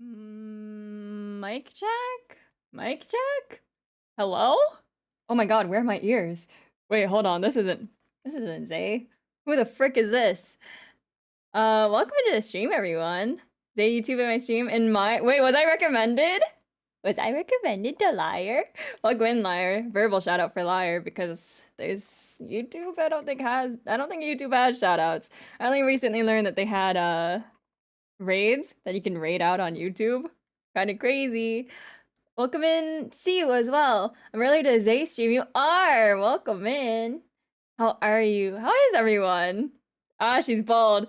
Mic check? Mic check? Hello? Oh my god, where are my ears? Wait, hold on. This isn't Zay. Who the frick is this? Welcome to the stream, everyone. Zay YouTube in my stream wait, was I recommended? Was I recommended to Liar? Welcome in, Liar. Verbal shout out for Liar because there's YouTube. I don't think YouTube has shout outs. I only recently learned that they had raids that you can raid out on YouTube. Kind of crazy. Welcome in, see you as well. I'm related to Zay stream. You are. Welcome in. How are you? How is everyone? Ah, she's bald.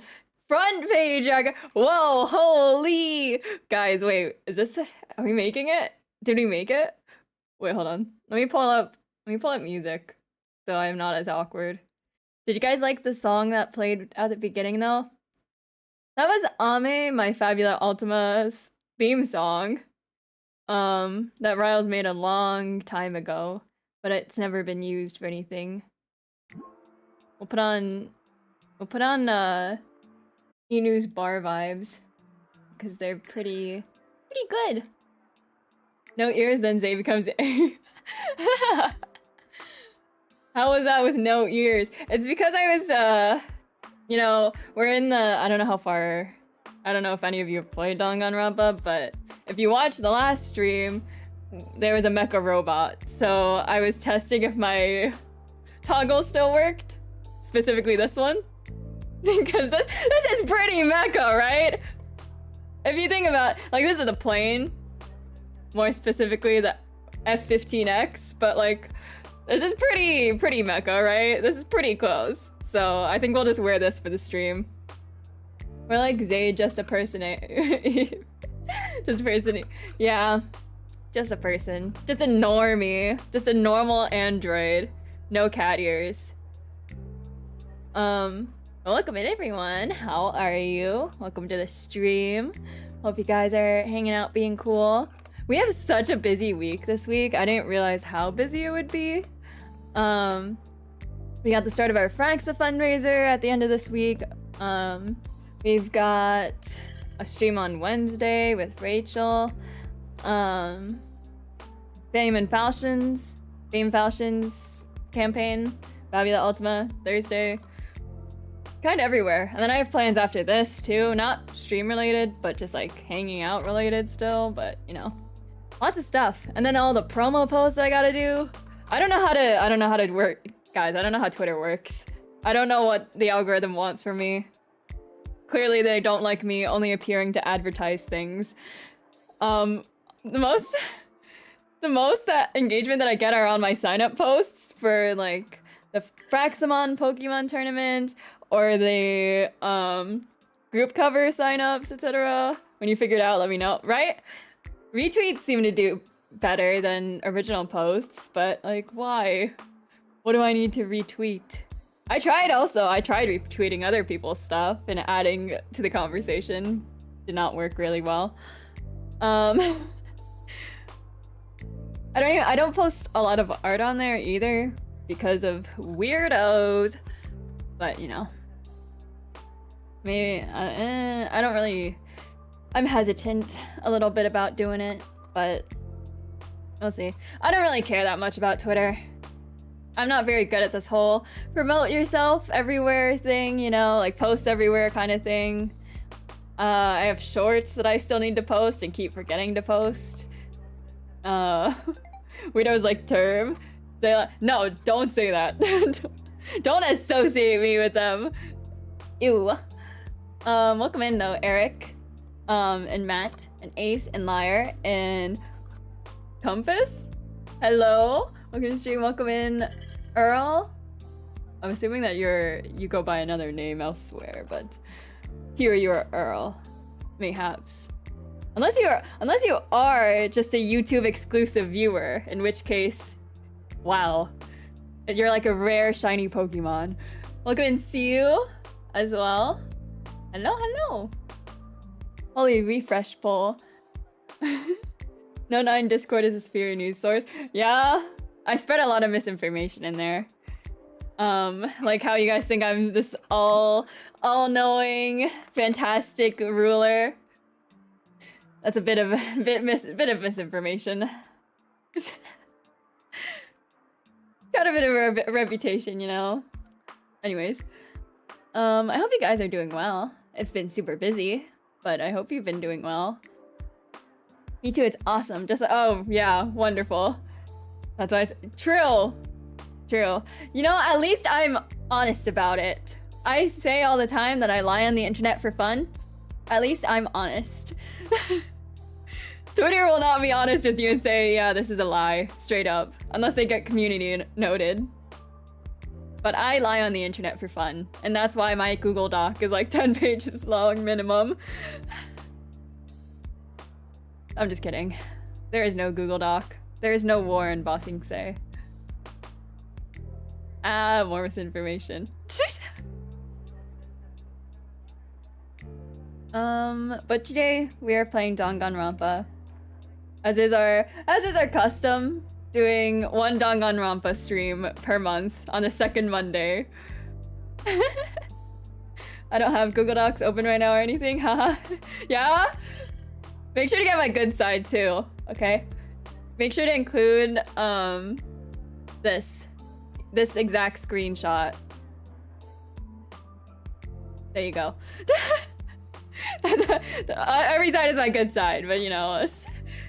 Front page. Whoa, holy guys. Wait, are we making it? Did we make it? Wait, hold on. Let me pull up music so I'm not as awkward. Did you guys like the song that played at the beginning though? That was Ame, my Fabula Ultima's theme song. That Riles made a long time ago, but it's never been used for anything. We'll put on Inu's bar vibes because they're pretty good. No ears, then Zay becomes A. How was that with no ears? It's because I was you know, we're in the I don't know if any of you have played Danganronpa, but if you watched the last stream, there was a mecha robot. So I was testing if my toggle still worked. Specifically this one. Because this is pretty mecha, right? If you think about, like, this is the plane. More specifically, the F-15X. But, like, this is pretty mecha, right? This is pretty close. So I think we'll just wear this for the stream. We're like Zay, just a person. Just a person. Yeah. Just a person. Just a normie. Just a normal android. No cat ears. Welcome in, everyone. How are you? Welcome to the stream. Hope you guys are hanging out, being cool. We have such a busy week this week. I didn't realize how busy it would be. We got the start of our Fraxa fundraiser at the end of this week. We've got a stream on Wednesday with Rachel. Fame Falchions campaign. Fabula Ultima, Thursday. Kind of everywhere. And then I have plans after this too. Not stream related, but just like hanging out related still. But you know, lots of stuff. And then all the promo posts I gotta do. I don't know how to work, guys. I don't know how Twitter works. I don't know what the algorithm wants from me. Clearly they don't like me only appearing to advertise things. The most that engagement that I get are on my sign-up posts for like the Fraxamon Pokemon tournament or the group cover sign-ups, etc. When you figure it out, let me know, right? Retweets seem to do better than original posts, but like, why? What do I need to retweet? I tried retweeting other people's stuff and adding to the conversation. Did not work really well. I don't post a lot of art on there either because of weirdos. But you know, maybe I don't really. I'm hesitant a little bit about doing it, but we'll see. I don't really care that much about Twitter. I'm not very good at this whole promote yourself everywhere thing, you know, like post everywhere kind of thing. I have shorts that I still need to post and keep forgetting to post. Weirdos like term. No, don't say that. Don't associate me with them. Ew. Welcome in though, Eric, and Matt, and Ace, and Liar, and Compass. Hello. Welcome to the stream. Welcome in, Earl. I'm assuming that you go by another name elsewhere, but here you are, Earl. Mayhaps. Unless you are just a YouTube exclusive viewer, in which case, wow, you're like a rare shiny Pokemon. Welcome in, see you as well. Hello. Holy refresh poll. No 9 Discord is a superior news source. Yeah. I spread a lot of misinformation in there. Like how you guys think I'm this all-knowing, fantastic ruler. That's a bit of misinformation. Got a bit of a reputation, you know. Anyways, I hope you guys are doing well. It's been super busy, but I hope you've been doing well. Me too, it's awesome. Just, oh yeah, wonderful. That's why it's true. True. You know, at least I'm honest about it. I say all the time that I lie on the internet for fun. At least I'm honest. Twitter will not be honest with you and say, yeah, this is a lie, straight up. Unless they get community noted. But I lie on the internet for fun. And that's why my Google Doc is like 10 pages long minimum. I'm just kidding. There is no Google Doc. There is no war in Ba Sing Se. Ah, more misinformation. But today we are playing Danganronpa. As is our custom, doing one Danganronpa stream per month on the second Monday. I don't have Google Docs open right now or anything, haha. Yeah? Make sure to get my good side too, okay? Make sure to include this exact screenshot. There you go. Every side is my good side, but you know,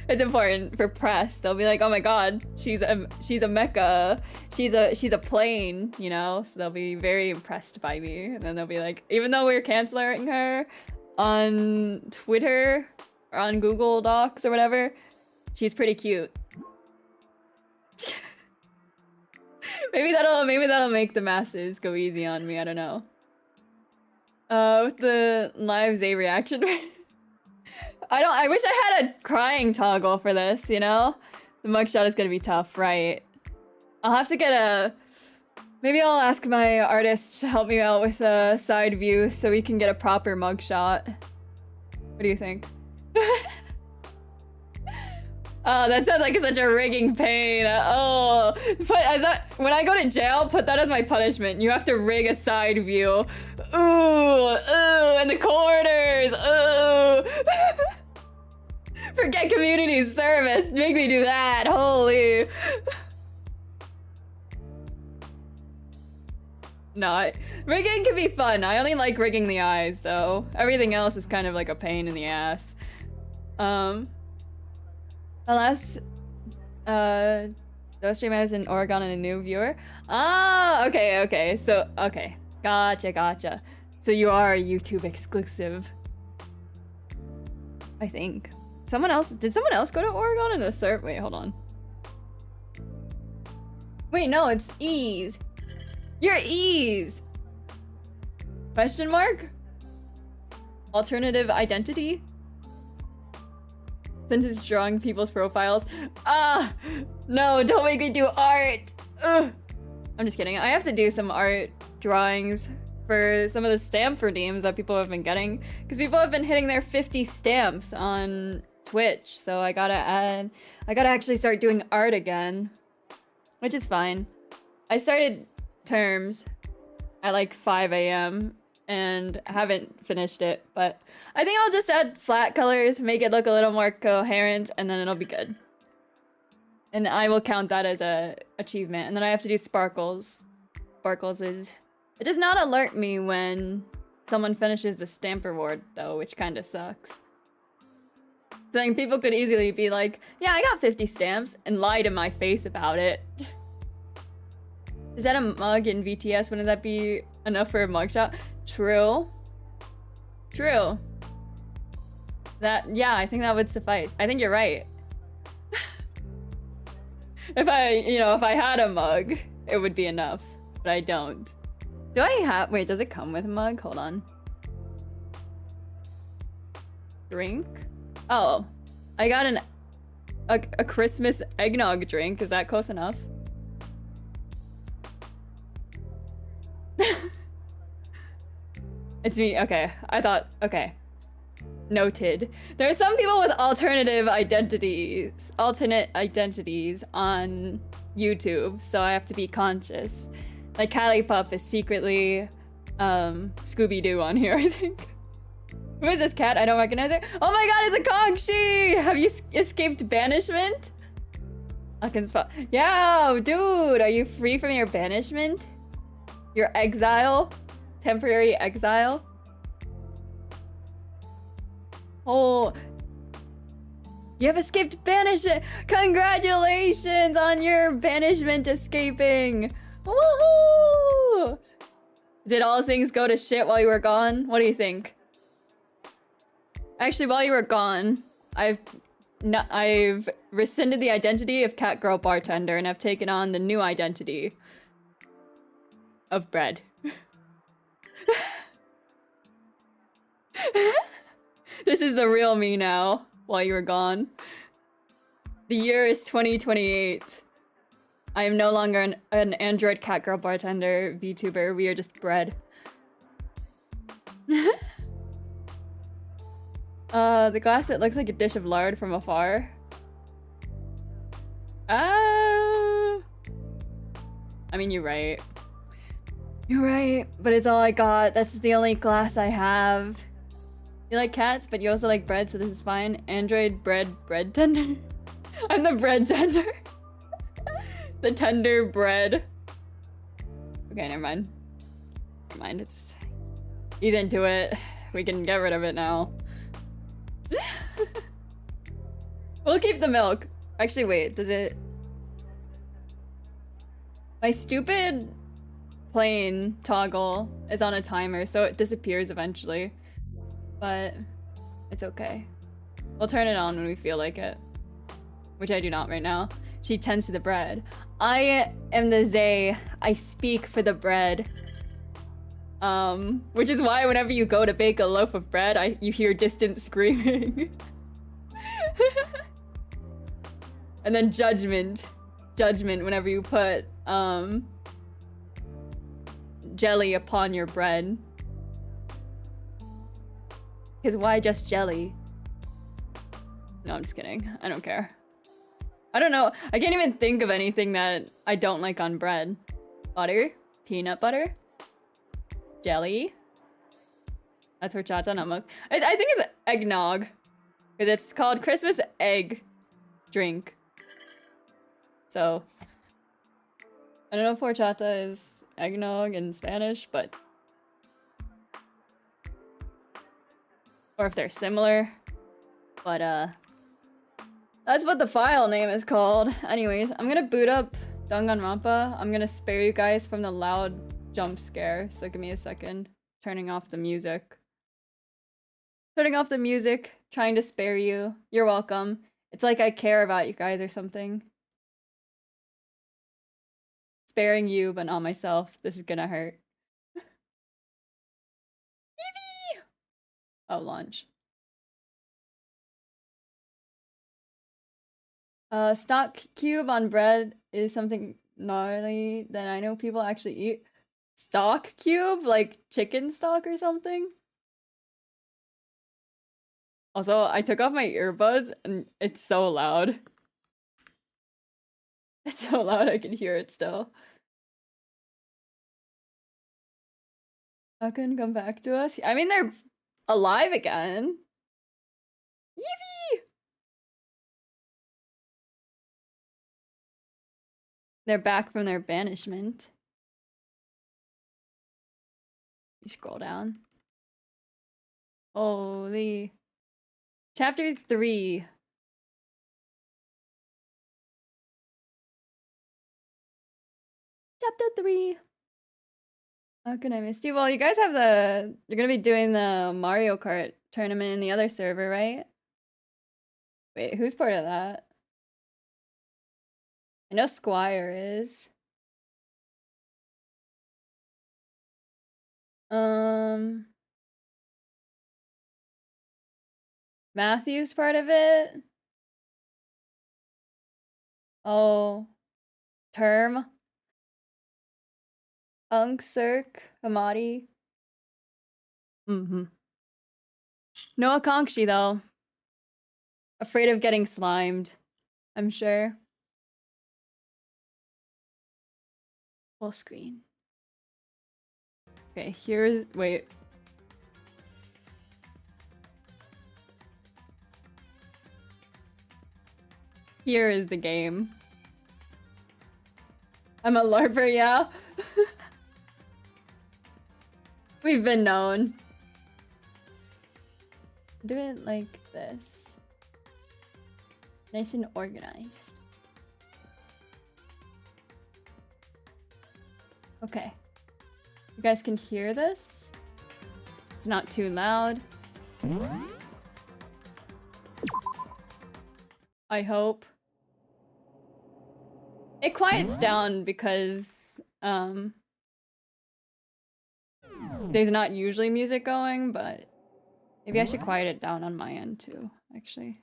it's important for press. They'll be like, oh my god, she's a mecha, she's a plane, you know, so they'll be very impressed by me. And then they'll be like, even though we're canceling her on Twitter or on Google Docs or whatever, she's pretty cute. maybe that'll make the masses go easy on me, I don't know. With the live Zay reaction. I wish I had a crying toggle for this, you know? The mugshot is gonna be tough, right? I'll have to get maybe I'll ask my artist to help me out with a side view so we can get a proper mugshot. What do you think? Oh, that sounds like such a rigging pain. Oh, when I go to jail, put that as my punishment. You have to rig a side view. Ooh, in the corners. Ooh. Forget community service. Make me do that. Holy. No, rigging can be fun. I only like rigging the eyes, though. Everything else is kind of like a pain in the ass. Unless, those stream has in Oregon and a new viewer. Ah, okay. So, okay. Gotcha. So you are a YouTube exclusive. I think. Did someone else go to Oregon in a serve? Wait, hold on. Wait, no, it's Ease. You're Ease! Question mark? Alternative identity? Since drawing people's profiles. Ah! No, don't make me do art! Ugh. I'm just kidding. I have to do some art drawings for some of the stamp redeems that people have been getting. Because people have been hitting their 50 stamps on Twitch. So I gotta actually start doing art again. Which is fine. I started terms at like 5 AM and haven't finished it, but I think I'll just add flat colors, make it look a little more coherent, and then it'll be good. And I will count that as a achievement. And then I have to do sparkles. Sparkles is... It does not alert me when someone finishes the stamp reward, though, which kind of sucks. So like, people could easily be like, yeah, I got 50 stamps, and lie to my face about it. Is that a mug in VTS? Wouldn't that be enough for a mugshot? True. Yeah, I think that would suffice. I think you're right. If I had a mug, it would be enough. But I don't. Wait, does it come with a mug? Hold on. Drink? Oh. I got a Christmas eggnog drink. Is that close enough? It's me. Okay. Okay. Noted. There are some people with alternate identities on YouTube, so I have to be conscious. Like Callie Pup is secretly Scooby-Doo on here, I think. Who is this cat? I don't recognize her. Oh my god, it's a Kongshi! Have you escaped banishment? I can spell. Yeah, dude, are you free from your banishment? Your exile? Temporary exile? Oh, you have escaped banishment! Congratulations on your banishment escaping! Woohoo! Did all things go to shit while you were gone? What do you think? Actually, while you were gone, I've rescinded the identity of cat girl bartender and I've taken on the new identity of bread. This is the real me now, while you were gone. The year is 2028. I am no longer an android cat girl bartender VTuber. We are just bread. The glass that looks like a dish of lard from afar. I mean, you're right. You're right, but it's all I got. That's the only glass I have. You like cats, but you also like bread, so this is fine. Android bread tender. I'm the bread tender. The tender bread. Okay, never mind. Never mind, it's... He's into it. We can get rid of it now. We'll keep the milk. Actually, wait, does it... My stupid plane toggle is on a timer, so it disappears eventually. But it's okay. We'll turn it on when we feel like it. Which I do not right now. She tends to the bread. I am the Zay. I speak for the bread. Which is why whenever you go to bake a loaf of bread, you hear distant screaming. And then judgment. Judgment whenever you put, jelly upon your bread. Because why just jelly? No, I'm just kidding. I don't care. I don't know. I can't even think of anything that I don't like on bread. Butter? Peanut butter? Jelly? That's horchata, not milk. I think it's eggnog. Because it's called Christmas egg drink. So, I don't know if horchata is eggnog in Spanish, but... Or if they're similar. But, that's what the file name is called. Anyways, I'm gonna boot up Danganronpa. I'm gonna spare you guys from the loud jump scare. So give me a second. Turning off the music. Turning off the music. Trying to spare you. You're welcome. It's like I care about you guys or something. Sparing you, but not myself. This is gonna hurt. Yippee! Oh, launch. Stock cube on bread is something gnarly that I know people actually eat. Stock cube? Like chicken stock or something? Also, I took off my earbuds and it's so loud. It's so loud I can hear it still. How can come back to us? I mean, they're alive again. Yippee! They're back from their banishment. You scroll down. Holy. Chapter 3. Chapter 3. How can I miss you? Well, you guys have you're gonna be doing the Mario Kart tournament in the other server, right? Wait, who's part of that? I know Squire is. Matthew's part of it? Oh. Term? Cirque, Hamadi. No Akangshi though. Afraid of getting slimed, I'm sure. Full screen. Okay, wait. Here is the game. I'm a LARPer, yeah. We've been known. Do it like this. Nice and organized. Okay. You guys can hear this? It's not too loud. I hope. It quiets down because there's not usually music going, but maybe I should quiet it down on my end too, actually.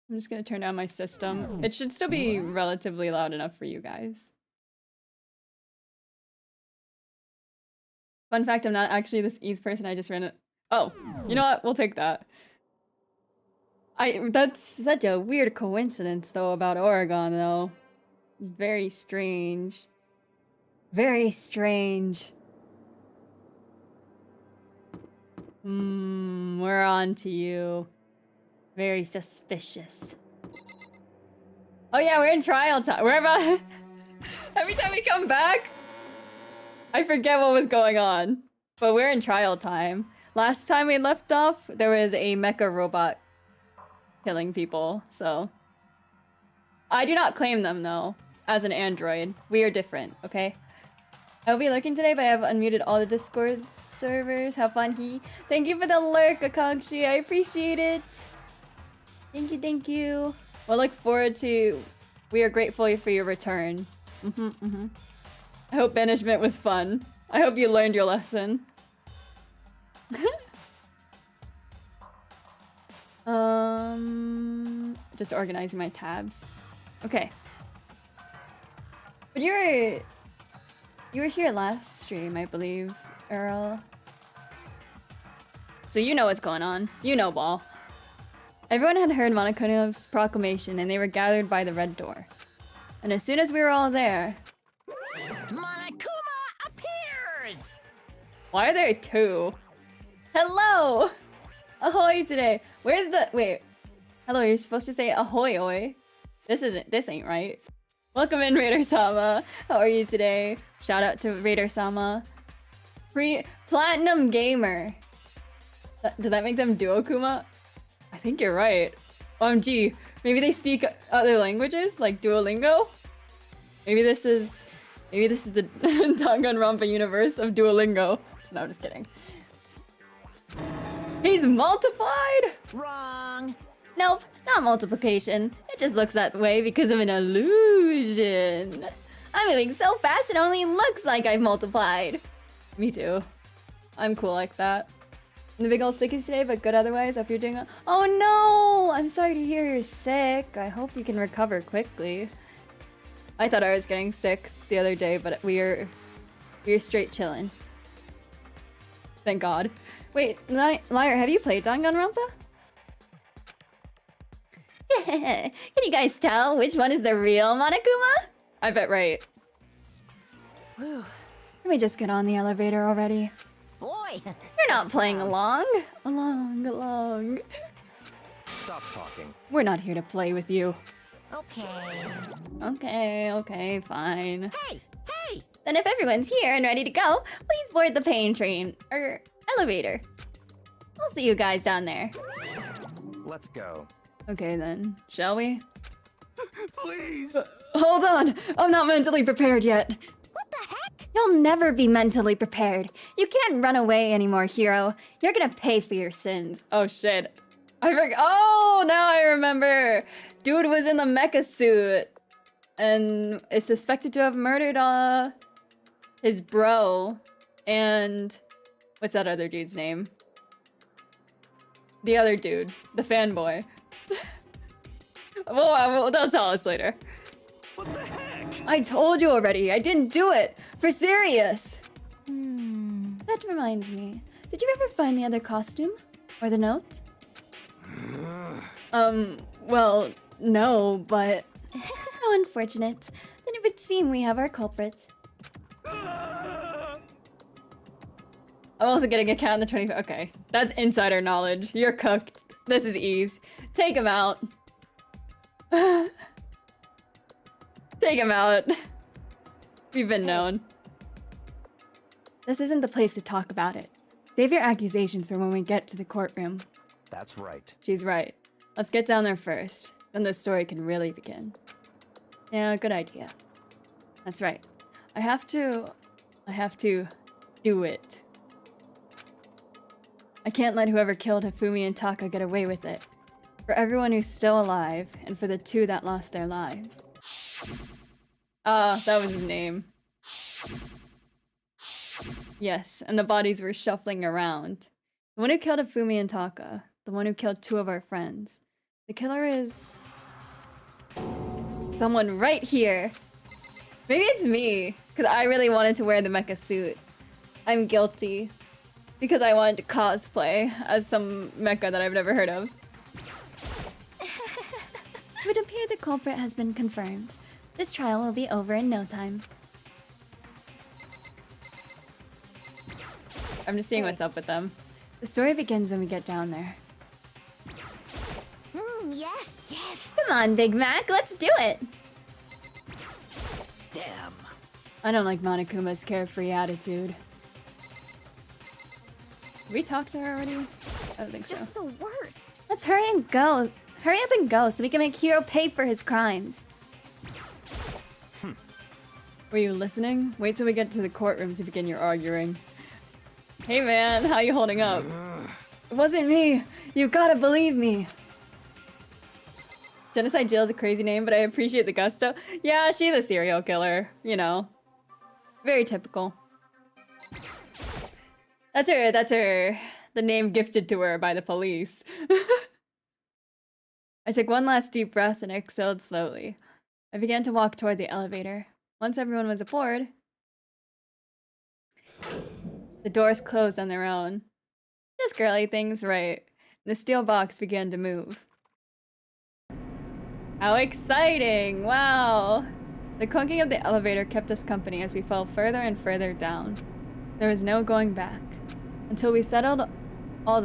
I'm just gonna turn down my system. It should still be relatively loud enough for you guys. Fun fact, I'm not actually this East person, I just ran it. Oh, you know what? We'll take that. That's such a weird coincidence though about Oregon though. Very strange. Very strange. We're on to you. Very suspicious. Oh yeah, we're in trial time. We're about every time we come back, I forget what was going on. But we're in trial time. Last time we left off, there was a mecha robot killing people, so. I do not claim them though, as an android. We are different, okay? I'll be lurking today, but I have unmuted all the Discord servers. Have fun, Thank you for the lurk, Akangshi. I appreciate it. Thank you, thank you. We'll look forward to... We are grateful for your return. I hope banishment was fun. I hope you learned your lesson. Just organizing my tabs. Okay. But you were here last stream, I believe, Earl. So you know what's going on. You know, Ball. Everyone had heard Monokuno's proclamation, and they were gathered by the red door. And as soon as we were all there... Monokuma appears! Why are there two? Hello! Ahoy today! Where's the... Wait. Hello, you're supposed to say ahoy oi. This ain't right. Welcome in, Raider-sama. How are you today? Shout out to Raider-sama. Platinum Gamer. Does that make them Duokuma? I think you're right. OMG, maybe they speak other languages, like Duolingo? Maybe this is the Danganronpa universe of Duolingo. No, I'm just kidding. He's multiplied? Wrong. Nope, not multiplication. It just looks that way because of an illusion. I'm moving so fast it only looks like I've multiplied. Me too. I'm cool like that. I'm the big old sickies today, but good otherwise. Hope you're doing Oh no! I'm sorry to hear you're sick. I hope you can recover quickly. I thought I was getting sick the other day, but we're straight chilling. Thank God. Wait, Liar, have you played Danganronpa? Can you guys tell which one is the real Monokuma? I bet right. Whew. Can we just get on the elevator already? Boy, You're not playing along. Along. Stop talking. We're not here to play with you. okay. Okay, fine. Hey! Then if everyone's here and ready to go, please board the pain train, or elevator. I'll see you guys down there. Let's go. Okay then, shall we? Please! Hold on! I'm not mentally prepared yet. What the heck? You'll never be mentally prepared. You can't run away anymore, hero. You're gonna pay for your sins. Oh shit. I forgot. Oh, now I remember. Dude was in the mecha suit and is suspected to have murdered his bro and what's that other dude's name? The other dude, the fanboy. Well, they'll tell us later. What the heck? I told you already, I didn't do it! For serious! That reminds me. Did you ever find the other costume? Or the note? Well, no, but... How unfortunate. Then it would seem we have our culprit. I'm also getting a cat in the 25. Okay, that's insider knowledge. You're cooked. This is ease. Take him out. Take him out. We've been known. This isn't the place to talk about it. Save your accusations for when we get to the courtroom. That's right. She's right. Let's get down there first. Then the story can really begin. Yeah, good idea. That's right. I have to do it. I can't let whoever killed Hifumi and Taka get away with it. For everyone who's still alive, and for the two that lost their lives. Ah, that was his name. Yes, and the bodies were shuffling around. The one who killed Hifumi and Taka. The one who killed two of our friends. The killer is... someone right here. Maybe it's me, because I really wanted to wear the mecha suit. I'm guilty. Because I wanted to cosplay as some mecha that I've never heard of. It would appear the culprit has been confirmed. This trial will be over in no time. I'm just seeing what's up with them. The story begins when we get down there. Yes, yes. Come on, Big Mac, let's do it! Damn. I don't like Monokuma's carefree attitude. Did we talked to her already? I don't think so. Just the worst. Let's hurry and go. Hurry up and go so we can make Hiro pay for his crimes. Were you listening? Wait till we get to the courtroom to begin your arguing. Hey man, how you holding up? It wasn't me. You gotta believe me. Genocide Jill is a crazy name, but I appreciate the gusto. Yeah, she's a serial killer, you know. Very typical. That's her, the name gifted to her by the police. I took one last deep breath and exhaled slowly. I began to walk toward the elevator. Once everyone was aboard, the doors closed on their own. Just girly things, right? The steel box began to move. How exciting! Wow! The clunking of the elevator kept us company as we fell further and further down. There was no going back. Until we settled all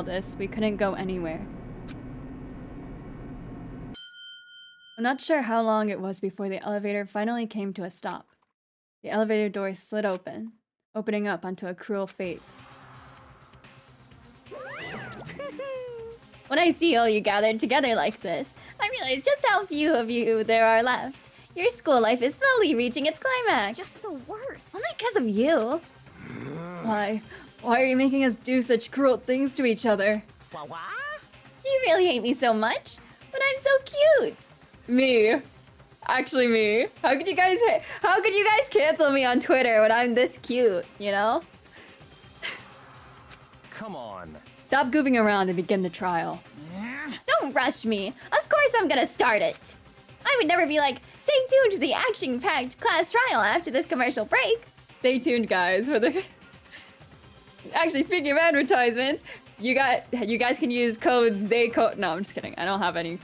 this, we couldn't go anywhere. I'm not sure how long it was before the elevator finally came to a stop. The elevator doors slid open, opening up onto a cruel fate. When I see all you gathered together like this, I realize just how few of you there are left. Your school life is slowly reaching its climax. Just the worst. Only because of you. Why? Why are you making us do such cruel things to each other? What? You really hate me so much, but I'm so cute. Me. Actually me. How could you guys cancel me on Twitter when I'm this cute, you know? Come on. Stop goofing around and begin the trial. Don't rush me. Of course I'm gonna start it. I would never be like, stay tuned to the action-packed class trial after this commercial break. Stay tuned, guys, for the... Actually, speaking of advertisements, you guys can use code ZAYCODE. No, I'm just kidding. I don't have any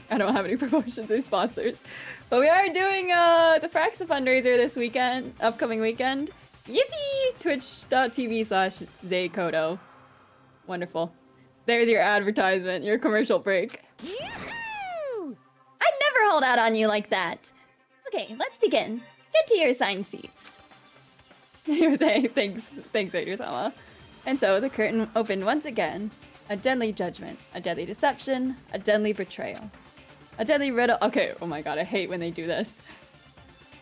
promotions or sponsors. But we are doing the Fraxa fundraiser this weekend, upcoming weekend. Yippee! Twitch.tv/ZayCodo. Wonderful. There's your advertisement, your commercial break. Yoo-hoo! I'd never hold out on you like that. Okay, let's begin. Get to your assigned seats. Thanks, Raider-sama. And so the curtain opened once again. A deadly judgment, a deadly deception, a deadly betrayal. A deadly riddle. Okay, oh my god, I hate when they do this.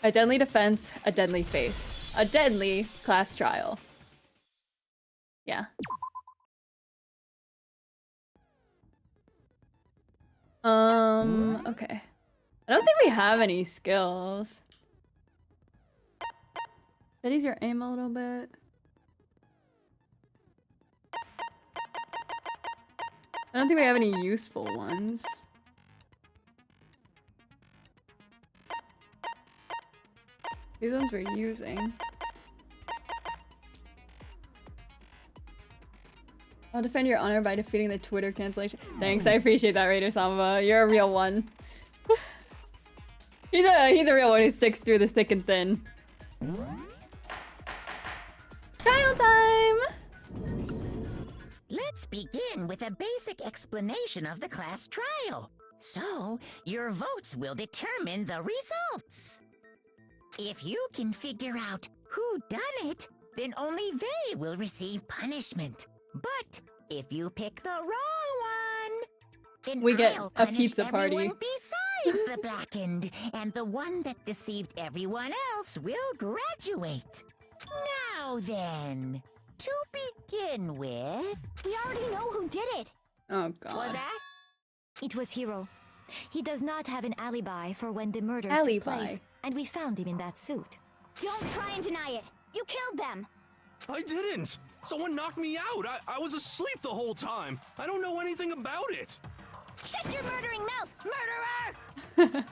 A deadly defense, a deadly faith. A deadly class trial. Yeah. Okay. I don't think we have any skills. Steadies your aim a little bit. I don't think we have any useful ones. These ones we're using. I'll defend your honor by defeating the Twitter cancellation. Thanks, I appreciate that, Raider Samba. You're a real one. He's a real one who sticks through the thick and thin. Trial time! Let's begin with a basic explanation of the class trial. So, your votes will determine the results. If you can figure out who done it, then only they will receive punishment. But if you pick the wrong one, then We get I'll a punish pizza everyone party. besides the blackened, and the one that deceived everyone else will graduate. Now then, to begin with, We already know who did it. Oh god. was that? It was Hiro. He does not have an alibi for when the murders Alibi. took place, and we found him in that suit. Don't try and deny it. You killed them. I didn't! Someone knocked me out! I was asleep the whole time! I don't know anything about it! Shut your murdering mouth, murderer!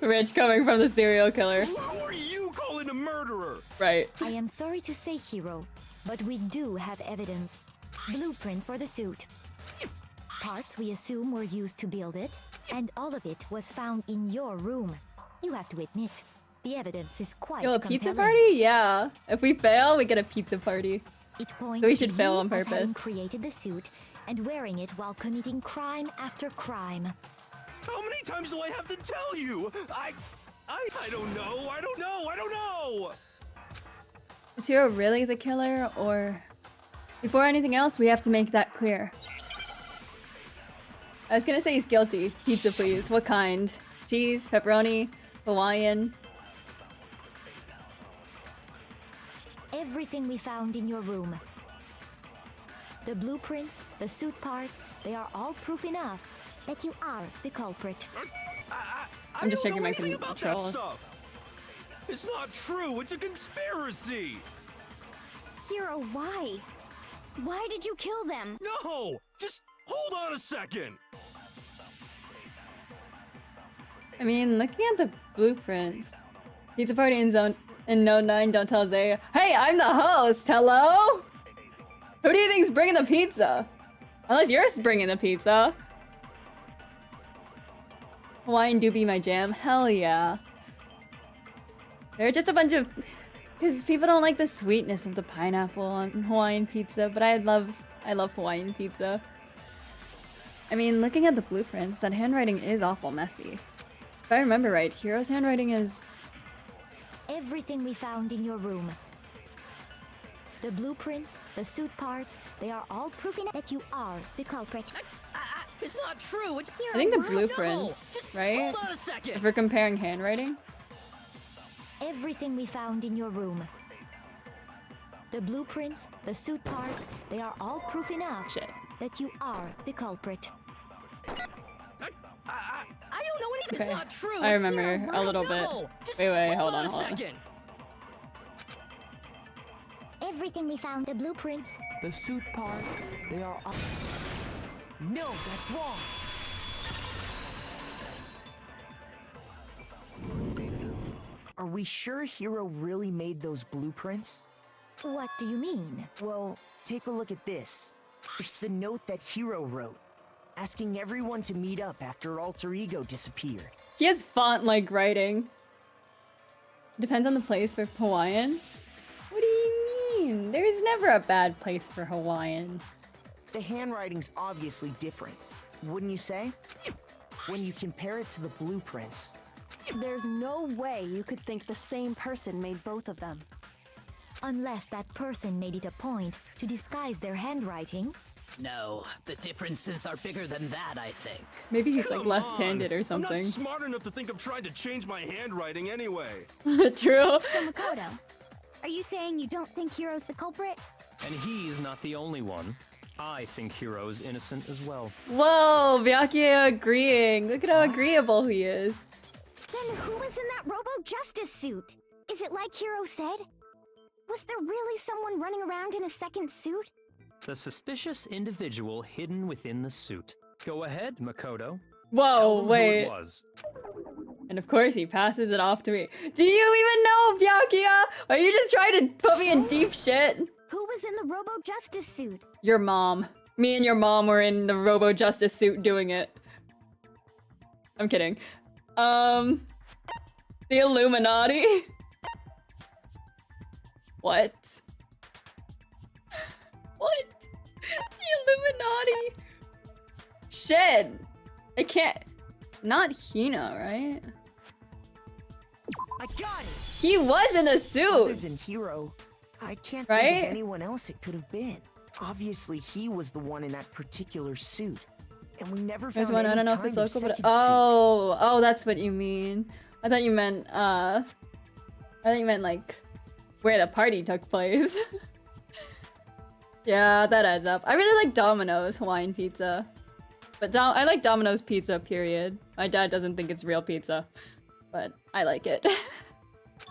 Rich coming from the serial killer. Who are you calling a murderer? Right. I am sorry to say, Hiro, but we do have evidence. Blueprints for the suit. Parts we assume were used to build it, and all of it was found in your room. You have to admit, the evidence is quite Yo, a compelling. pizza party? Yeah. If we fail, we get a pizza party. It points We to should fail you on as having purpose. created the suit and wearing it while committing crime after crime. How many times do I have to tell you? I don't know, I don't know! Is Hiro really the killer, or... Before anything else, we have to make that clear. I was gonna say he's guilty. Pizza, please. What kind? Cheese, pepperoni, Hawaiian. Everything we found in your room. The blueprints, the suit parts, they are all proof enough that you are the culprit. I'm just don't checking know my anything about that controls. stuff. It's not true, it's a conspiracy! Hiro, why? Why did you kill them? No! Just hold on a second! I mean, looking at the blueprints. Pizza party in Node 9, don't tell Zaya. Hey, I'm the host! Hello? Who do you think's bringing the pizza? Unless you're bringing the pizza. Hawaiian do be my jam. Hell yeah. They're just a bunch of... Because people don't like the sweetness of the pineapple on Hawaiian pizza, but I love Hawaiian pizza. I mean, looking at the blueprints, that handwriting is awful messy. If I remember right, Hiro's handwriting is... Everything we found in your room. The blueprints, the suit parts, they are all proof enough that you are the culprit. It's not true. It's I think the No, blueprints, just right? hold on a If second. we're comparing handwriting. Everything we found in your room. The blueprints, the suit parts, they are all proof enough Shit. that you are the culprit. I don't know anything. Okay. It's not true. I It's remember Hero. a little bit. No, just Wait, hold on, a hold on. second. Everything we found, the blueprints. The suit parts, they are all... No, that's wrong. Are we sure Hiro really made those blueprints? What do you mean? Well, take a look at this. It's the note that Hiro wrote, asking everyone to meet up after Alter Ego disappeared. He has font-like writing. Depends on the place for Hawaiian. What do you mean? There's never a bad place for Hawaiian. The handwriting's obviously different, wouldn't you say? When you compare it to the blueprints. There's no way you could think the same person made both of them. Unless that person made it a point to disguise their handwriting. No, the differences are bigger than that, I think. Maybe he's like Come left-handed on. or something. I'm not smart enough to think of trying to change my handwriting anyway. True. So Makoto, are you saying you don't think Hiro's the culprit? And he's not the only one. I think Hiro is innocent as well. Whoa, Byakuya agreeing. Look at how agreeable he is. Then who was in that Robo-Justice suit? Is it like Hiro said? Was there really someone running around in a second suit? The suspicious individual hidden within the suit. Go ahead, Makoto. Whoa, Tell them who wait. it was. And of course he passes it off to me. Do you even know, Byakuya? Are you just trying to put me in deep shit? Who was in the Robo-Justice suit? Your mom. Me and your mom were in the Robo-Justice suit doing it. I'm kidding. The Illuminati? What? What? Illuminati. Shit. I can't. Not Hina, right? I got it! He was in a Other suit. than Hero, I can't think Right? of anyone else it could have been. Obviously, he was the one in that particular suit. And we never There's found one. I any don't know if kind it's of local, but second suit. oh, that's what you mean. I thought you meant like where the party took place. Yeah, that adds up. I really like Domino's Hawaiian pizza. But I like Domino's pizza, period. My dad doesn't think it's real pizza, but I like it.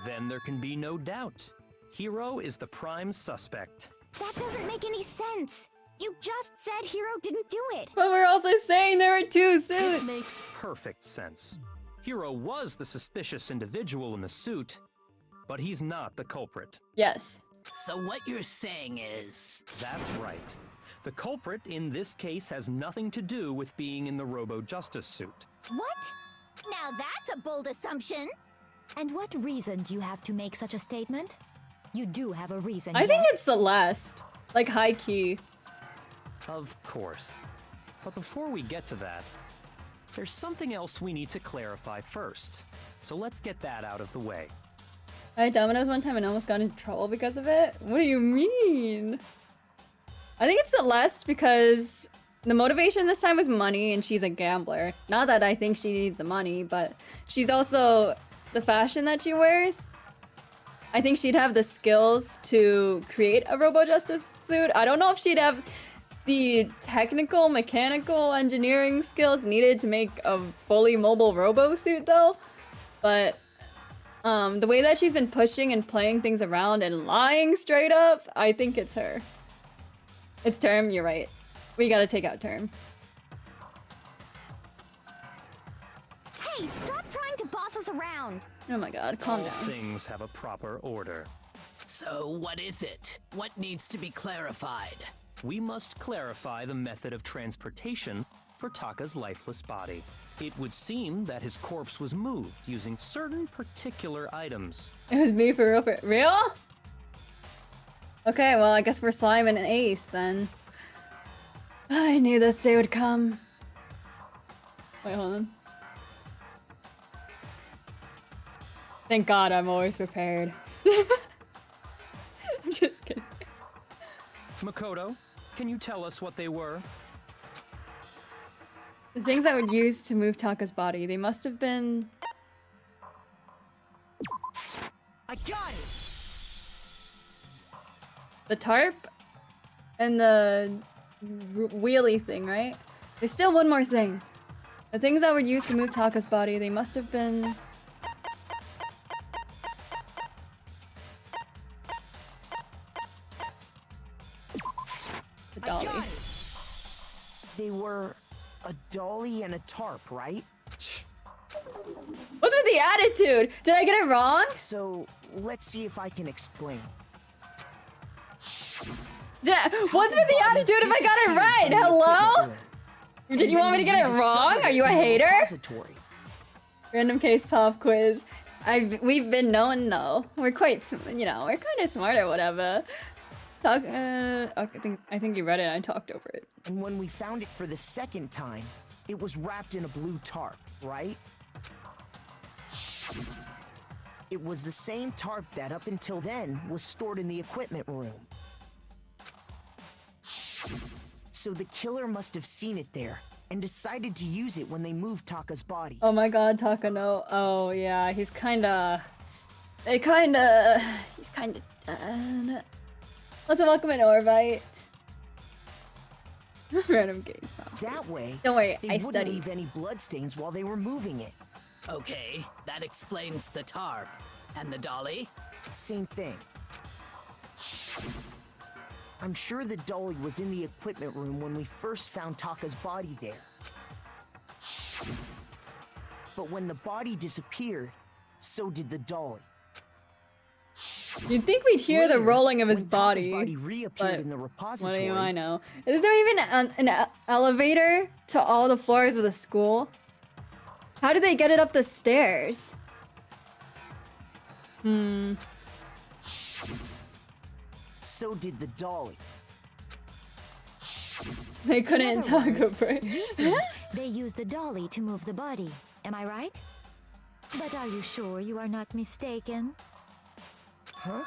Then there can be no doubt. Hero is the prime suspect. That doesn't make any sense. You just said Hero didn't do it. But we're also saying there were two It suits. makes perfect sense. Hero was the suspicious individual in the suit, but he's not the culprit. Yes. So what you're saying is... That's right. The culprit in this case has nothing to do with being in the Robo-Justice suit. What? Now that's a bold assumption. And what reason do you have to make such a statement? You do have a reason. I think yes? it's Celeste. Like high key. Of course. But before we get to that, there's something else we need to clarify first. So let's get that out of the way. I had Domino's one time and almost got into trouble because of it. What do you mean? I think it's Celeste because the motivation this time was money and she's a gambler. Not that I think she needs the money, but she's also the fashion that she wears. I think she'd have the skills to create a Robo-Justice suit. I don't know if she'd have the technical, mechanical, engineering skills needed to make a fully mobile robo suit though. But the way that she's been pushing and playing things around and lying straight up, I think it's her. It's Term, you're right. We gotta take out Term. Hey, stop trying to boss us around. Oh my god, calm All down. things have a proper order. So what is it? What needs to be clarified? We must clarify the method of transportation for Taka's lifeless body. It would seem that his corpse was moved using certain particular items. It was me for real, real? Okay, well I guess we're Slime and Ace then. I knew this day would come. Wait, hold on. Thank God I'm always prepared. I'm just kidding. Makoto, can you tell us what they were? The things I would use to move Taka's body, they must have been... I got it! the tarp and the wheelie thing, right? There's still one more thing. The things I would use to move Taka's body, they must have been... the dolly. I got it! They were a dolly and a tarp, right? What's with the attitude? Did I get it wrong? So, let's see if I can explain. What's with the attitude if I got it right? Hello? Did you want me to get it wrong? Are you a hater? Repository. Random case pop quiz. We've been known though. We're quite, you know, we're kind of smart or whatever. Okay, I think you read it. I talked over it. And when we found it for the second time, it was wrapped in a blue tarp, right? It was the same tarp that up until then was stored in the equipment room. So the killer must have seen it there and decided to use it when they moved Taka's body. Oh my god, Takano. Oh yeah, he's kinda... he's kinda dead. Also, welcome in Orvite. Random case pop quiz. That way, Don't worry, they I wouldn't studied. leave any bloodstains while they were moving it. Okay, that explains the tarp. And the dolly? Same thing. I'm sure the dolly was in the equipment room when we first found Taka's body there. But when the body disappeared, so did the dolly. You'd think we'd hear the Later, rolling of his when Taka's body. reappeared but in the What repository. do I know? Is there even an elevator to all the floors of the school? How did they get it up the stairs? So did the dolly. They In couldn't other talk words, over it. you think they used the dolly to move the body. Am I right? But are you sure you are not mistaken? Huh?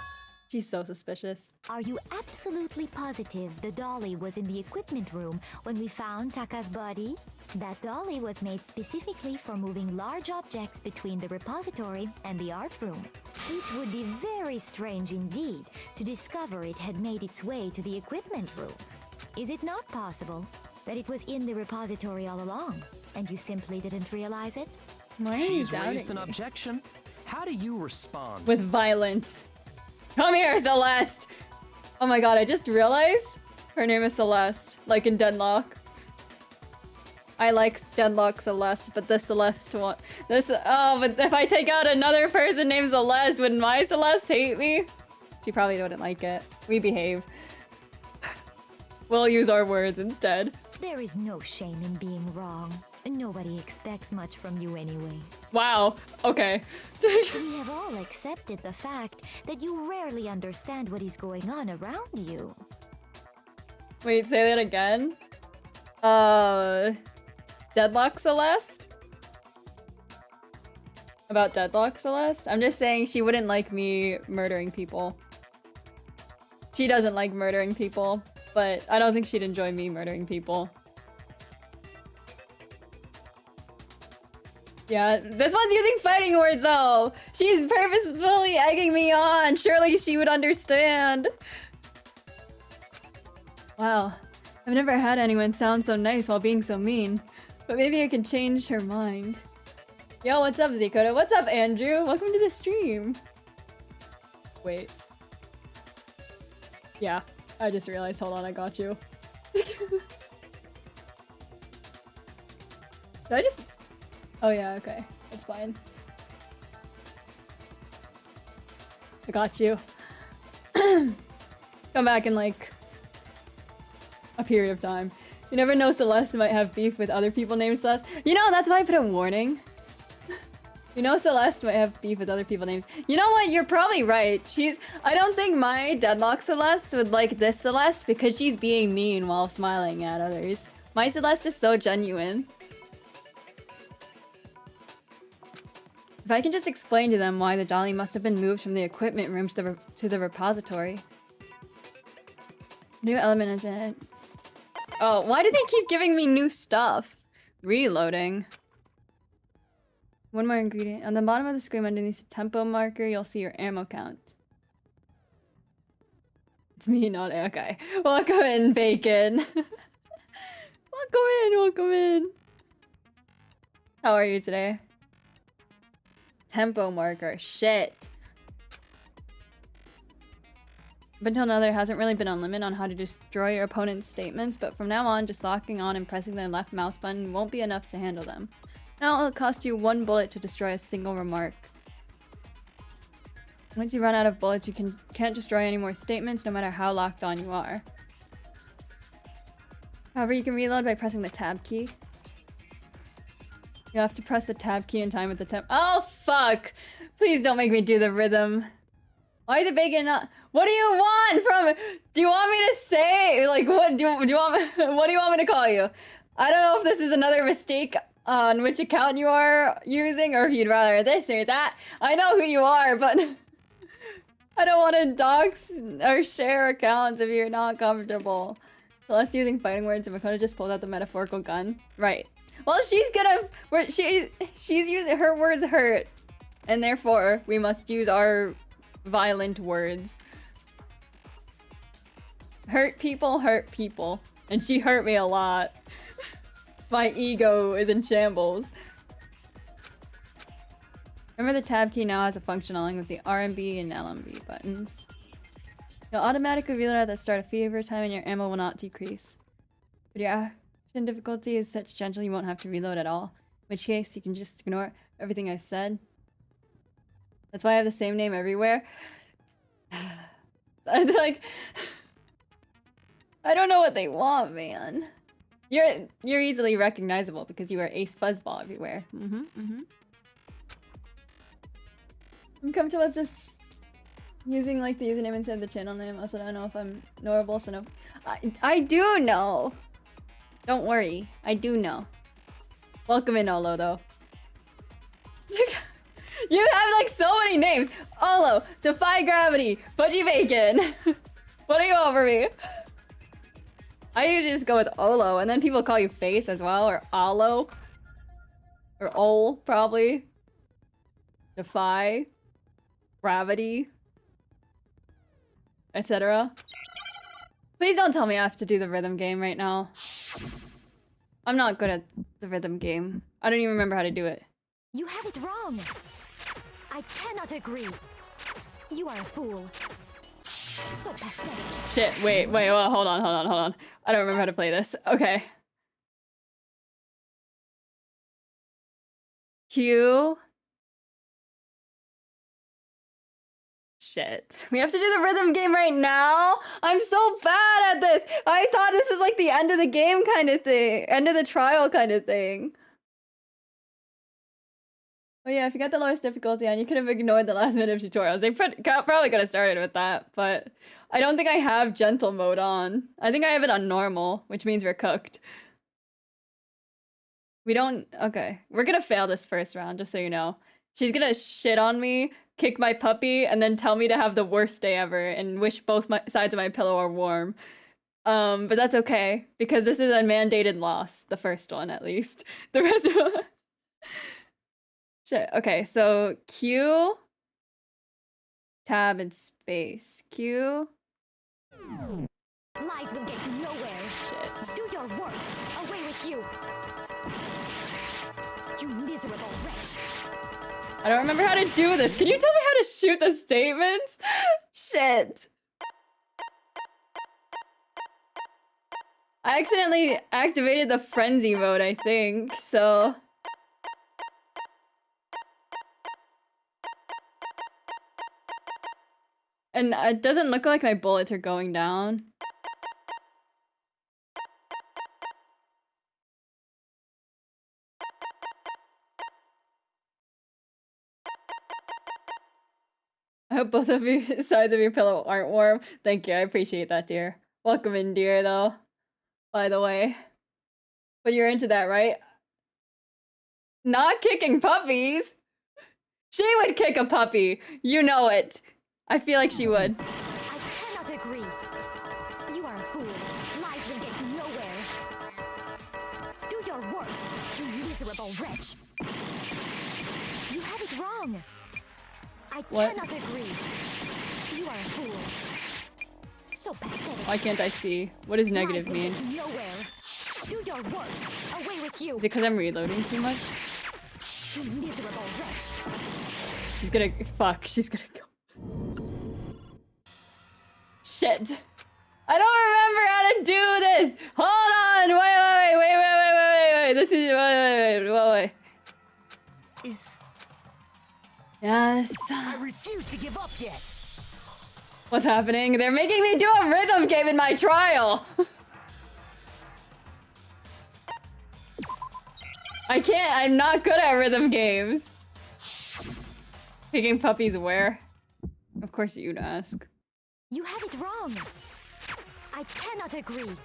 She's so suspicious. Are you absolutely positive the dolly was in the equipment room when we found Taka's body? That dolly was made specifically for moving large objects between the repository and the art room. It would be very strange indeed to discover it had made its way to the equipment room. Is it not possible that it was in the repository all along, and you simply didn't realize it? Why are you She's doubting raised an me? objection. How do you respond? With violence. Come here, Celeste! Oh my god, I just realized her name is Celeste, like in Deadlock. I like Deadlock Celeste, but the Celeste one. But if I take out another person named Celeste, would my Celeste hate me? She probably wouldn't like it. We behave. We'll use our words instead. There is no shame in being wrong. Nobody expects much from you anyway. Wow. Okay. We have all accepted the fact that you rarely understand what is going on around you. Wait, say that again? Deadlock Celeste? About Deadlock Celeste? I'm just saying she wouldn't like me murdering people. She doesn't like murdering people, but I don't think she'd enjoy me murdering people. Yeah, this one's using fighting words though! She's purposefully egging me on! Surely she would understand! Wow, I've never had anyone sound so nice while being so mean. But maybe I can change her mind. Yo, what's up, Dakota? What's up, Andrew? Welcome to the stream. Wait. Yeah, I just realized. Hold on, I got you. Did I just... Oh yeah, okay. That's fine. I got you. Come back in like a period of time. You never know, Celeste might have beef with other people named Celeste. You know, that's why I put a warning. You know, Celeste might have beef with other people names. You know what? You're probably right. I don't think my Deadlock Celeste would like this Celeste because she's being mean while smiling at others. My Celeste is so genuine. If I can just explain to them why the dolly must have been moved from the equipment room to the repository. New element of it. Oh, why do they keep giving me new stuff? Reloading. One more ingredient. On the bottom of the screen underneath the tempo marker, you'll see your ammo count. It's me, not okay. Welcome in, Bacon. Welcome in. How are you today? Tempo marker. Shit. Up until now, there hasn't really been a limit on how to destroy your opponent's statements, but from now on, just locking on and pressing the left mouse button won't be enough to handle them. Now it'll cost you 1 bullet to destroy a single remark. Once you run out of bullets, you can't destroy any more statements, no matter how locked on you are. However, you can reload by pressing the tab key. You have to press the tab key in time with the temp- Oh, fuck! Please don't make me do the rhythm. Why is it Bacon not- What do you want from- Do you want me to say- Like, what do you want- What do you want me to call you? I don't know if this is another mistake on which account you are using, or if you'd rather this or that. I know who you are, but I don't want to dox or share accounts if you're not comfortable. Celeste using fighting words, and Makona just pulled out the metaphorical gun. Right. Well, she's gonna... She's using... Her words hurt. And therefore, we must use our violent words. Hurt people. And she hurt me a lot. My ego is in shambles. Remember, the tab key now has a function along with the RMB and LMB buttons. You'll automatically reload at the start of fever time and your ammo will not decrease. But your action difficulty is such gentle you won't have to reload at all. In which case, you can just ignore everything I've said. That's why I have the same name everywhere. It's like... I don't know what they want, man. You're easily recognizable because you wear Ace Fuzzball everywhere. I'm comfortable with just Using like the username instead of the channel name. Also, don't know if I'm knowable, so no. I do know. Don't worry, I do know. Welcome in, Olo, though. You have like so many names. Olo, Defy Gravity, Fudgy Bacon. What do you want from me? I usually just go with Olo, and then people call you Face as well, or Olo. Or Ol, probably. Defy. Gravity. Etc. Please don't tell me I have to do the rhythm game right now. I'm not good at the rhythm game. I don't even remember how to do it. You have it wrong. I cannot agree. You are a fool. So pathetic. Shit, wait, well, hold on. I don't remember how to play this. Okay. Q. Shit. We have to do the rhythm game right now? I'm so bad at this! I thought this was like the end of the game kind of thing. End of the trial kind of thing. Oh yeah, if you got the lowest difficulty on, you could have ignored the last minute of tutorials. They probably could have started with that, but I don't think I have gentle mode on. I think I have it on normal, which means we're cooked. We don't... Okay. We're gonna fail this first round, just so you know. She's gonna shit on me, kick my puppy, and then tell me to have the worst day ever and wish both sides of my pillow are warm. But that's okay, because this is a mandated loss. The first one, at least. The rest of it... Shit. Okay, so Q... Tab and space. Q... Lies will get you nowhere. Shit. Do your worst. Away with you. You miserable wretch. I don't remember how to do this. Can you tell me how to shoot the statements? Shit. I accidentally activated the frenzy mode, I think, so... And it doesn't look like my bullets are going down. I hope both of your sides of your pillow aren't warm. Thank you, I appreciate that, dear. Welcome in, dear, though. By the way. But you're into that, right? Not kicking puppies! She would kick a puppy! You know it! I feel like she would. I cannot agree. You are a fool. Lies will get you nowhere. Do your worst, you miserable wretch. You have it wrong. I cannot agree. You are a fool. So pathetic. Why can't I see? What does negative Lies will mean? get you nowhere. Do your worst. Away with you. Is it because I'm reloading too much? You miserable wretch. She's gonna... Fuck, she's gonna go. Shit. I don't remember how to do this! Hold on! Wait. This is... Wait. Yes. I refuse to give up yet. What's happening? They're making me do a rhythm game in my trial! I can't, I'm not good at rhythm games. Picking puppies where? Of course you'd ask. You have it wrong. I cannot agree.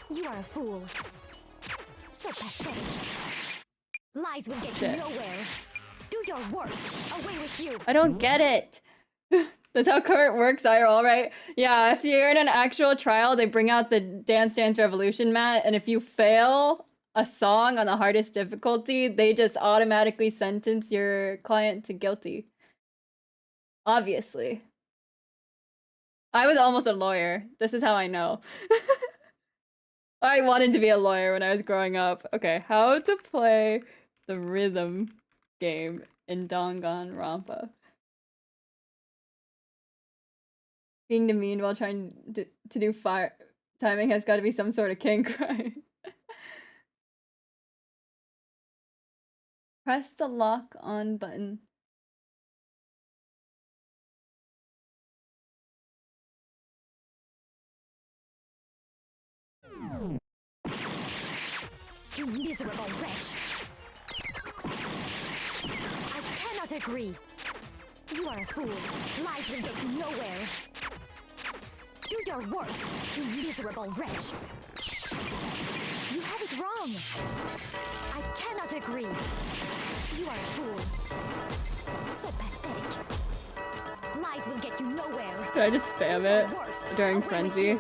You are a fool. So pathetic. Lies will get Shit. you nowhere. Do your worst. Away with you. I don't get it. That's how current works, IRL, right? Yeah, if you're in an actual trial, they bring out the Dance Dance Revolution mat, and if you fail a song on the hardest difficulty, they just automatically sentence your client to guilty. Obviously. I was almost a lawyer. This is how I know. I wanted to be a lawyer when I was growing up. Okay, how to play the rhythm game in Danganronpa. Being demeaned while trying to do fire timing has got to be some sort of kink, right? Press the lock on button. You miserable wretch. I cannot agree. You You are a fool. Lies will get you nowhere. Do your worst, you miserable wretch. You have it wrong. I cannot agree. You are a fool. So pathetic. Lies will get you nowhere. Should I just spam it during Frenzy?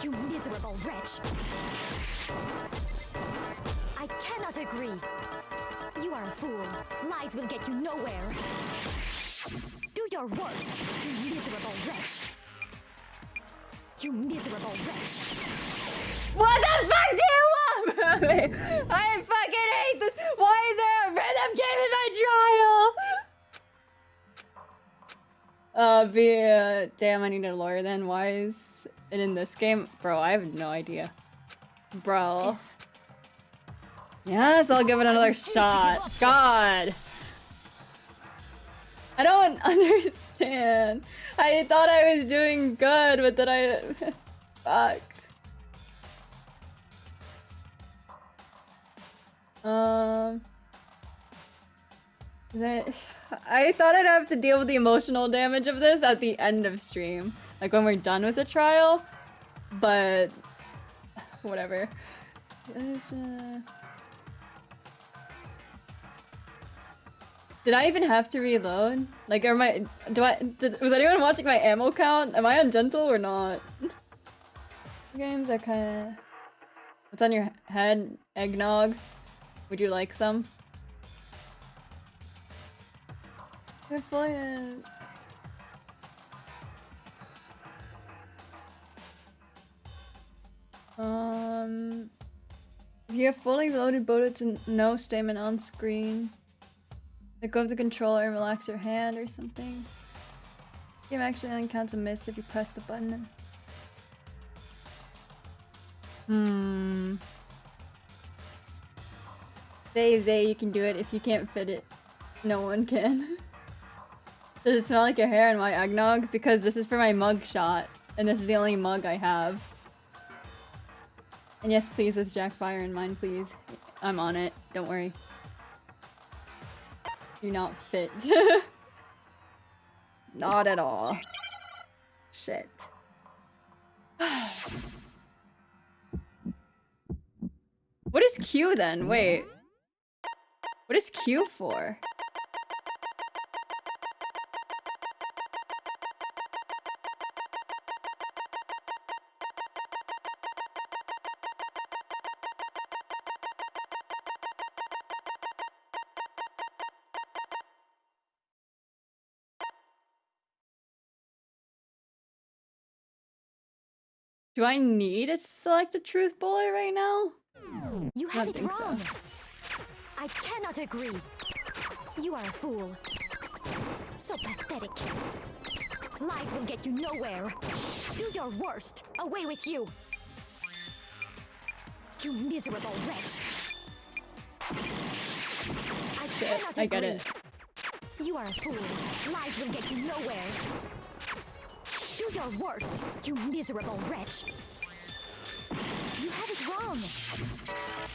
You miserable wretch. I cannot agree. You are a fool. Lies will get you nowhere. Do your worst, you miserable wretch. You miserable wretch. What the fuck do you want from me? I fucking hate this. Why is there a rhythm game in my trial? Damn, I need a lawyer then. Why is it in this game? Bro, I have no idea. Bro. Yes, I'll give it another shot. God. I don't understand. I thought I was doing good, but then I... Fuck. I thought I'd have to deal with the emotional damage of this at the end of stream. Like when we're done with the trial. But... Whatever. Did I even have to reload? Like, was anyone watching my ammo count? Am I on gentle or not? Games are kinda... What's on your head? Eggnog? Would you like some? We're fully if you have fully loaded bullets and no statement on screen. Let go of the controller and relax your hand or something. Game actually only counts a miss if you press the button. Zay, you can do it. If you can't fit it, no one can. Does it smell like your hair and my eggnog? Because this is for my mug shot, and this is the only mug I have. And yes, please, with Jackfire in mind, please. I'm on it. Don't worry. You're not fit. Not at all. Shit. What is Q then? Wait. What is Q for? Do I need to select a truth bullet right now? You have it wrong. So. I cannot agree. You are a fool. So pathetic. Lies will get you nowhere. Do your worst. Away with you. You miserable wretch. I cannot agree. I get it. You are a fool. Lies will get you nowhere. Do your worst, you miserable wretch. You have it wrong.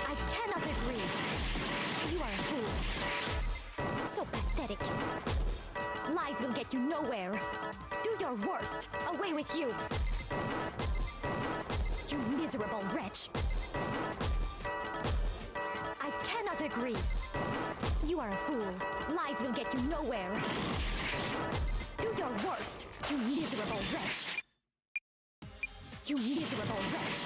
I cannot agree. You are a fool. So pathetic. Lies will get you nowhere. Do your worst. Away with you. You miserable wretch. I cannot agree. You are a fool. Lies will get you nowhere. Do your worst, you miserable wretch. You miserable wretch.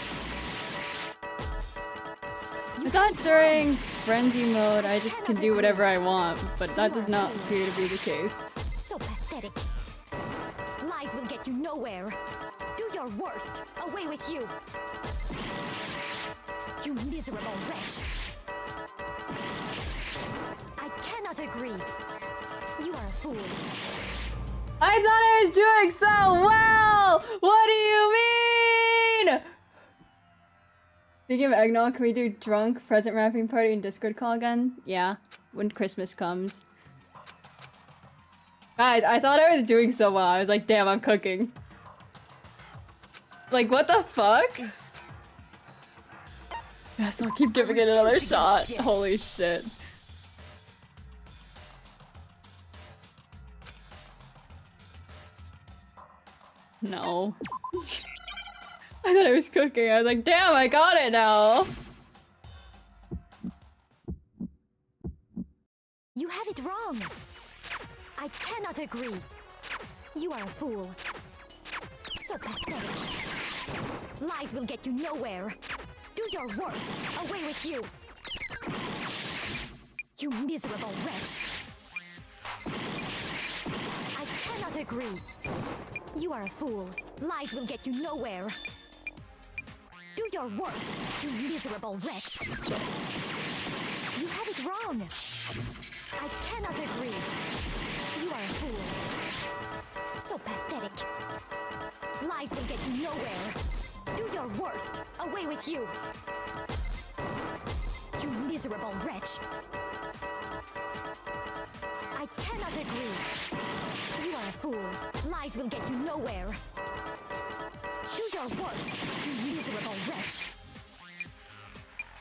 I thought during frenzy mode I just can do whatever I want, but that does not appear to be the case. So pathetic. Lies will get you nowhere. Do your worst. Away with you. You miserable wretch. I cannot agree. You are a fool. I thought I was doing so well! What do you mean? Speaking of eggnog, can we do drunk, present wrapping party, and Discord call again? Yeah, when Christmas comes. Guys, I thought I was doing so well. I was like, damn, I'm cooking. Like, what the fuck? Yes, I'll keep giving it another shot. Holy shit. No. I thought it was cooking. I was like, damn, I got it now. You have it wrong. I cannot agree. You are a fool. So pathetic. Lies will get you nowhere. Do your worst. Away with you. You miserable wretch. I cannot agree. You are a fool. Lies will get you nowhere. Do your worst, you miserable wretch. You have it wrong. I cannot agree. You are a fool. So pathetic. Lies will get you nowhere. Do your worst. Away with you. You miserable wretch. I cannot agree. You are a fool. Lies will get you nowhere. Do your worst, you miserable wretch.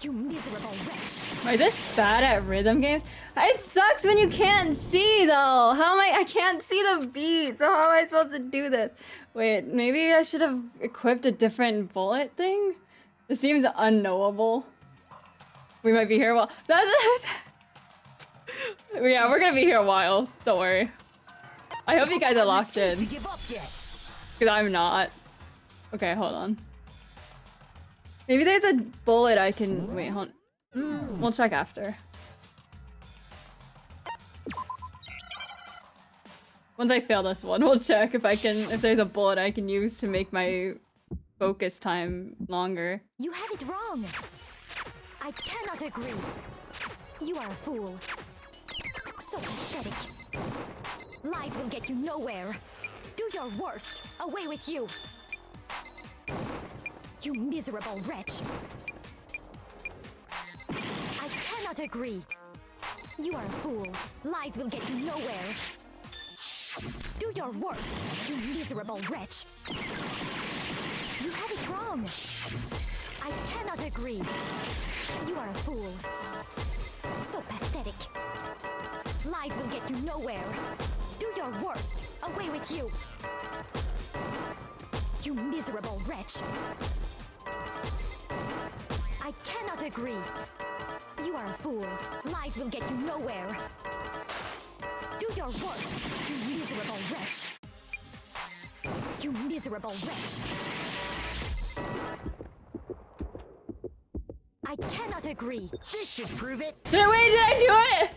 You miserable wretch. Am I this bad at rhythm games? It sucks when you can't see though. How am I can't see the beat. So how am I supposed to do this? Wait, maybe I should have equipped a different bullet thing? This seems unknowable. We might be here a while. Yeah, we're gonna be here a while. Don't worry. I hope you guys are locked in. Because I'm not. Okay, hold on. Maybe there's a bullet I can... Wait, hold on. We'll check after. Once I fail this one, we'll check if I can... If there's a bullet I can use to make my focus time longer. You have it wrong. I cannot agree. You are a fool. So pathetic. Lies will get you nowhere. Do your worst. Away with you. You miserable wretch. I cannot agree. You are a fool. Lies will get you nowhere. Do your worst, you miserable wretch. You have it wrong. I cannot agree. You are a fool. So pathetic. Lies will get you nowhere. Do your worst. Away with you. You miserable wretch. I cannot agree. You are a fool. Lies will get you nowhere. Do your worst, you miserable wretch. You miserable wretch. I cannot agree. This should prove it. Did I do it?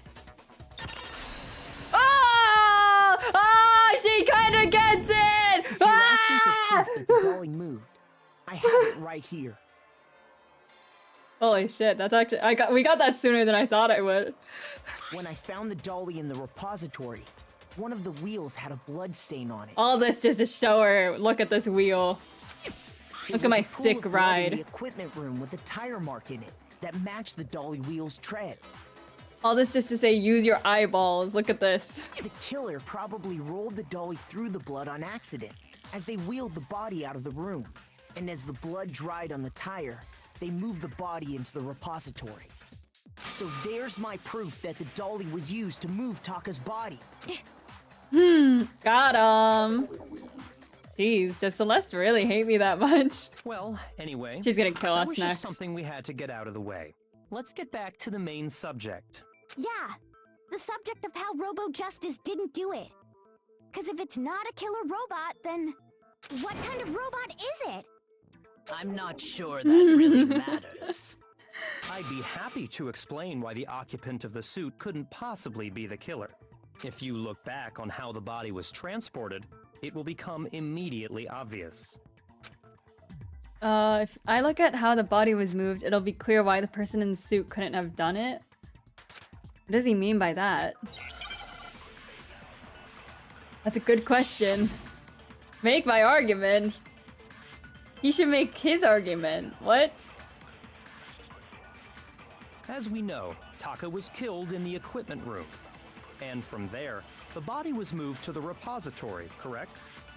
Oh! Oh, she kind of gets it! If you're asking for proof that the dolly moved, I have it right here. Holy shit, that's actually... we got that sooner than I thought I would. When I found the dolly in the repository, one of the wheels had a blood stain on it. All this just to show her, look at this wheel. Look at my sick ride. In the equipment room with a tire mark in it that matched the dolly wheel's tread. All this just to say, use your eyeballs. Look at this. The killer probably rolled the dolly through the blood on accident as they wheeled the body out of the room. And as the blood dried on the tire, they moved the body into the repository. So there's my proof that the dolly was used to move Taka's body. Got him. Jeez, does Celeste really hate me that much? Well, anyway, She's gonna kill that us was next. just something we had to get out of the way. Let's get back to the main subject. Yeah, the subject of how Robo-Justice didn't do it. Because if it's not a killer robot, then what kind of robot is it? I'm not sure that really matters. I'd be happy to explain why the occupant of the suit couldn't possibly be the killer. If you look back on how the body was transported, it will become immediately obvious. If I look at how the body was moved, it'll be clear why the person in the suit couldn't have done it. What does he mean by that? That's a good question. Make my argument. He should make his argument. What? As we know, Taka was killed in the equipment room. And from there, the body was moved to the repository, correct?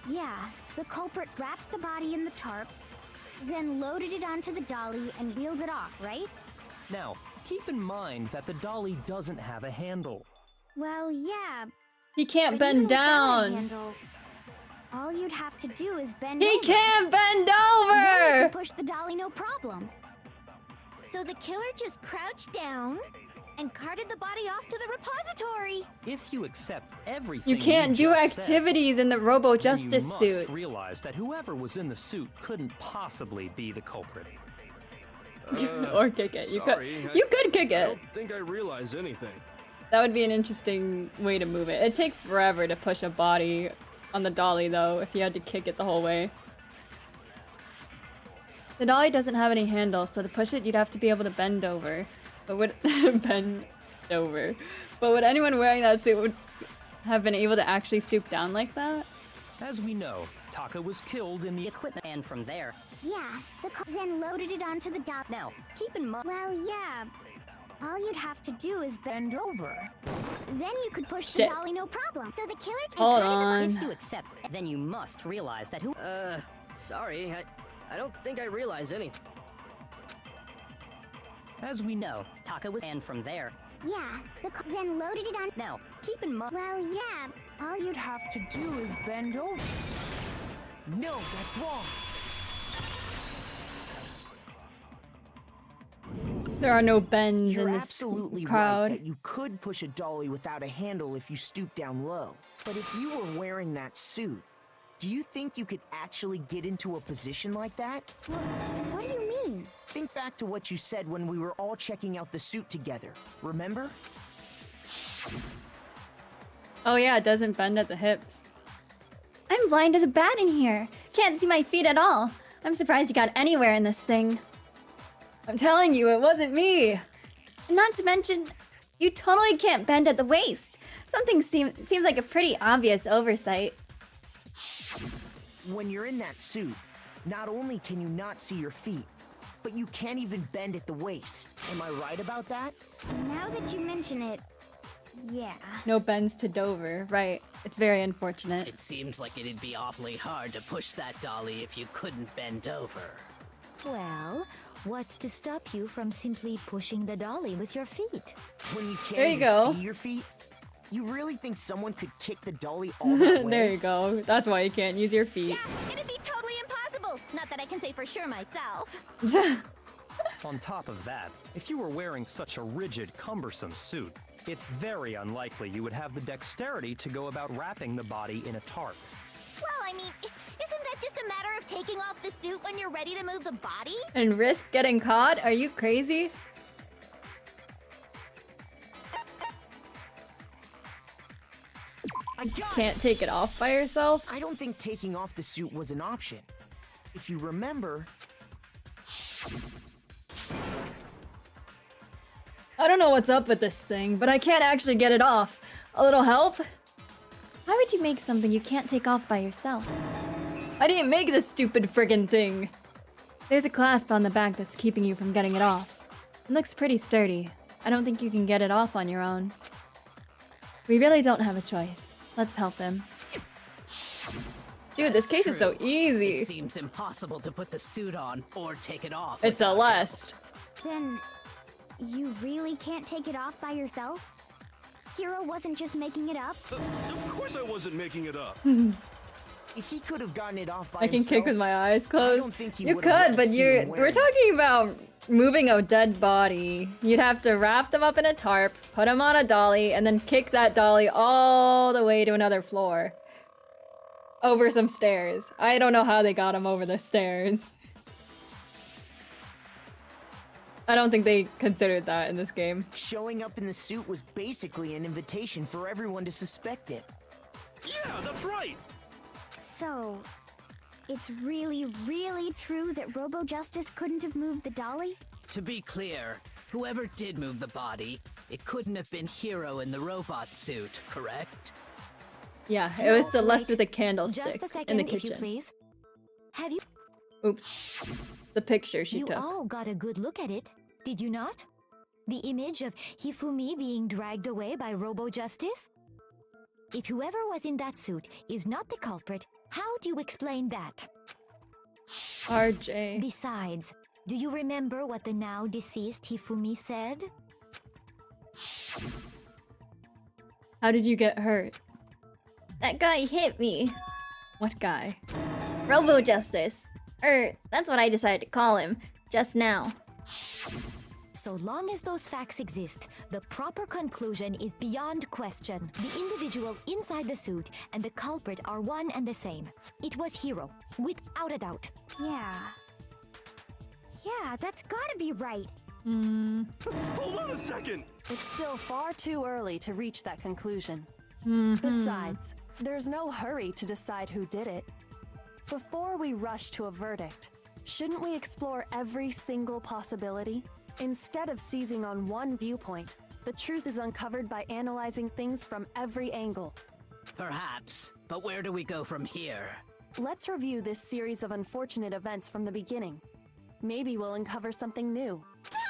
Yeah, the culprit wrapped the body in the tarp, then loaded it onto the dolly and wheeled it off, right? Now, keep in mind that the dolly doesn't have a handle. Well, yeah. He can't but even bend without a down. handle, All you'd have to do is bend He over. can't bend Then you over! could push the dolly no problem. So the killer just crouched down and carted the body off to the repository. If you accept everything You can't do just said, activities in the Robo then Justice you must suit. realize that whoever was in the suit couldn't possibly be the culprit. Or kick it. You sorry, could kick I it. don't think I realize anything. That would be an interesting way to move it. It'd take forever to push a body on the dolly though, if you had to kick it the whole way. The dolly doesn't have any handle, so to push it you'd have to be able to bend over. But would bend over. But would anyone wearing that suit would have been able to actually stoop down like that? As we know, Taka was killed in the Equipment, and from there. Yeah, then loaded it onto the dolly. Now, keep in mind. Well, yeah. All you'd have to do is bend over. Then you could push Shit. the dolly no problem. So the killer Hold on. If you accept, then you must realize that who. Sorry, I don't think I realize anything. As we know, No, Taka was, and from there. Yeah, then loaded it on. Now, keep in mind. Well, yeah. All you'd have to do is bend over. No, that's wrong. There are no bends You're in this absolutely right crowd. that you could push a dolly without a handle if you stoop down low. But if you were wearing that suit, do you think you could actually get into a position like that? What do you mean? Think back to what you said when we were all checking out the suit together. Remember? Oh yeah, it doesn't bend at the hips. I'm blind as a bat in here. Can't see my feet at all. I'm surprised you got anywhere in this thing. I'm telling you, it wasn't me! Not to mention, you totally can't bend at the waist. Something seems like a pretty obvious oversight. When you're in that suit, not only can you not see your feet, but you can't even bend at the waist. Am I right about that? Now that you mention it, yeah. No bends to Dover, right. It's very unfortunate. It seems like it'd be awfully hard to push that dolly if you couldn't bend over. Well, what's to stop you from simply pushing the dolly with your feet? When you can't There you even go. see your feet, you really think someone could kick the dolly all that way? There you go. That's why you can't use your feet. It'd be totally impossible. Not that I can say for sure myself. on top of that, if you were wearing such a rigid, cumbersome suit, it's very unlikely you would have the dexterity to go about wrapping the body in a tarp. Well, I mean, isn't that just a matter of taking off the suit when you're ready to move the body? And risk getting caught? Are you crazy? Can't take it off by yourself? I don't think taking off the suit was an option. If you remember... I don't know what's up with this thing, but I can't actually get it off. A little help? Why would you make something you can't take off by yourself? I didn't make this stupid friggin' thing. There's a clasp on the back that's keeping you from getting it off. It looks pretty sturdy. I don't think you can get it off on your own. We really don't have a choice. Let's help him. Dude, this case is so easy. It seems impossible to put the suit on or take it off. It's without Celeste. Then, you really can't take it off by yourself? Hero wasn't just making it up? Of course I wasn't making it up. If he could have gotten it off by I can himself, kick with my eyes closed. don't think he You would have let could, us but see you're him we're wearing it. talking about moving a dead body. You'd have to wrap them up in a tarp, put them on a dolly, and then kick that dolly all the way to another floor. Over some stairs. I don't know how they got him over the stairs. I don't think they considered that in this game. Showing up in the suit was basically an invitation for everyone to suspect it. Yeah, that's right. So, it's really, really true that Robo Justice couldn't have moved the dolly? To be clear, whoever did move the body, it couldn't have been Hero in the robot suit, correct? Yeah, it was No, Celeste wait. with a candlestick Just a in second, the if you kitchen. please. Have you? Oops. The picture she You took. all got a good look at it, did you not? The image of Hifumi being dragged away by Robo Justice? If whoever was in that suit is not the culprit, how do you explain that? RJ. Besides, do you remember what the now deceased Hifumi said? How did you get hurt? That guy hit me. What guy? Robo Justice. That's what I decided to call him just now. So long as those facts exist, the proper conclusion is beyond question. The individual inside the suit and the culprit are one and the same. It was Hiro, without a doubt. Yeah. Yeah, that's gotta be right. Hold on a second! It's still far too early to reach that conclusion. Mhm. Besides, there's no hurry to decide who did it. Before we rush to a verdict, shouldn't we explore every single possibility? Instead of seizing on one viewpoint, the truth is uncovered by analyzing things from every angle. Perhaps, but where do we go from here? Let's review this series of unfortunate events from the beginning. Maybe we'll uncover something new.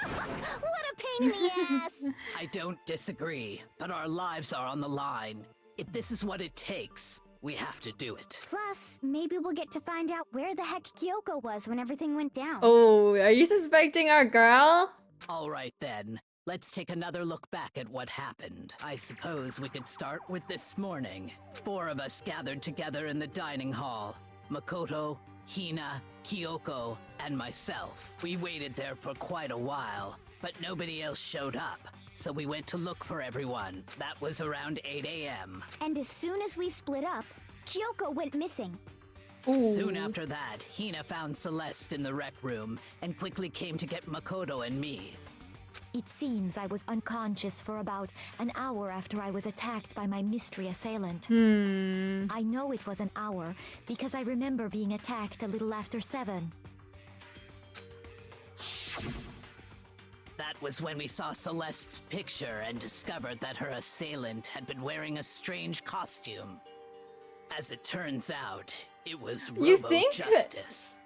What a pain in the ass! I don't disagree, but our lives are on the line. If this is what it takes, we have to do it. Plus, maybe we'll get to find out where the heck Kyoko was when everything went down. Oh, are you suspecting our girl? All right then, let's take another look back at what happened. I suppose we could start with this morning. 4 of us gathered together in the dining hall. Makoto, Hina, Kyoko, and myself. We waited there for quite a while, but nobody else showed up. So we went to look for everyone. That was around 8 a.m. And as soon as we split up, Kyoko went missing. Soon after that, Hina found Celeste in the rec room and quickly came to get Makoto and me. It seems I was unconscious for about an hour after I was attacked by my mystery assailant. I know it was an hour because I remember being attacked a little after 7. That was when we saw Celeste's picture and discovered that her assailant had been wearing a strange costume. As it turns out, it was You Robo think Justice.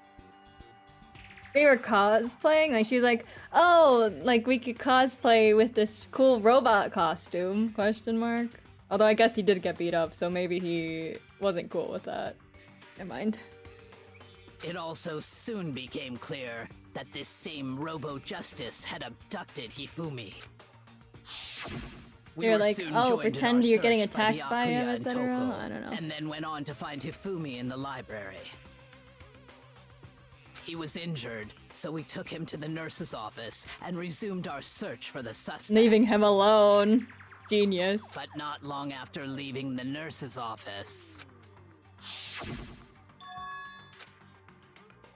they were cosplaying? Like, she was like, oh, like, we could cosplay with this cool robot costume, question mark. Although I guess he did get beat up, so maybe he wasn't cool with that. Never mind. It also soon became clear that this same Robo Justice had abducted Hifumi. We You're were like, soon oh, joined in pretend our you're getting search by the attacked by him, Akuya and etc. Toko, I don't know. and then went on to find Hifumi in the library. He was injured, so we took him to the nurse's office and resumed our search for the suspect. Leaving him alone. Genius. But not long after leaving the nurse's office,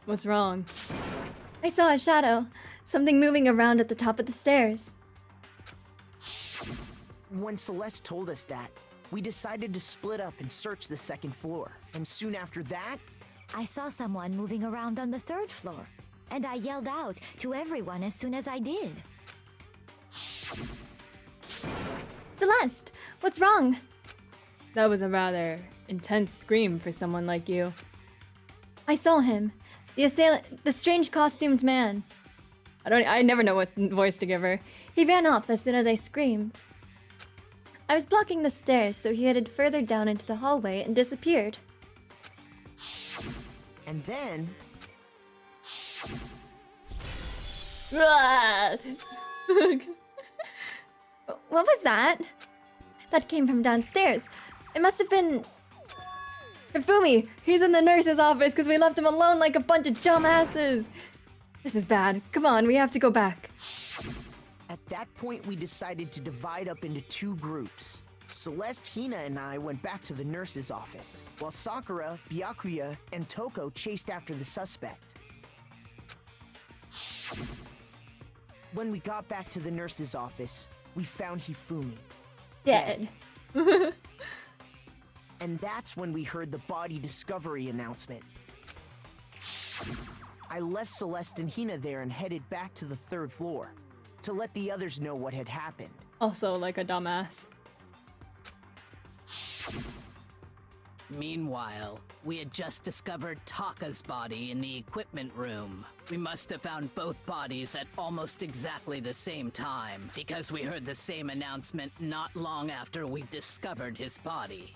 What's wrong? I saw a shadow. Something moving around at the top of the stairs. When Celeste told us that, we decided to split up and search the second floor. And soon after that, I saw someone moving around on the 3rd floor, and I yelled out to everyone as soon as I did. Celeste, what's wrong? That was a rather intense scream for someone like you. I saw him. The assailant, the strange costumed man. I never know what voice to give her. He ran off as soon as I screamed. I was blocking the stairs, so he headed further down into the hallway and disappeared. and then... What was that? That came from downstairs. It must have been... Hifumi! He's in the nurse's office because we left him alone like a bunch of dumbasses! This is bad. Come on, we have to go back. At that point, we decided to divide up into 2 groups. Celeste, Hina, and I went back to the nurse's office, while Sakura, Byakuya, and Toko chased after the suspect. When we got back to the nurse's office, we found Hifumi. Dead. And that's when we heard the body discovery announcement. I left Celeste and Hina there and headed back to the 3rd floor to let the others know what had happened. Also, like a dumbass. meanwhile, we had just discovered Taka's body in the equipment room. We must have found both bodies at almost exactly the same time, because we heard the same announcement not long after we discovered his body.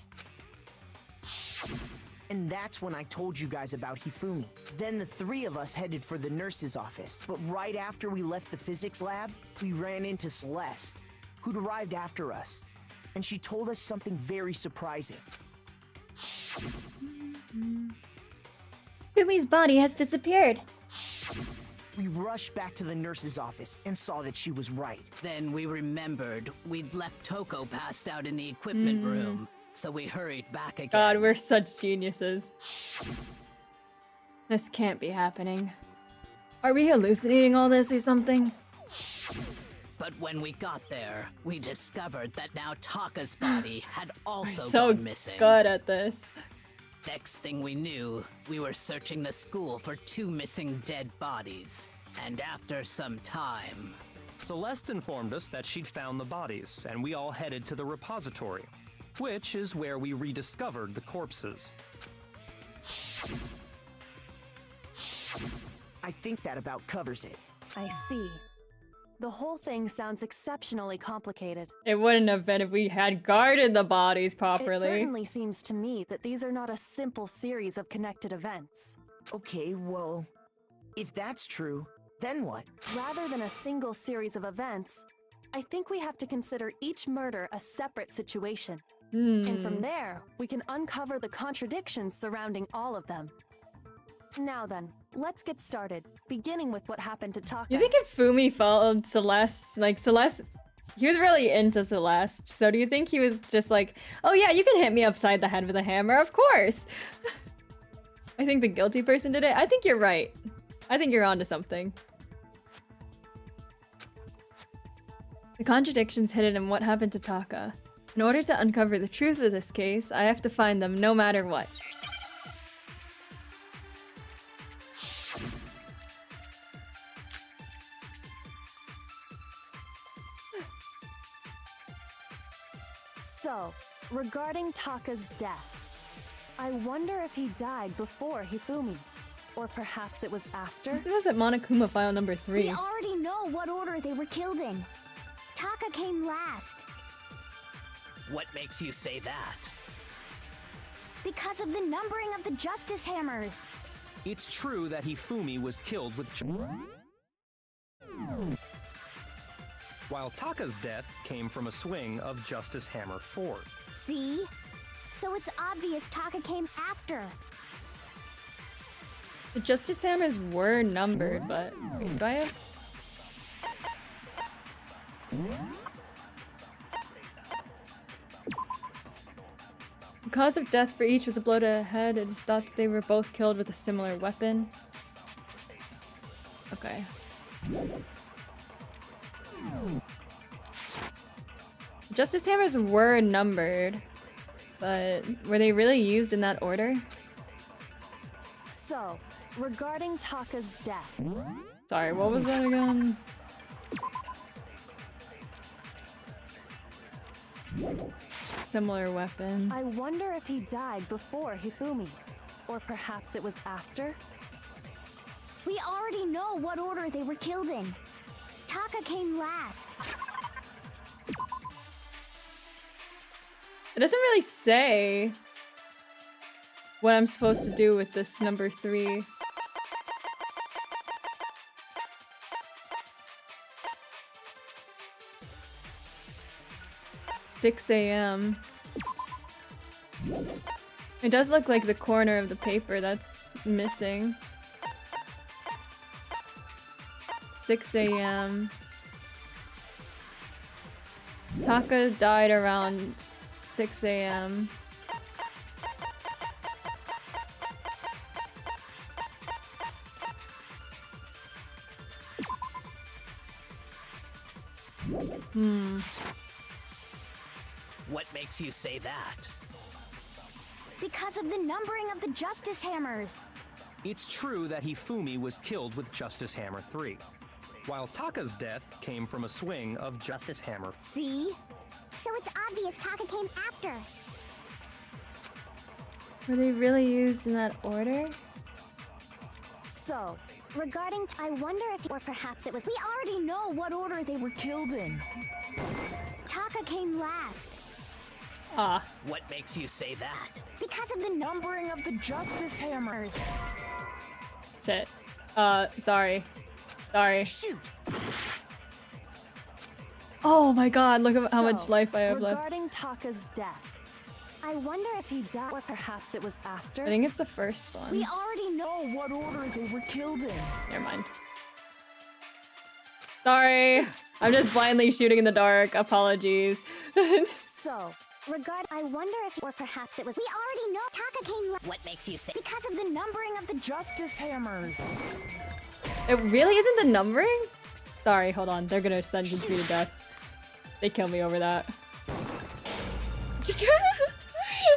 And that's when I told you guys about Hifumi. Then the 3 of us headed for the nurse's office. But right after we left the physics lab, we ran into Celeste, who'd arrived after us. And she told us something very surprising. Fumi's body has disappeared. We rushed back to the nurse's office and saw that she was right. Then we remembered we'd left Toko passed out in the equipment room, so we hurried back again. God, we're such geniuses. This can't be happening. Are we hallucinating all this or something? But when we got there, we discovered that now Taka's body had also So gone missing. good at this. Next thing we knew, we were searching the school for 2 missing dead bodies. And after some time... Celeste informed us that she'd found the bodies, and we all headed to the repository, which is where we rediscovered the corpses. I think that about covers it. I see. The whole thing sounds exceptionally complicated. It wouldn't have been if we had guarded the bodies It properly. certainly seems to me that these are not a simple series of connected events. Okay, well, if that's true, then what? Rather than a single series of events, I think we have to consider each murder a separate situation. And from there, we can uncover the contradictions surrounding all of them. Now then, let's get started, beginning with what happened to Taka. You think if Fumi followed Celeste, like Celeste, he was really into Celeste, so do you think he was just like, oh yeah, you can hit me upside the head with a hammer, of course. I think the guilty person did it. I think you're right. I think you're onto something. The contradictions hidden in what happened to Taka. In order to uncover the truth of this case, I have to find them no matter what. So, regarding Taka's death, I wonder if he died before Hifumi, or perhaps it was after? This was at Monokuma file number 3. We already know what order they were killed in. Taka came last. What makes you say that? Because of the numbering of the Justice Hammers. It's true that Hifumi was killed with... while Taka's death came from a swing of Justice Hammer 4. See? So it's obvious Taka came after. The Justice Hammers were numbered, but... Wait, do I have... The cause of death for each was a blow to the head. It is thought that they were both killed with a similar weapon. Okay. Justice Hammers were numbered, but were they really used in that order? So, regarding Taka's death, Sorry, what was that again? Similar weapon. I wonder if he died before Hifumi, or perhaps it was after? We already know what order they were killed in. Taka came last. It doesn't really say what I'm supposed to do with this number 3. "6 a.m. It does look like the corner of the paper that's missing. 6 a.m. Taka died around 6 a.m. What makes you say that? Because of the numbering of the Justice Hammers. It's true that Hifumi was killed with Justice Hammer 3, while Taka's death came from a swing of Justice Hammer. See? So it's obvious Taka came after. Were they really used in that order? So, Regarding I wonder if, or perhaps it was, we already know what order they were killed in. Taka came last. Ah. What makes you say that? Because of the numbering of the Justice Hammers. Shit. Sorry. Sorry. Shoot! Oh my god, look at how much So, life I have left. regarding Taka's death, I wonder if he died, or perhaps it was after. I think it's the first one. We already know What order they were killed in. Never mind. Sorry. I'm just blindly shooting in the dark. Apologies. So, I wonder if, or perhaps it was. We already know Taka came What makes you say? because of the numbering of the Justice hammers. It really isn't the numbering? Sorry, hold on. They're gonna sentence me to death. They kill me over that.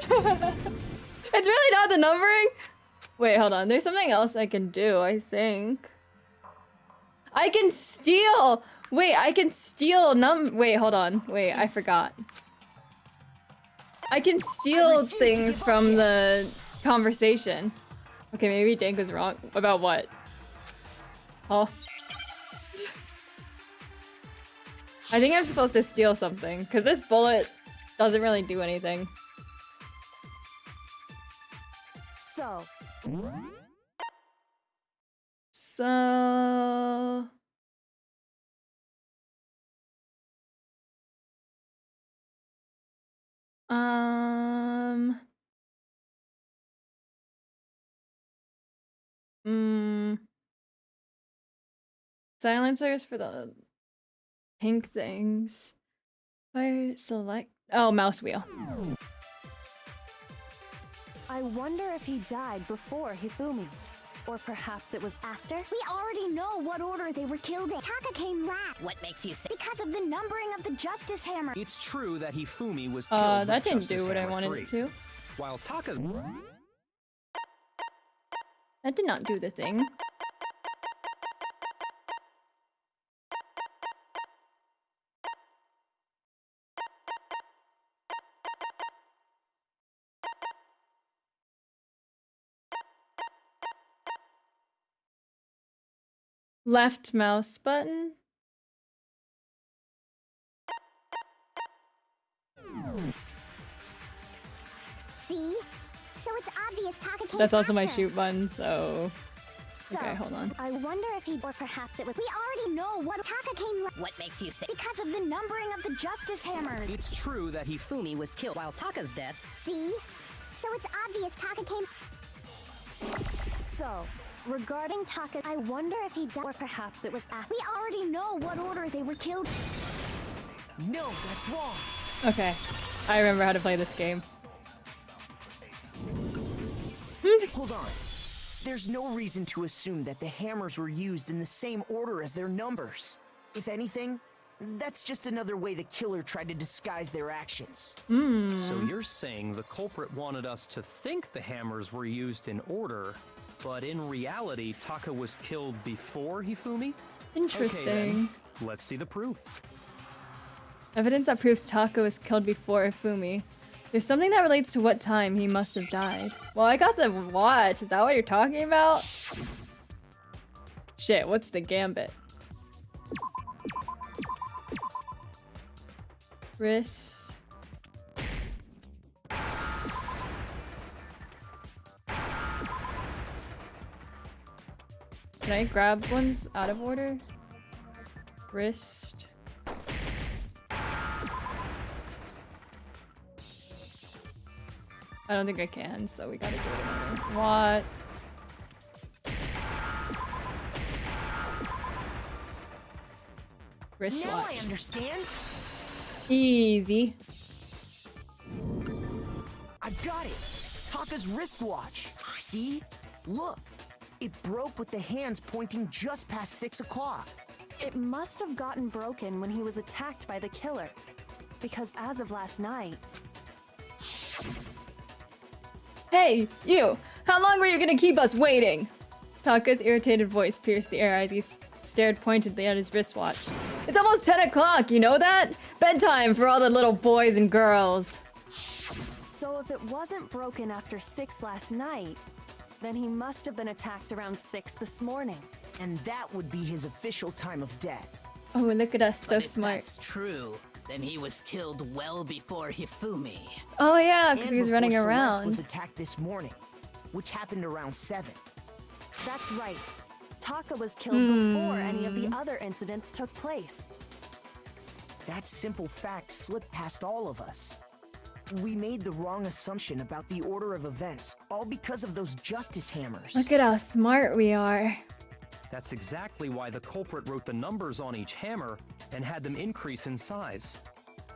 It's really not the numbering? Wait, hold on. There's something else I can do, I think. I can steal! Wait, I can steal Wait, hold on. Wait, I forgot. I can steal things from the conversation. Okay, maybe Dank was wrong. About what? Oh. I think I'm supposed to steal something, because this bullet doesn't really do anything. so, So... Silencers for the pink things. Fire select. Oh, mouse wheel. I wonder if he died before Hifumi. Or perhaps it was after. We already know what order they were killed in. Taka came last What makes you say? because of the numbering of the Justice Hammer. It's true that Hifumi was killed That with didn't Justice do what I Hammer wanted 3, it to. while Taka's... That did not do the thing. Left mouse button. See? So it's obvious Taka came That's also my after. shoot button, so... So, Okay, hold on. I wonder if he, or perhaps it was. We already know what Taka came last What makes you say? because of the numbering of the Justice Hammer. It's true that Hifumi was killed while Taka's death. See? So it's obvious Taka came. So, regarding Taka, I wonder if he died, or perhaps it was after. We already know what order they were killed. No, that's wrong. Okay. I remember how to play this game. Hold on. There's no reason to assume that the hammers were used in the same order as their numbers. If anything, that's just another way the killer tried to disguise their actions. So you're saying the culprit wanted us to think the hammers were used in order, but in reality, Taka was killed before Hifumi? Interesting. Okay, then. Let's see the proof. Evidence that proves Taka was killed before Ifumi. There's something that relates to what time he must have died. Well, I got the watch. Is that what you're talking about? Shit, what's the gambit? Wrist. Can I grab ones out of order? Wrist. I don't think I can, so we gotta do it in order. What? Wristwatch. Now I understand. Easy. I've got it. Taka's wristwatch. See? Look. It broke with the hands pointing just past 6 o'clock. It must have gotten broken when he was attacked by the killer. Because as of last night, Hey, you! How long were you gonna keep us waiting? Taka's irritated voice pierced the air as he stared pointedly at his wristwatch. It's almost 10 o'clock, you know that? Bedtime for all the little boys and girls. so if it wasn't broken after 6 last night, then he must have been attacked around 6 this morning. And that would be his official time of death. Oh, look at us, so But if smart. that's true, then he was killed well before Hifumi. Oh yeah, because And he was before running Celeste around. was attacked this morning, which happened around 7. That's right. Taka was killed before any of the other incidents took place. That simple fact slipped past all of us. We made the wrong assumption about the order of events, all because of those justice hammers. Look at how smart we are. That's exactly why the culprit wrote the numbers on each hammer and had them increase in size.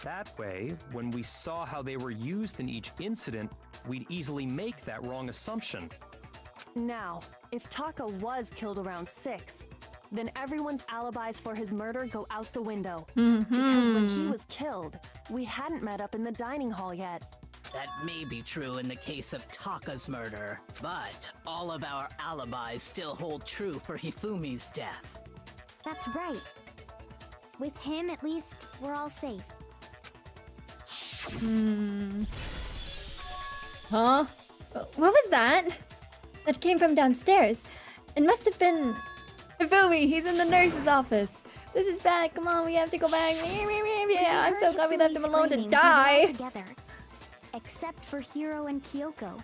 That way, when we saw how they were used in each incident, we'd easily make that wrong assumption. Now, if Taka was killed around 6, then everyone's alibis for his murder go out the window. Because when he was killed, we hadn't met up in the dining hall yet. That may be true in the case of Taka's murder, but all of our alibis still hold true for Hifumi's death. That's right. With him, at least, we're all safe. Huh? What was that? That came from downstairs. It must have been... Hifumi, he's in the nurse's office. This is bad. Come on, we have to go back. Yeah, I'm so glad we left him alone to die. Together, except for Hiro and Kyoko.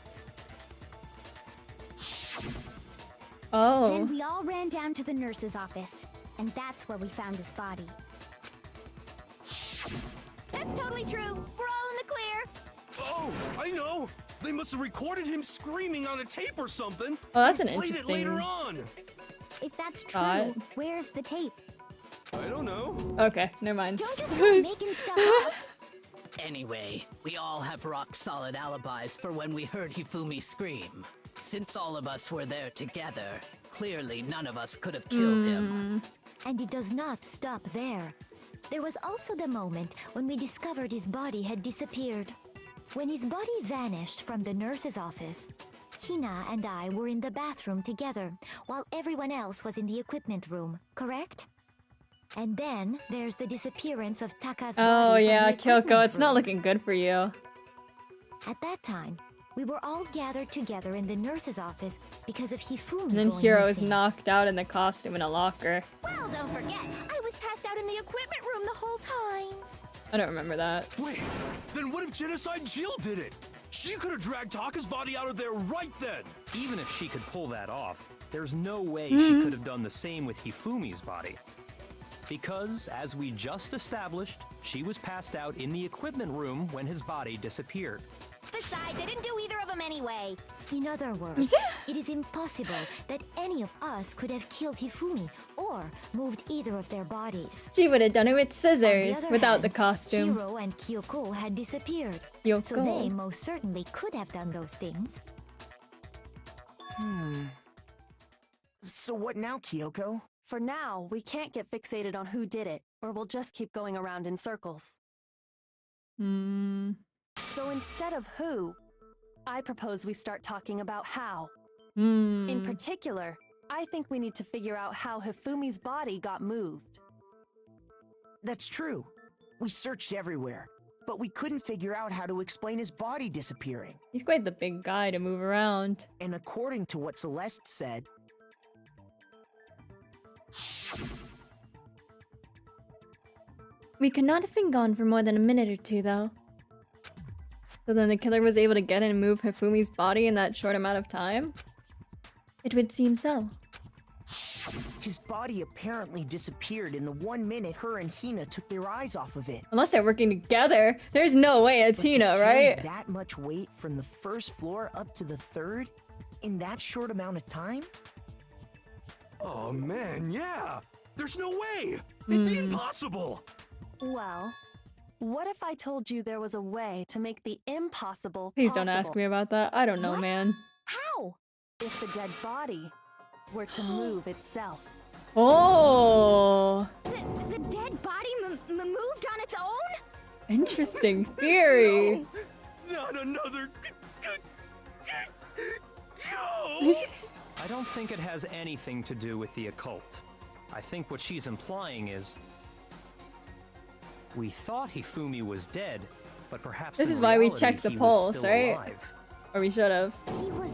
Oh. Then we all ran down to the nurse's office, and that's where we found his body. That's totally true. We're all in the clear. Oh, I know! They must have recorded him screaming on a tape or something. Oh, that's an and played interesting it later on. If that's true, thought. where's the tape? I don't know. Okay, never mind. Don't just go making stuff up. Anyway, we all have rock-solid alibis for when we heard Hifumi scream. Since all of us were there together, clearly none of us could have killed him. And it does not stop there. There was also the moment when we discovered his body had disappeared. When his body vanished from the nurse's office, Hina and I were in the bathroom together, while everyone else was in the equipment room, correct? And then there's the disappearance of Taka's body. Oh from yeah, the equipment Kyoko, it's not room. looking good for you. At that time, we were all gathered together in the nurse's office because of Hifumi And then going Hiro is missing. knocked out in the costume in a locker. Well, don't forget, I was passed out in the equipment room the whole time. I don't remember that. Wait, then what if Genocide Jill did it? She could have dragged Taka's body out of there right then. Even if she could pull that off, there's no way she could have done the same with Hifumi's body. Because, as we just established, she was passed out in the equipment room when his body disappeared. Besides, I didn't do either of them anyway. In other words, it is impossible that any of us could have killed Hifumi or moved either of their bodies. She would have done it with scissors other without hand, the costume. Shiro and Kyoko had disappeared, so Kyoko. they most certainly could have done those things. So what now, Kyoko? For now, we can't get fixated on who did it, or we'll just keep going around in circles. So instead of who, I propose we start talking about how. In particular, I think we need to figure out how Hifumi's body got moved. That's true. We searched everywhere, but we couldn't figure out how to explain his body disappearing. He's quite the big guy to move around. And according to what Celeste said, We could not have been gone for more than a minute or two, though. So then the killer was able to get in and move Hifumi's body in that short amount of time? It would seem so. his body apparently disappeared in the 1 minute her and Hina took their eyes off of it. Unless they're working together, there's no way it's But to Hina, carry right? that much weight from the first floor up to the third in that short amount of time? Oh man, yeah! There's no way! It'd be impossible! Well, what if I told you there was a way to make the impossible Please don't ask possible? me about that. I don't know, What? man. How? If the dead body were to move itself. Oh, The dead body moved on its own? interesting theory. No, not another ghost! I don't think it has anything to do with the occult. I think what she's implying is we thought Hifumi was dead, but perhaps This in is why we reality checked the he was pulse, still right? alive. Or we should have. He was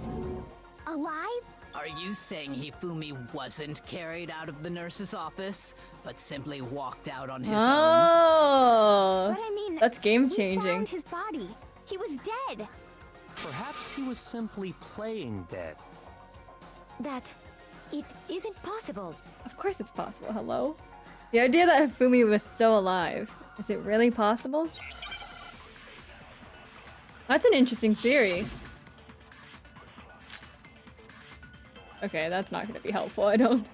alive? Are you saying Hifumi wasn't carried out of the nurse's office, but simply walked out on his own? Oh, But I mean, that's game we changing. found his body. He was dead. Perhaps he was simply playing dead. That it isn't possible. Of course it's possible, hello? The idea that Hifumi was still alive, is it really possible? That's an interesting theory. Okay, that's not gonna be helpful, I don't...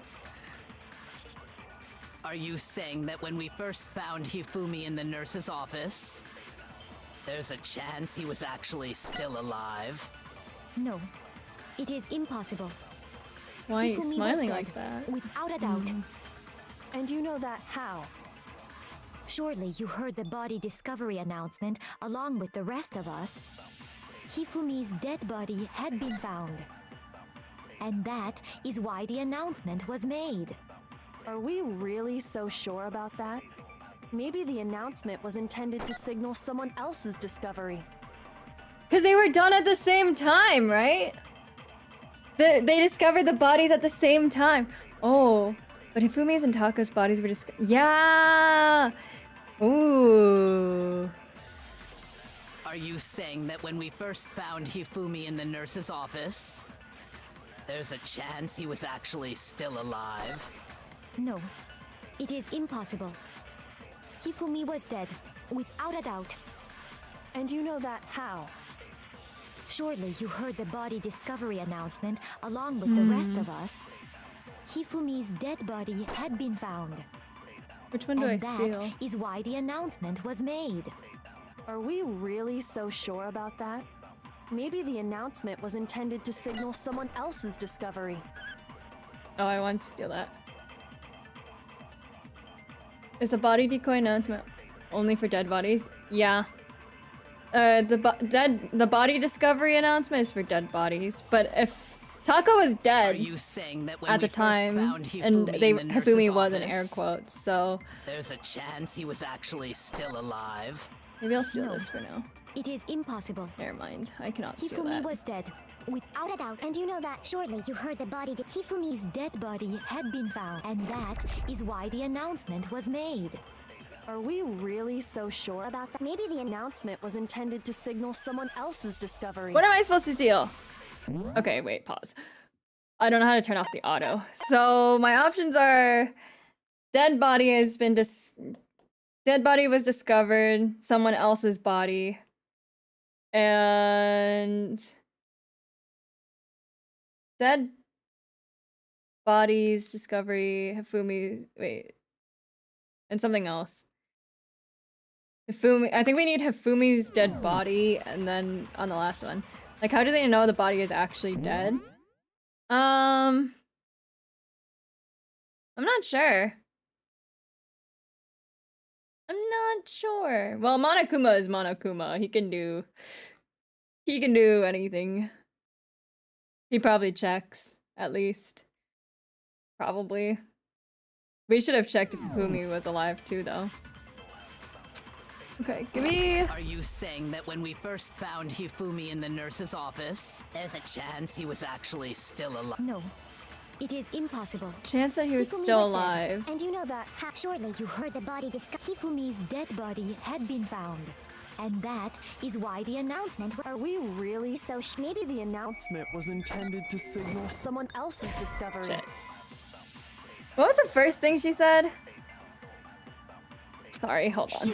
Are you saying that when we first found Hifumi in the nurse's office, there's a chance he was actually still alive? No, it is impossible. Why are you Hifumi was smiling dead, like that? Without a doubt. And you know that how? Surely you heard the body discovery announcement along with the rest of us. Hifumi's dead body had been found. And that is why the announcement was made. Are we really so sure about that? Maybe the announcement was intended to signal someone else's discovery. Because they were done at the same time, right? They discovered the bodies at the same time. Oh, but Hifumi's and Taka's bodies were discovered. Yeah! Ooh. Are you saying that when we first found Hifumi in the nurse's office, there's a chance he was actually still alive? No, it is impossible. Hifumi was dead, without a doubt. And you know that how? Surely you heard the body discovery announcement along with the rest of us. Hifumi's dead body had been found. Which one do And I that steal? is why the announcement was made. Are we really so sure about that? Maybe the announcement was intended to signal someone else's discovery. Oh, I want to steal that. Is the body decoy announcement only for dead bodies? Yeah. The body discovery announcement is for dead bodies, but if Taka was Are dead you saying that when at we the first time, found and Hifumi they in the nurse's Hifumi was in air office, quotes, so there's a chance he was actually still alive? maybe I'll steal No. this for now. It is impossible. Never mind, I cannot steal Hifumi that. was dead, without a doubt. And you know that surely you heard the body Hifumi's dead body had been found, and that is why the announcement was made. Are we really so sure about that? Maybe the announcement was intended to signal someone else's discovery. What am I supposed to steal? Okay, wait, pause. I don't know how to turn off the auto. So my options are dead body has been dead body was discovered, someone else's body, and dead bodies discovery, Hifumi, wait, and something else. Hifumi, I think we need Hifumi's dead body, and then on the last one. Like, how do they know the body is actually dead? I'm not sure. I'm not sure. Well, Monokuma is Monokuma. He can do anything. He probably checks, at least. Probably. We should have checked if Hifumi was alive too, though. Okay, give me... Are you saying that when we first found Hifumi in the nurse's office, there's a chance he was actually still alive? No, it is impossible. Chance that he was Hifumi still was dead. alive. And you know that surely you heard the body Hifumi's dead body had been found, and that is why the announcement Are we really so maybe the announcement was intended to signal someone else's discovery. Shit. What was the first thing she said? Sorry, hold on.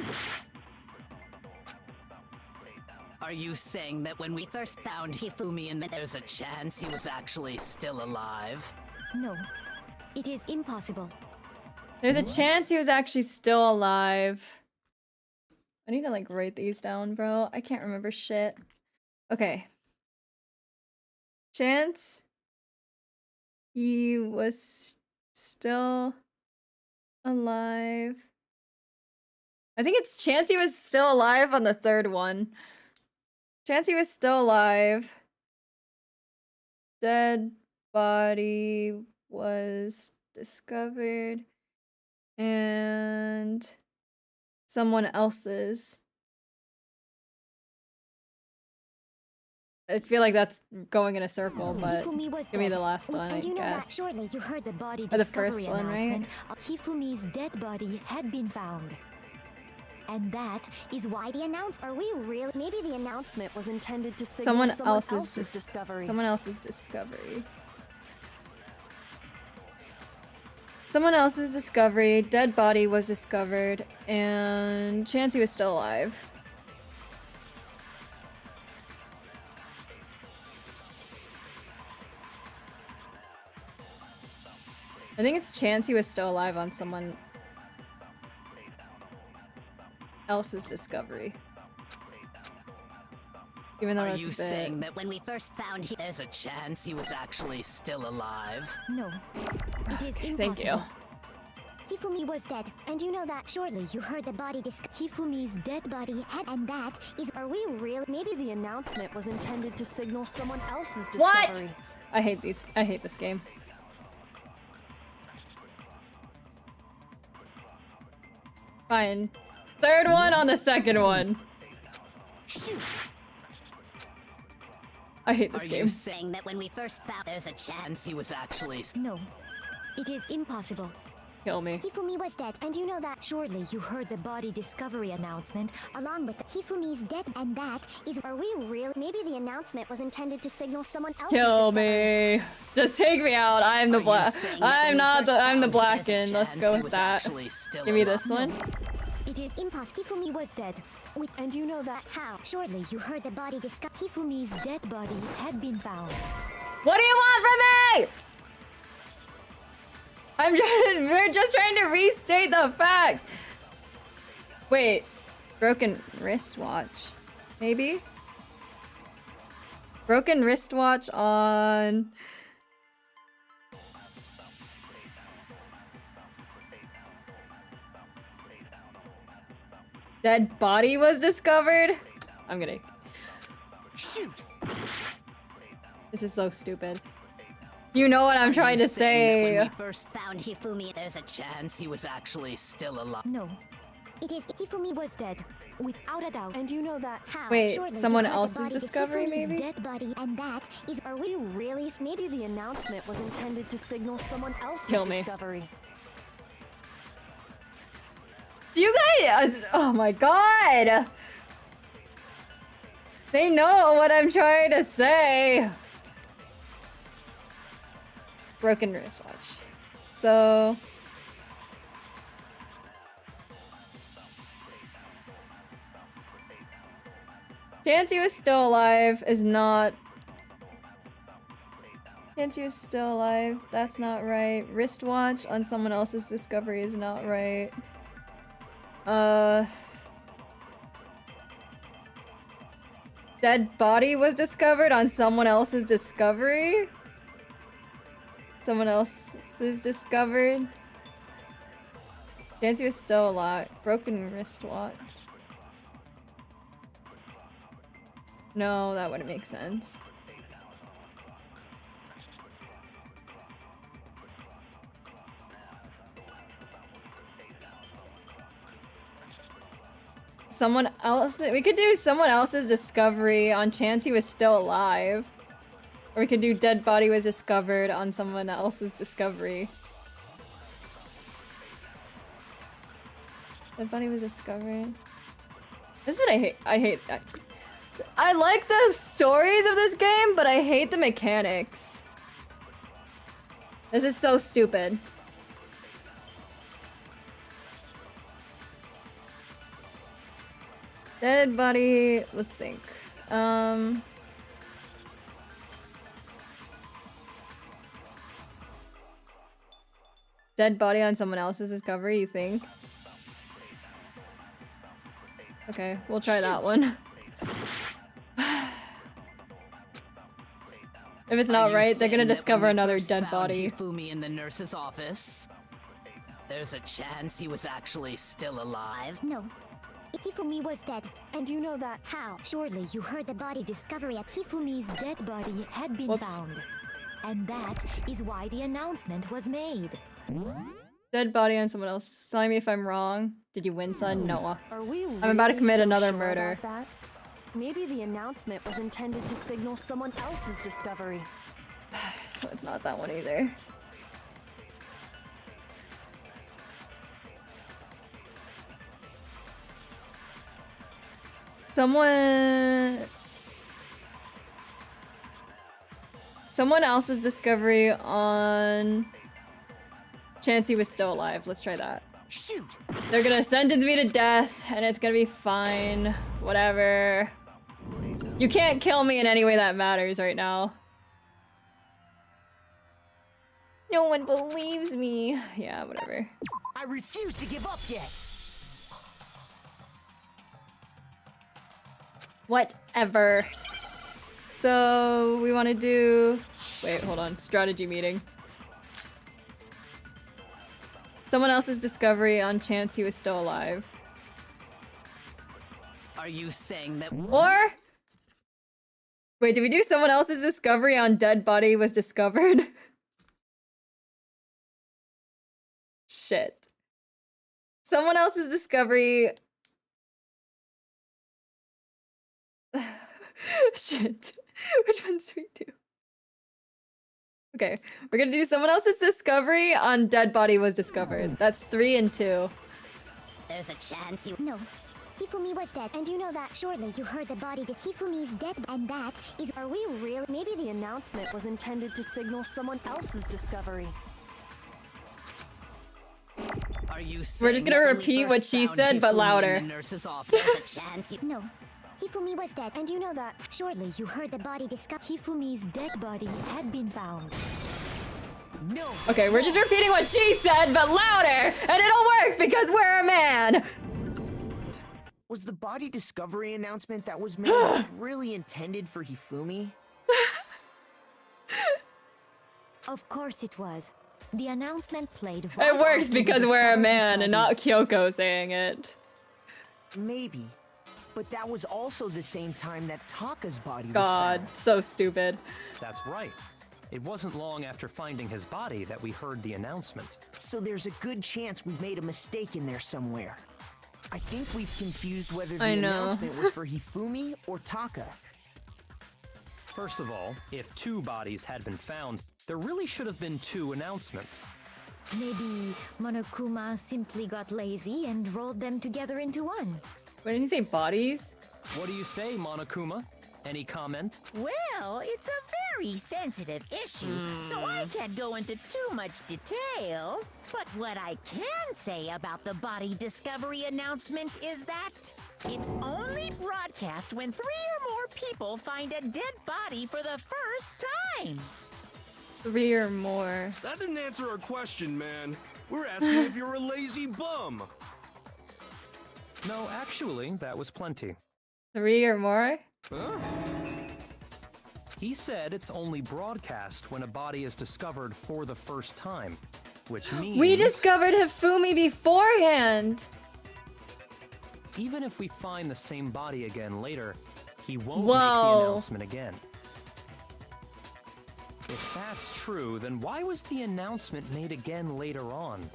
Are you saying that when we first found Hifumi in there's a chance he was actually still alive? No, it is impossible. There's a chance he was actually still alive. I need to like write these down, bro. I can't remember shit. Okay. Chance he was still alive. I think it's chance he was still alive on the third one. Chance he was still alive. Dead body was discovered. And someone else's. I feel like that's going in a circle, but Hifumi was give me dead. the last one, I And you know that guess. surely you heard the Body Or the discovery first one, right? announcement. Hifumi's dead body had been found, and that is why the announce. Are we real? Maybe the announcement was intended to signal Someone someone else's else's discovery. Someone else's discovery. Someone else's discovery. Dead body was discovered, and chance he was still alive. I think it's chance he was still alive on someone else's discovery. Even though Are that's you a bit... saying that when we first found him, there's a chance he was actually still alive? No, it is impossible. Thank you. Hifumi was dead, and you know that. Surely you heard the body Hifumi's dead body had, and that is. Are we really? Maybe the announcement was intended to signal someone else's What? discovery. I hate these. I hate this game. Fine. Third one on the second one. Shoot! I hate this Are game. you saying that when we first found there's a chance he was actually no, it is impossible. Kill me. Hifumi was dead, and you know that. Surely you heard the body discovery announcement. Along with Hifumi's dead, and that is. Are we really? Maybe the announcement was intended to signal someone else's Kill discovery. me. Just take me out. I'm the black. saying that I'm when not we the. first I'm the found him, black there's a in. Let's chance go he with was that. actually still Give me alive? this one. It is impossible. Hifumi was dead. And you know that. How? Surely you heard the body Hifumi's dead body had been found. What do you want from me? We're just trying to restate the facts. Wait, broken wristwatch, maybe? Broken wristwatch on... Dead body was discovered? I'm gonna... Shoot! This is so stupid. You know what I'm trying to saying that say. when we first found Hifumi, there's a chance he was actually still alive. No, It is. Hifumi was dead, without a doubt. And you know that. How? Wait, Surely you someone heard the else's body discovery, Hifumi's maybe? dead body, and that is. Are we really? Maybe the announcement was intended to signal someone else's Kill me. discovery. Do you guys... Oh my god! They know what I'm trying to say! Broken wristwatch. So... Chance he was still alive is not... Chance he was still alive, that's not right. Wristwatch on someone else's discovery is not right. Dead body was discovered on someone else's discovery? Someone else's discovered? Dancy was still alive. Broken wristwatch. No, that wouldn't make sense. Someone else. We could do someone else's discovery on chance he was still alive. Or we could do dead body was discovered on someone else's discovery. Dead body was discovered. This is what I hate. I like the stories of this game, but I hate the mechanics. This is so stupid. Dead body, let's think. Dead body on someone else's discovery, you think? Okay, we'll try that one. If it's not right, they're gonna discover another dead body. Hifumi in the nurse's office. There's a chance he was actually still alive. No. Hifumi was dead. And you know that. How? Surely you heard the body discovery at Hifumi's dead body had been Whoops. found. And that is why the announcement was made. Dead body on someone else. Tell me if I'm wrong. Did you win, son? Noah. Are we I'm about to really commit so another sure murder. about that? Maybe the announcement was intended to signal someone else's discovery. So it's not that one either. Someone else's discovery on chance he was still alive. Let's try that. Shoot! They're gonna sentence me to death and it's gonna be fine. Whatever. You can't kill me in any way that matters right now. No one believes me. Yeah, whatever. I refuse to give up yet. Whatever. So we want to do. Wait, hold on. Strategy meeting. Someone else's discovery on chance he was still alive. Are you saying that? Or. Wait, did we do someone else's discovery on dead body was discovered? Shit. Someone else's discovery. Shit. Which ones do we do? Okay, we're gonna do someone else's discovery on dead body was discovered. That's 3 and 2. There's a chance you. No. Hifumi was dead, and you know that. Surely you heard the body. Hifumi's dead, and that is. Are we really? Maybe the announcement was intended to signal someone else's discovery. Are you We're saying just gonna that when we repeat what first she found said, but Hifumi louder. in the nurse's office? There's a chance you. No. Hifumi was dead, and you know that. Surely you heard the body discovered. Hifumi's dead body had been found. No. Okay, we're just repeating what she said, but louder! And it'll work because we're a man! Was the body discovery announcement that was made really intended for Hifumi? Of course it was. The announcement played. It works because we're a man and not Kyoko saying it. Maybe. But that was also the same time that Taka's body was God, found. so stupid. That's right. It wasn't long after finding his body that we heard the announcement. So there's a good chance we've made a mistake in there somewhere. I think we've confused whether the I know. announcement was for Hifumi or Taka. First of all, if 2 bodies had been found, there really should have been 2 announcements. Maybe Monokuma simply got lazy and rolled them together into one. What did he say, bodies? What do you say, Monokuma? Any comment? Well, it's a very sensitive issue, so I can't go into too much detail. But what I can say about the body discovery announcement is that it's only broadcast when 3 or more people find a dead body for the first time. 3 or more. That didn't answer our question, man. We're asking if you're a lazy bum. No, actually, that was plenty. 3 or more? Huh? He said it's only broadcast when a body is discovered for the first time, which means... We discovered Hifumi beforehand! Even if we find the same body again later, he won't make Whoa. the announcement again. If that's true, then why was the announcement made again later on?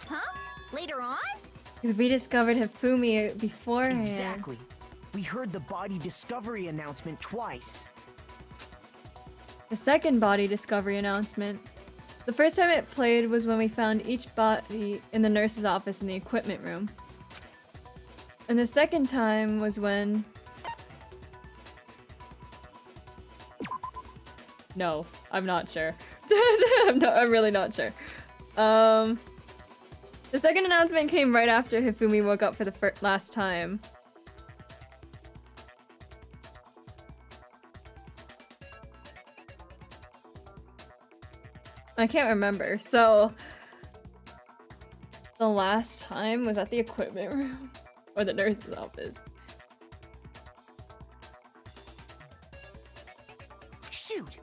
Huh? Later on? Because we discovered Hifumi beforehand. Exactly. We heard the body discovery announcement twice. The second body discovery announcement. The first time it played was when we found each body in the nurse's office in the equipment room. And the second time was when... No, I'm not sure. I'm really not sure. The second announcement came right after Hifumi woke up for the last time. I can't remember. So the last time was at the equipment room or the nurse's office. Shoot!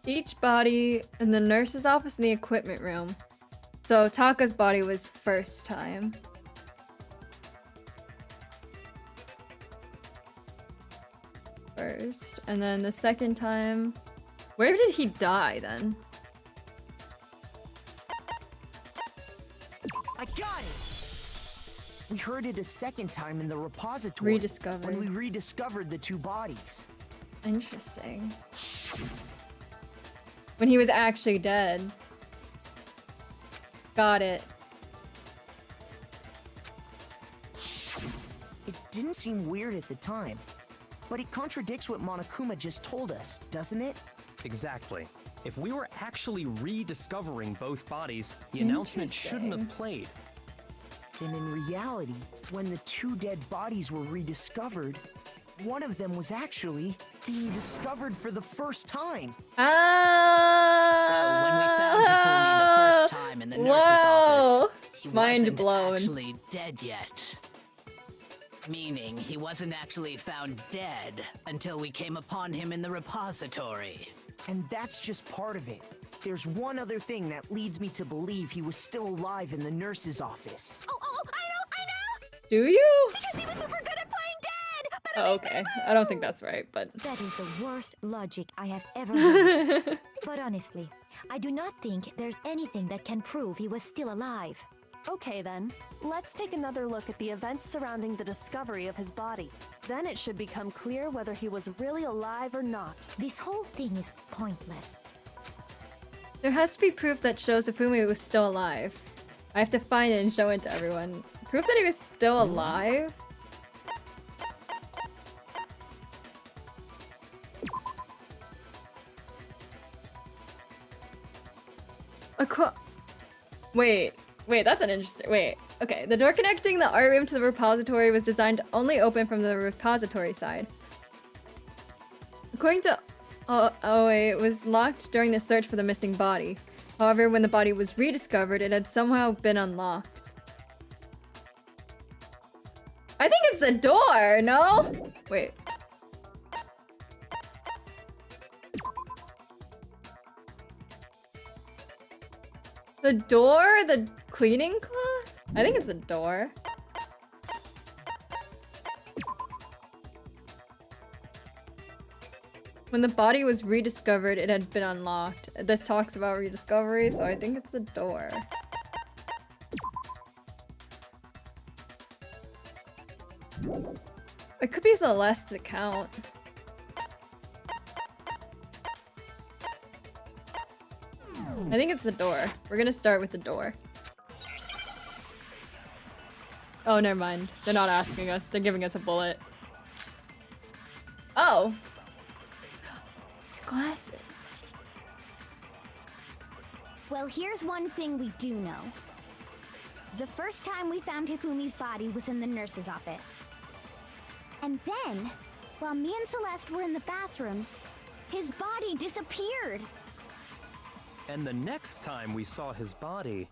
Each body in the nurse's office and the equipment room. So Taka's body was first time. First, and then the second time... Where did he die then? I got it! We heard it a second time in the repository. Rediscovered. When we rediscovered the 2 bodies. Interesting. When he was actually dead. Got it. It didn't seem weird at the time, but it contradicts what Monokuma just told us, doesn't it? Exactly. If we were actually rediscovering both bodies, the announcement shouldn't have played. Then in reality, when the 2 dead bodies were rediscovered, one of them was actually being discovered for the first time. So when we found Hifumi the first time in the nurse's office, he Mind wasn't blown. actually dead yet. Meaning he wasn't actually found dead until we came upon him in the repository. And that's just part of it. There's one other thing that leads me to believe he was still alive in the nurse's office. Oh, I know! Do you? Because he was super good at playing dead! Oh, okay. I don't think that's right, but... That is the worst logic I have ever heard. But honestly, I do not think there's anything that can prove he was still alive. Okay then, let's take another look at the events surrounding the discovery of his body. Then it should become clear whether he was really alive or not. This whole thing is pointless. There has to be proof that shows Hifumi was still alive. I have to find it and show it to everyone. Proof that he was still alive? Wait, that's an interesting... Wait, okay. The door connecting the art room to the repository was designed to only open from the repository side. According to OA, it was locked during the search for the missing body. However, when the body was rediscovered, it had somehow been unlocked. I think it's the door, no? Wait. The door? The cleaning cloth? I think it's the door. When the body was rediscovered, it had been unlocked. This talks about rediscovery, so I think it's the door. It could be Celeste's account. I think it's the door. We're gonna start with the door. Oh, never mind. They're not asking us. They're giving us a bullet. Oh! These glasses. Well, here's one thing we do know. The first time we found Hifumi's body was in the nurse's office. And then, while me and Celeste were in the bathroom, his body disappeared. And the next time we saw his body,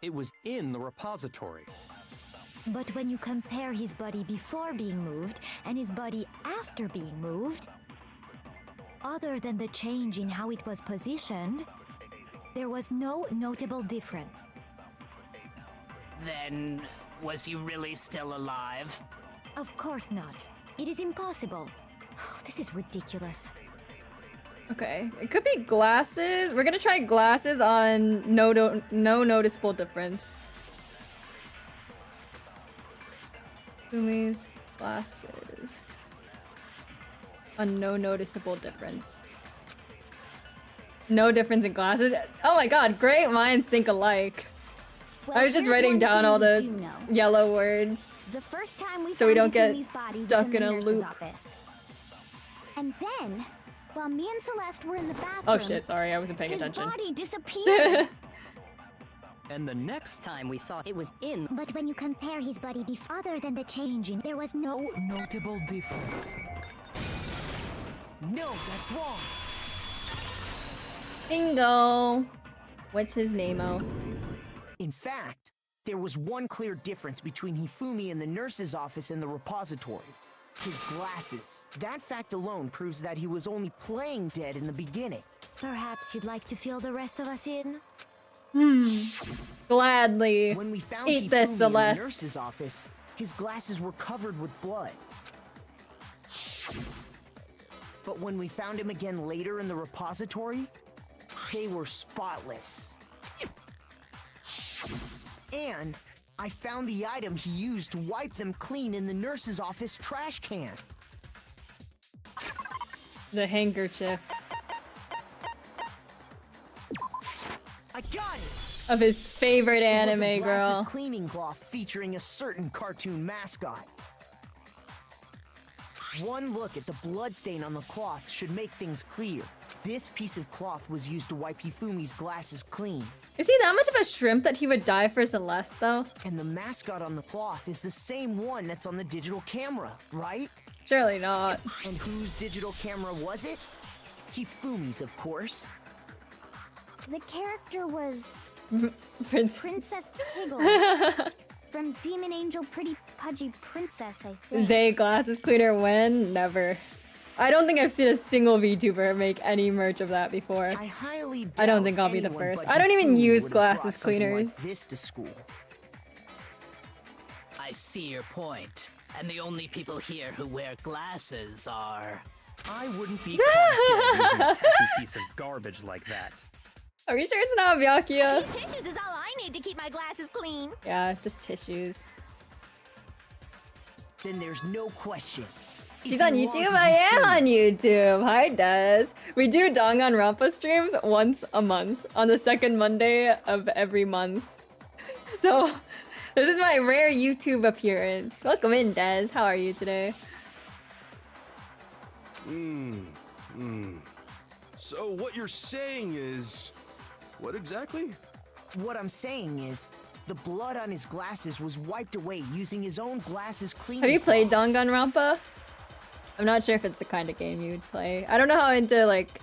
it was in the repository. But when you compare his body before being moved and his body after being moved, other than the change in how it was positioned, there was no notable difference. Then, was he really still alive? Of course not. It is impossible. This is ridiculous. Okay, it could be glasses. We're gonna try glasses on no noticeable difference. Fumi's glasses on no noticeable difference. No difference in glasses? Oh my god, great minds think alike. Well, I was just here's writing one down thing all we the do know. yellow words. The first time we So we found don't get Hifumi's body stuck was in in the a nurse's loop. office. And then, while me and Celeste were in the bathroom, Oh shit, sorry, I wasn't paying his attention. body disappeared. And the next Time we saw it was in. But when you compare his body before, other than the change in, there was no Notable difference. No, that's wrong. Bingo! What's his name-o? In fact, there was one clear difference between Hifumi in the nurse's office and the repository. His glasses. That fact alone proves that he was only playing dead in the beginning. Perhaps you'd like to fill the rest of us in? Gladly. When we found Eat Hifumi this, in the Celeste. nurse's office, his glasses were covered with blood. But when we found him again later in the repository, they were spotless. And I found the item he used to wipe them clean in the nurse's office trash can. The handkerchief I got it! of his favorite It was a anime glasses girl. cleaning cloth featuring a certain cartoon mascot. One look at the bloodstain on the cloth should make things clear. This piece of cloth was used to wipe Hifumi's glasses clean. Is he that much of a shrimp that he would die for Celeste, though? And the mascot on the cloth is the same one that's on the digital camera, right? Surely not. And whose digital camera was it? Hifumi's, of course. The character was Prince. Princess Piggle from Demon Angel Pretty Pudgy Princess, I think. Zay glasses cleaner when? Never. I don't think I've seen a single VTuber make any merch of that before. I highly doubt I don't think I'll be the anyone first. but I don't even Hifumi use would have glasses brought something cleaners. like this to school. I see your point. And the only people here who wear glasses are... I wouldn't be caught dead using a tacky piece of garbage like that. Are you sure it's not Byakuya? Tissues is all I need to keep my glasses clean. Yeah, just tissues. Then there's no question. She's on YouTube? I am on YouTube. Hi, Des. We do Danganronpa streams once a month on the second Monday of every month. So, this is my rare YouTube appearance. Welcome in, Des. How are you today? So what you're saying is... What exactly? What I'm saying is, the blood on his glasses was wiped away using his own glasses cleaning. Have you played Danganronpa? I'm not sure if it's the kind of game you would play. I don't know how into, like,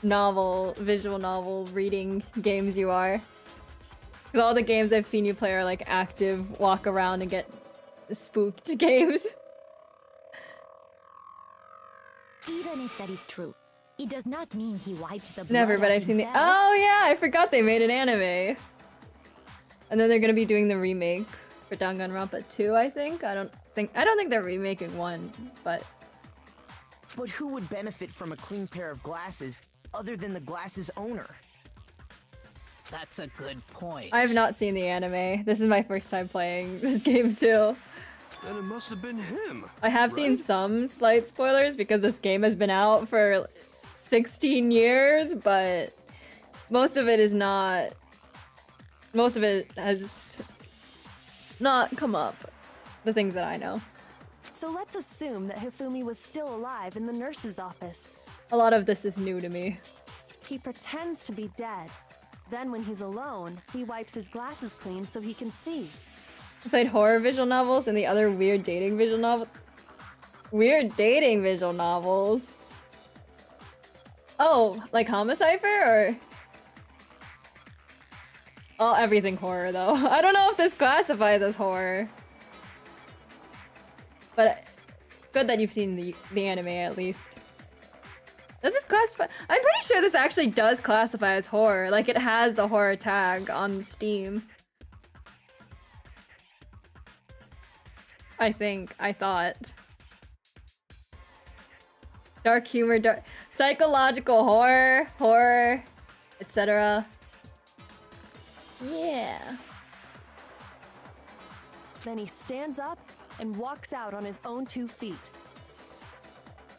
visual novel reading games you are. Because all the games I've seen you play are, like, active, walk around and get spooked games. Even if that is true, it does not mean he wiped the blood Never, but off I've seen the- himself. Oh yeah, I forgot they made an anime. And then they're gonna be doing the remake for Danganronpa 2, I think? I don't think they're remaking 1, but... But who would benefit from a clean pair of glasses other than the glasses owner? That's a good point. I have not seen the anime. This is my first time playing this game too. Then it must have been him. I have seen some slight spoilers because this game has been out for 16 years, but most of it is not... Most of it has not come up. The things that I know. So let's assume that Hifumi was still alive in the nurse's office. A lot of this is new to me. He pretends to be dead. Then when he's alone, he wipes his glasses clean so he can see. I played horror visual novels and the other weird dating visual novels. Weird dating visual novels? Oh, like Homicipher or... Oh, everything horror though. I don't know if this classifies as horror. But good that you've seen the anime at least. Does this classify? I'm pretty sure this actually does classify as horror. Like it has the horror tag on Steam. I thought. Dark humor, psychological horror, etc. Yeah. Then he stands up and walks out on his own 2 feet.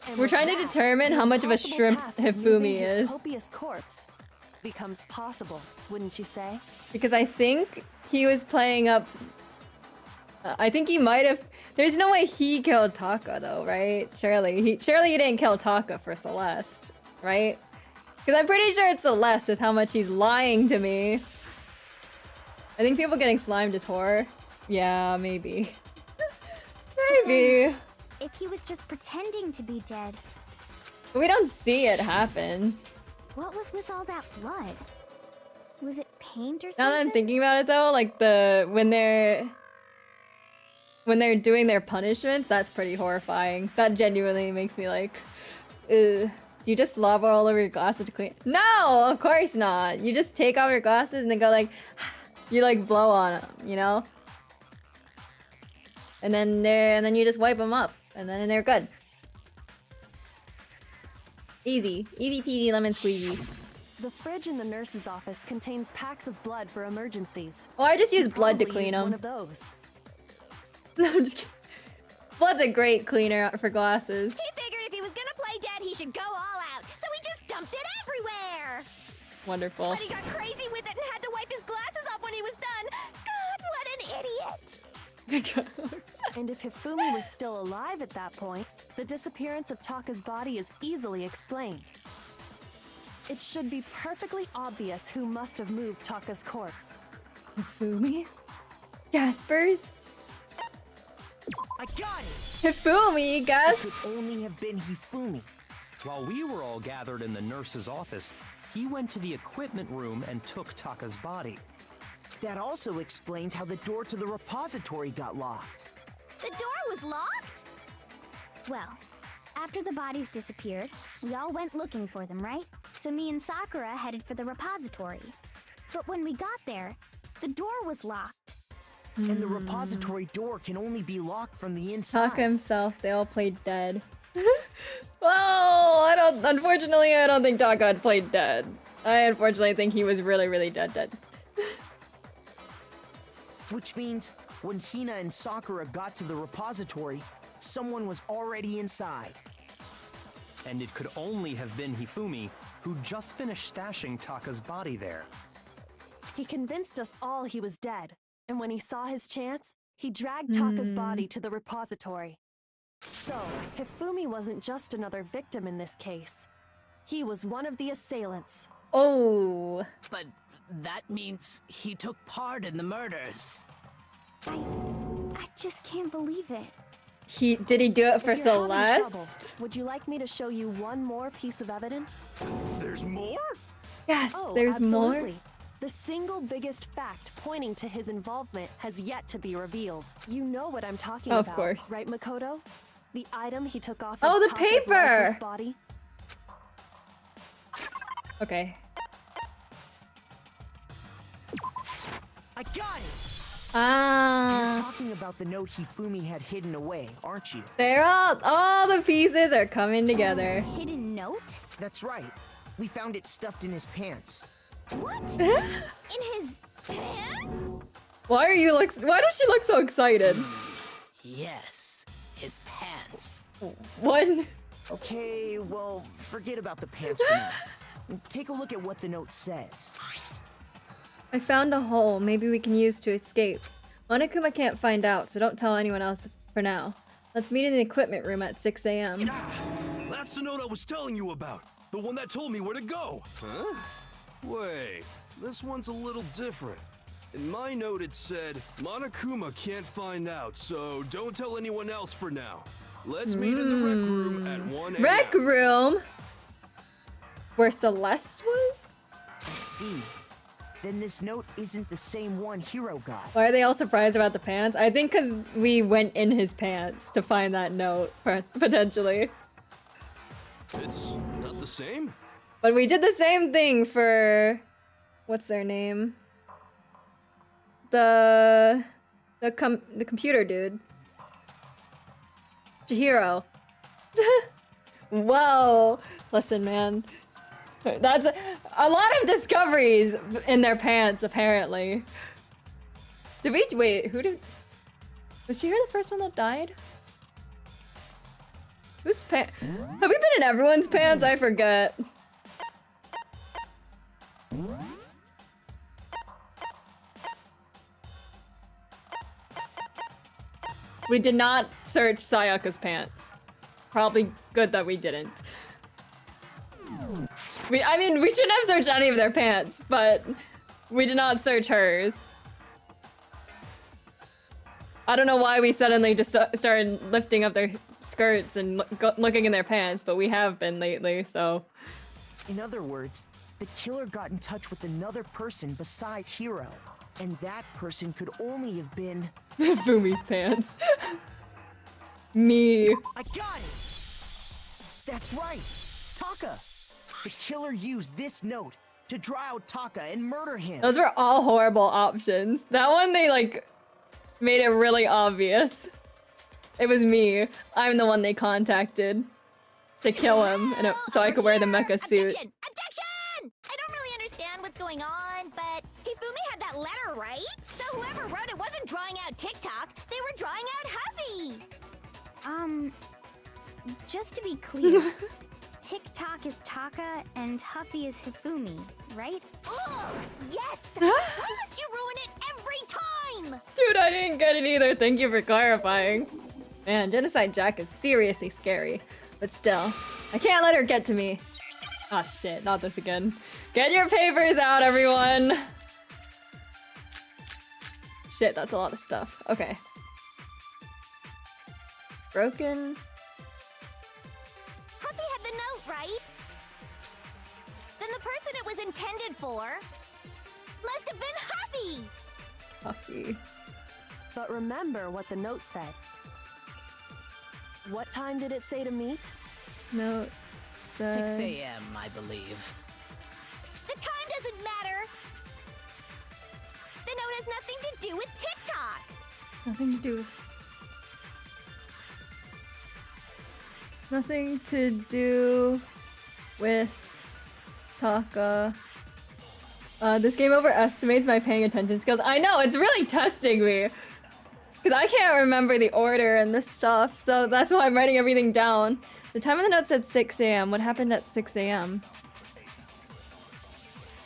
And We're with trying to that, determine the how much of a impossible shrimp task of moving Hifumi his is. copious corpse becomes possible, wouldn't you say? Because I think he was playing up... I think he might have... There's no way he killed Taka though, right? Surely he didn't kill Taka for Celeste, right? Because I'm pretty sure it's Celeste with how much he's lying to me. I think people getting slimed is horror. Yeah, maybe. Maybe. If he was just pretending to be dead, But we don't see it happen. what was with all that blood? Was it paint or something? Now that I'm thinking about it though, like when they're doing their punishments, that's pretty horrifying. That genuinely makes me like, ugh. You just slobber all over your glasses to clean. No, of course not. You just take off your glasses and then go like, you like blow on them, you know? And then you just wipe them up, and then they're good. Easy peasy lemon squeezy. The fridge in the nurse's office contains packs of blood for emergencies. Oh, I just use He blood to probably clean used one them. of those. No, I'm just kidding. Blood's a great cleaner for glasses. He figured if he was gonna play dead, he should go all out, so he just dumped it everywhere! Wonderful. But he got crazy with it and had to wipe his glasses off when he was done! God, what an idiot! And if Hifumi was still alive at that point, the disappearance of Taka's body is easily explained. It should be perfectly obvious who must have moved Taka's corpse. Hifumi? Gaspers? I got it! Hifumi, It Gasp! could only have been Hifumi. While we were all gathered in the nurse's office, he went to the equipment room and took Taka's body. That also explains how the door to the repository got locked. The door was locked? Well, after the bodies disappeared, we all went looking for them, right? So me and Sakura headed for the repository. But when we got there, the door was locked. And the repository door can only be locked from the inside. Taka himself, they all played dead. Well, unfortunately, I don't think Taka had played dead. I unfortunately think he was really, really dead. Which means, when Hina and Sakura got to the repository, someone was already inside. And it could only have been Hifumi, who just finished stashing Taka's body there. He convinced us all he was dead, and when he saw his chance, he dragged Taka's body to the repository. So, Hifumi wasn't just another victim in this case. He was one of the assailants. Oh. But that means he took part in the murders. I just can't believe it. Did he do it for If you're having Celeste? trouble, would you like me to show you one more piece of evidence? There's more? Yes, Oh, there's absolutely. more. The single biggest fact pointing to his involvement has yet to be revealed. You know what I'm talking Of about, course. right, Makoto? The item he took off Oh, of the Taka's paper! lifeless body. Okay. I got it! Ah. You're talking about the note Hifumi had hidden away, aren't you? They're all the pieces are coming together. Hidden note? That's right. We found it stuffed in his pants. What? In his pants? Why does she look so excited? Yes, his pants. What? Okay, well, forget about the pants for now. Take a look at what the note says. I found a hole maybe we can use to escape. Monokuma can't find out, so don't tell anyone else for now. Let's meet in the equipment room at 6 a.m. Ah, that's the note I was telling you about. The one that told me where to go. Huh? Wait, this one's a little different. In my note it said, Monokuma can't find out, so don't tell anyone else for now. Let's meet in the rec room at 1 a.m. Rec room? Where Celeste was? I see. Then this note isn't the same one Hiro got. Why are they all surprised about the pants? I think because we went in his pants to find that note, potentially. It's not the same? But we did the same thing for... What's their name? The computer dude. Chihiro. Whoa. Listen, man. That's a lot of discoveries in their pants, apparently. Did we... Wait, who did... Was Chihiro the first one that died? Whose pants? Have we been in everyone's pants? I forget. We did not search Sayaka's pants. Probably good that we didn't. I mean, we shouldn't have searched any of their pants, but we did not search hers. I don't know why we suddenly just started lifting up their skirts and looking in their pants, but we have been lately, so... In other words, the killer got in touch with another person besides Hiro, and that person could only have been... Fumi's pants. Me. I got it! That's right! Taka! The killer used this note to draw out Taka and murder him. Those were all horrible options. That one, they, like, made it really obvious. It was me. I'm the one they contacted to kill him, and so I could wear the mecha suit. Objection! Objection! I don't really understand what's going on, but Hifumi had that letter, right? So whoever wrote it wasn't drawing out TikTok, they were drawing out Huffy! Just to be clear, TikTok is Taka and Huffy is Hifumi, right? Oh, yes! Why must you ruin it every time? Dude, I didn't get it either. Thank you for clarifying. Man, Genocide Jack is seriously scary. But still, I can't let her get to me. Ah, shit, not this again. Get your papers out, everyone! Shit, that's a lot of stuff. Okay. Broken. Happy had the note, right? Then the person it was intended for must have been Happy! Puffy. But remember what the note said. What time did it say to meet? Note 6 said... a.m., I believe. The time doesn't matter! The note has nothing to do with TikTok! Nothing to do with... Nothing to do with Taka. This game overestimates my paying attention skills. I know, it's really testing me. Because I can't remember the order and this stuff, so that's why I'm writing everything down. The time of the note said 6 a.m. What happened at 6 a.m.?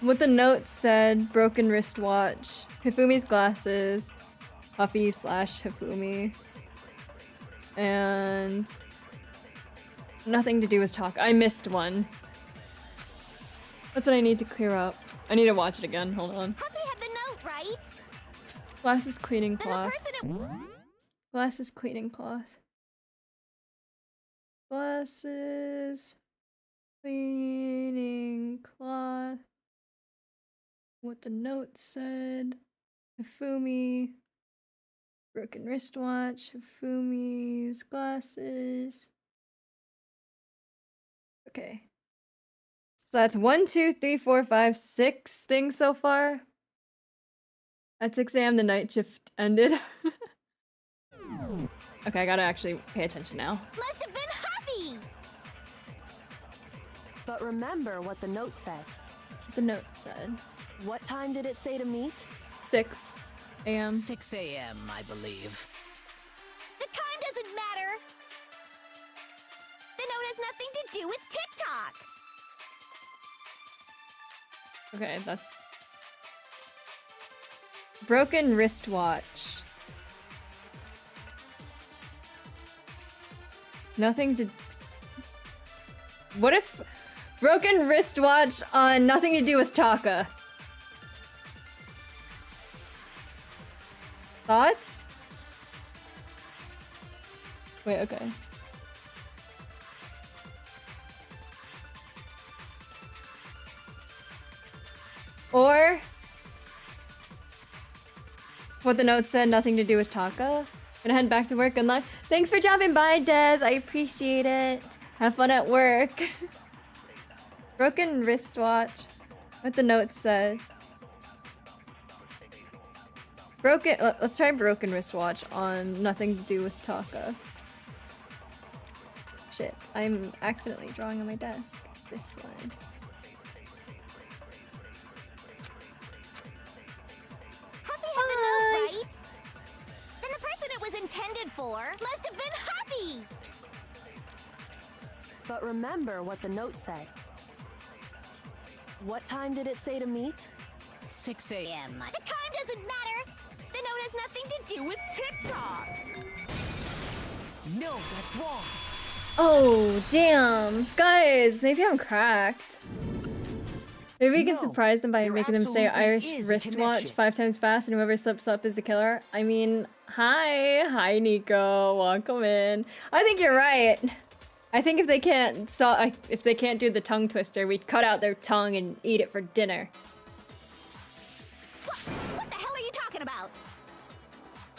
What the note said, broken wristwatch, Hifumi's glasses, Puffy / Hifumi, and nothing to do with talk. I missed one. That's what I need to clear up. I need to watch it again. Hold on. Happy had the note, right? Glasses cleaning Then the cloth. person Glasses cleaning cloth. Glasses cleaning cloth. What the note said. Hifumi. Broken wristwatch. Hifumi's glasses. Okay. So that's 1, 2, 3, 4, 5, 6 things so far. At 6 a.m. the night shift ended. Okay, I gotta actually pay attention now. must have been Happy! But remember what the note said. The note said What time did it say to meet? 6 a.m. 6 a.m., I believe. The time doesn't matter! The note has nothing to do with TikTok! Okay, that's... Broken wristwatch. Nothing to... What if... Broken wristwatch on nothing to do with Taka? Thoughts? Wait, okay. Or... What the note said, nothing to do with Taka. Gonna head back to work. Good luck. Thanks for dropping by, Des. I appreciate it. Have fun at work. Broken wristwatch. What the note said. Broken. Let's try broken wristwatch on nothing to do with Taka. Shit. I'm accidentally drawing on my desk. This slide. Happy had the note, right? Then the person it was intended for must have been Happy! But remember what the note said. What time did it say to meet? 6 a.m. The time doesn't matter! The note has nothing to do with TikTok! No, that's wrong. Oh, damn. Guys, maybe I'm cracked. Maybe we can No, surprise them by there making them say absolutely Irish is a wristwatch connection. 5 times fast and whoever slips up is the killer. I mean, hi. Hi, Nico. Welcome in. I think you're right. I think if they can't do the tongue twister, we'd cut out their tongue and eat it for dinner. What the hell are you talking about?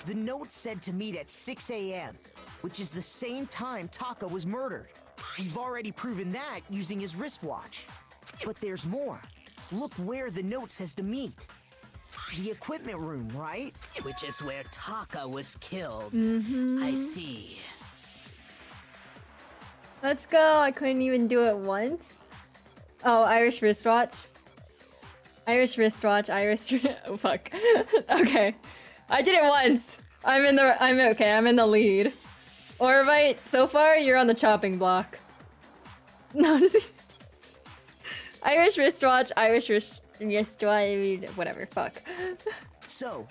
The note said to meet at 6 a.m., which is the same time Taka was murdered. We've already proven that using his wristwatch. But there's more. Look where the note says to meet. The equipment room, right? Which is where Taka was killed. Mm-hmm. I see. Let's go. I couldn't even do it once. Oh, Irish wristwatch. Irish wristwatch. Oh, fuck. Okay. I did it once. I'm in the lead. Orbite, so far you're on the chopping block. No, I'm just... Irish wristwatch, wristwatch, whatever, fuck. So,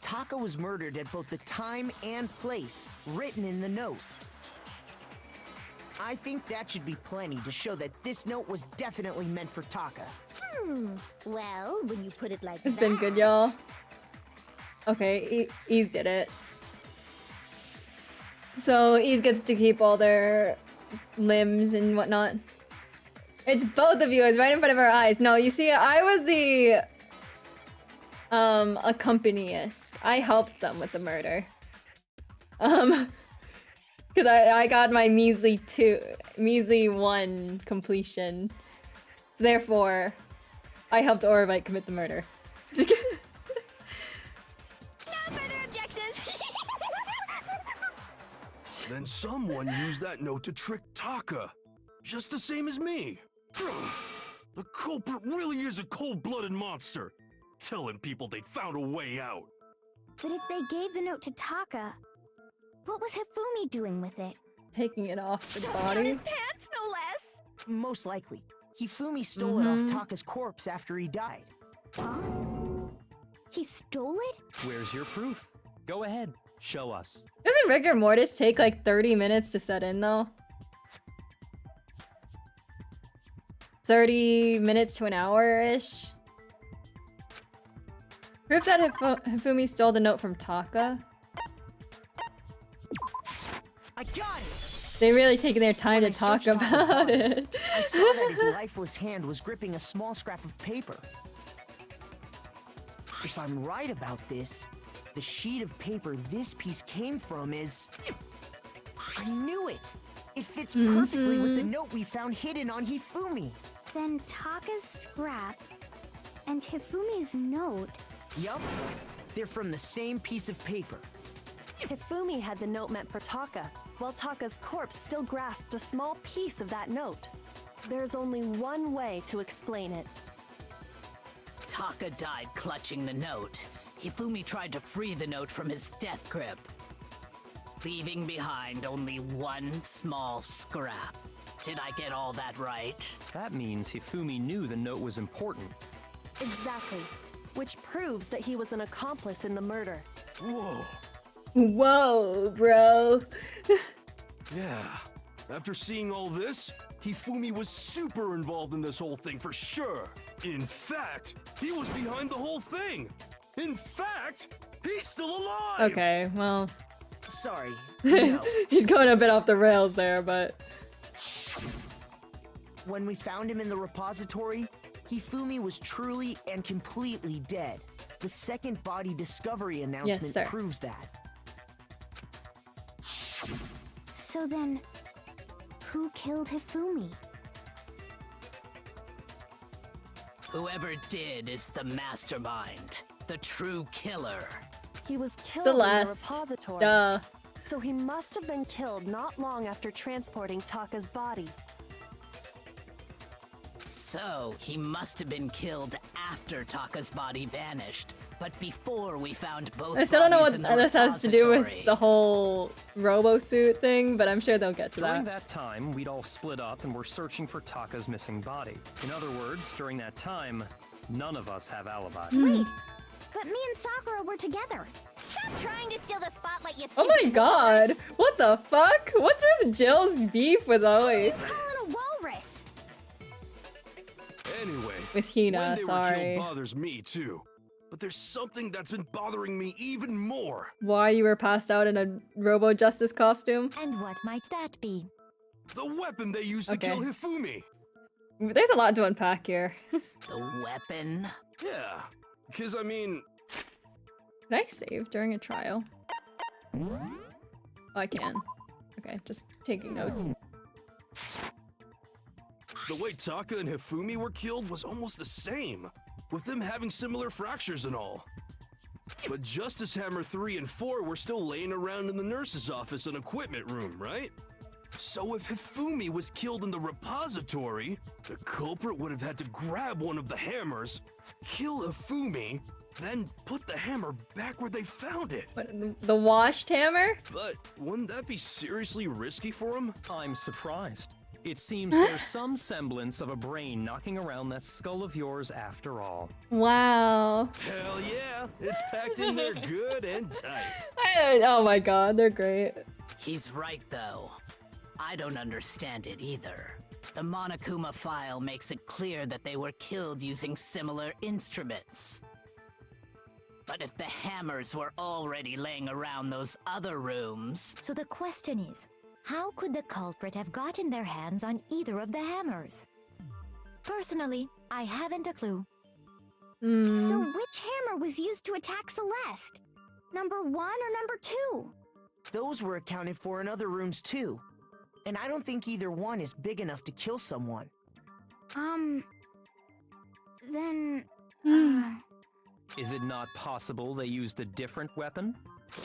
Taka was murdered at both the time and place written in the note. I think that should be plenty to show that this note was definitely meant for Taka. Well, when you put it like It's been good, y'all. Okay, Ease did it. So Ease gets to keep all their limbs and whatnot. It's both of you. It's right in front of our eyes. No, you see, I was the accompanist. I helped them with the murder. Because I got my measly 1 completion. So therefore, I helped Orovite commit the murder. No further objections. Then someone used that note to trick Taka. Just the same as me. The culprit really is a cold-blooded monster. Telling people they found a way out. But if they gave the note to Taka, what was Hifumi doing with it? Taking it off the Stuffing body. on his pants, no less. Most likely. Hifumi stole it off Taka's corpse after he died. Huh? He stole it? Where's your proof? Go ahead, show us. Doesn't rigor mortis take like 30 minutes to set in though? 30 minutes to an hour-ish? Proof that Hifumi stole the note from Taka? I got it! They really taking their time When to I talk searched Taka's about body, it. I saw that his lifeless hand was gripping a small scrap of paper. If I'm right about this, the sheet of paper this piece came from is... I knew it! It fits perfectly with the note we found hidden on Hifumi. Then Taka's scrap and Hifumi's note. Yup, they're from the same piece of paper. Hifumi had the note meant for Taka, while Taka's corpse still grasped a small piece of that note. There's only one way to explain it. Taka died clutching the note. Hifumi tried to free the note from his death grip, leaving behind only one small scrap. Did I get all that right? That means Hifumi knew the note was important. Exactly. Which proves that he was an accomplice in the murder. Whoa. Whoa, bro. Yeah. After seeing all this, Hifumi was super involved in this whole thing for sure. In fact, he was behind the whole thing. In fact, he's still alive. Okay, well, Sorry, no. he's going a bit off the rails there, but When we found him in the repository, Hifumi was truly and completely dead. The second body discovery announcement sir. proves that. So then, who killed Hifumi? Whoever did is the mastermind, the true killer. He was killed the in the last. repository. Duh. So he must have been killed not long after transporting Taka's body. So, he must have been killed after Taka's body vanished, but before we found both I still don't know bodies what in the this has to do with repository. the whole robo-suit thing, but I'm sure they'll get to During that. that time, we'd all split up and were searching for Taka's missing body. In other words, during that time, none of us have alibis. Wait, but me and Sakura were together. Stop trying to steal the spotlight, you Oh my stupid god! walrus. What the fuck? What's with Jill's beef with Oe? You call it a walrus? Anyway, With when Hina, they were sorry. killed bothers me too. But there's something that's been bothering me even more. Why you were passed out in a Robo-Justice costume? And what might that be? The weapon they used to Okay. kill Hifumi. There's a lot to unpack here. The weapon? Yeah, because I mean, Can I save during a trial? Oh, I can. Okay, just taking notes. the way Taka and Hifumi were killed was almost the same, with them having similar fractures and all. But Justice Hammer 3 and 4 were still laying around in the nurse's office and equipment room, right? So if Hifumi was killed in the repository, the culprit would have had to grab one of the hammers, kill Hifumi, then put the hammer back where they found it. What, the washed hammer? But wouldn't that be seriously risky for him? I'm surprised. It seems there's some semblance of a brain knocking around that skull of yours after all. Wow. Hell yeah, it's packed in there good and tight. Oh my god, they're great. He's right, though. I don't understand it either. The Monokuma file makes it clear that they were killed using similar instruments. But if the hammers were already laying around those other rooms... So the question is, how could the culprit have gotten their hands on either of the hammers? Personally, I haven't a clue. So which hammer was used to attack Celeste? Number 1 or number 2? Those were accounted for in other rooms too. And I don't think either one is big enough to kill someone. Then... Is it not possible they used a different weapon?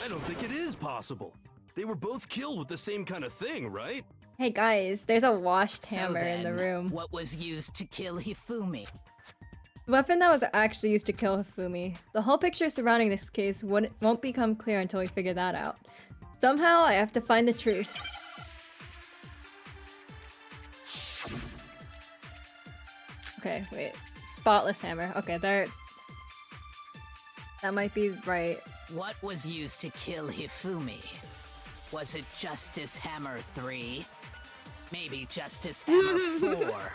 I don't think it is possible. They were both killed with the same kind of thing, right? Hey guys, there's a washed So hammer in the then, room. what was used to kill Hifumi? The weapon that was actually used to kill Hifumi. The whole picture surrounding this case won't become clear until we figure that out. Somehow, I have to find the truth. Okay, wait. Spotless hammer. Okay, there... That might be right. What was used to kill Hifumi? Was it Justice Hammer 3? Maybe Justice Hammer 4?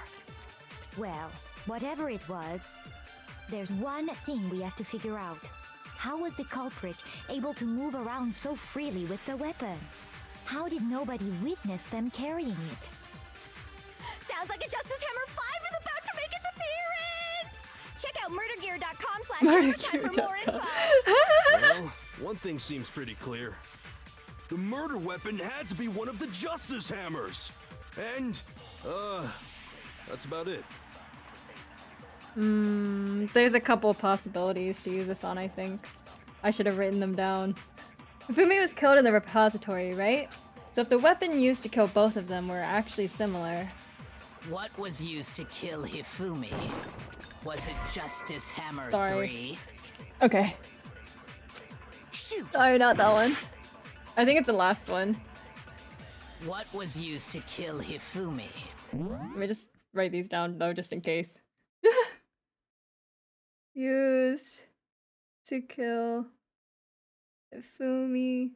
Well, whatever it was, there's one thing we have to figure out. How was the culprit able to move around so freely with the weapon? How did nobody witness them carrying it? Sounds like a Justice Hammer 5 is about to make its appearance! Check out murdergear.com/hammertime for more info! Well, one thing seems pretty clear. The murder weapon had to be one of the Justice Hammers! And, that's about it. There's a couple possibilities to use this on, I think. I should have written them down. Hifumi was killed in the repository, right? So if the weapon used to kill both of them were actually similar... What was used to kill Hifumi? Was it Justice Hammer Sorry. 3? Okay. Shoot! Sorry, not that one. I think it's the last one. What was used to kill Hifumi? Let me just write these down, though, just in case. Used to kill Hifumi.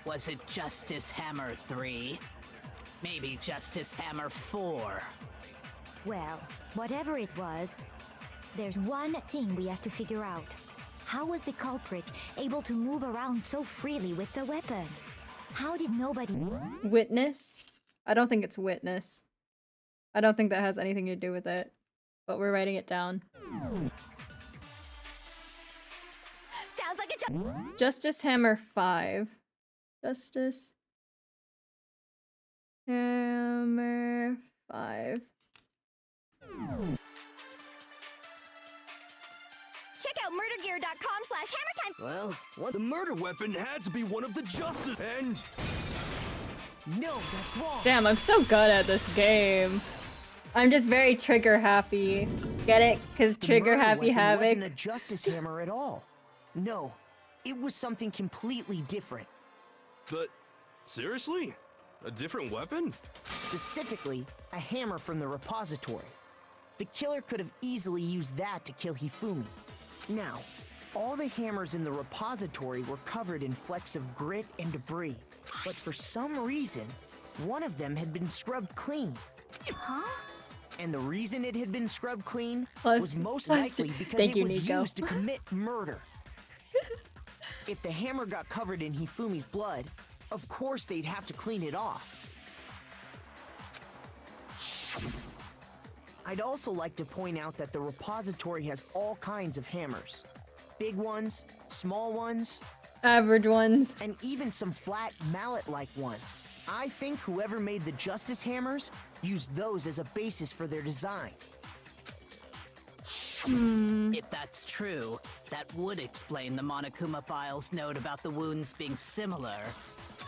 Was it Justice Hammer 3? Maybe Justice Hammer 4? Well, whatever it was, there's one thing we have to figure out. How was the culprit able to move around so freely with the weapon? How did nobody... Witness? I don't think it's witness. I don't think that has anything to do with it. But we're writing it down. Sounds like a Justice Hammer 5. Justice Hammer 5. Check out murdergear.com/hammertime. Well, what? The murder weapon had to be one of the Justice... And... No, that's wrong. Damn, I'm so good at this game. I'm just very trigger happy. Get it? Because The trigger murder Happy weapon Havoc. wasn't a Justice Hammer at all. No, it was something completely different. But... seriously? A different weapon? Specifically, a hammer from the repository. The killer could have easily used that to kill Hifumi. Now, all the hammers in the repository were covered in flecks of grit and debris. But for some reason, one of them had been scrubbed clean. Huh? And the reason it had been scrubbed clean Plus- was most plus- likely because Thank it you, was Nico. used to commit murder. If the hammer got covered in Hifumi's blood, of course they'd have to clean it off. I'd also like to point out that the repository has all kinds of hammers. Big ones, small ones, Average ones. and even some flat mallet-like ones. I think whoever made the Justice Hammers used those as a basis for their design. If that's true, that would explain the Monokuma file's note about the wounds being similar.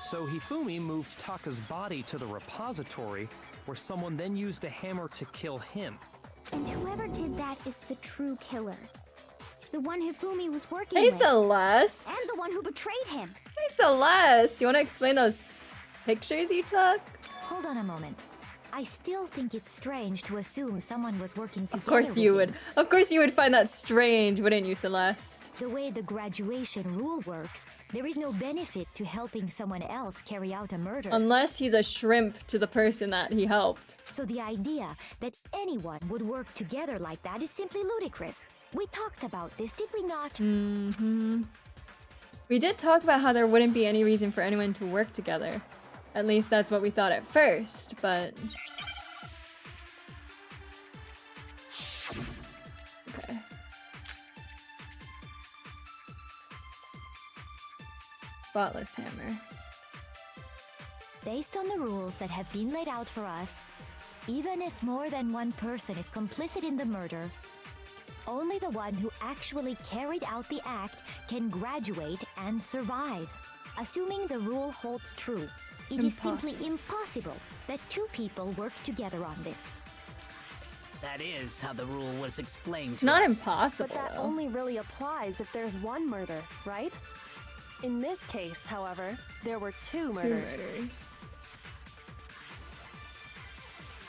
So Hifumi moved Taka's body to the repository, where someone then used a hammer to kill him. And whoever did that is the true killer. The one Hifumi was working Hey, with. Celeste. And the one who betrayed him. Hey, Celeste. You want to explain those pictures you took? Hold on a moment. I still think it's strange to assume someone was working together. Of course you with would. him. Of course you would find that strange, wouldn't you, Celeste? The way the graduation rule works, there is no benefit to helping someone else carry out a murder. Unless he's a shrimp to the person that he helped. So the idea that anyone would work together like that is simply ludicrous. We talked about this, did we not? Mm-hmm. We did talk about how there wouldn't be any reason for anyone to work together. At least that's what we thought at first, but... Okay. Spotless hammer. Based on the rules that have been laid out for us, even if more than one person is complicit in the murder, only the one who actually carried out the act can graduate and survive. Assuming the rule holds true, it is simply impossible that two people work together on this. That is how the rule was explained to Not us. impossible, But that though. only really applies if there's one murder, right? In this case, however, there were two murders.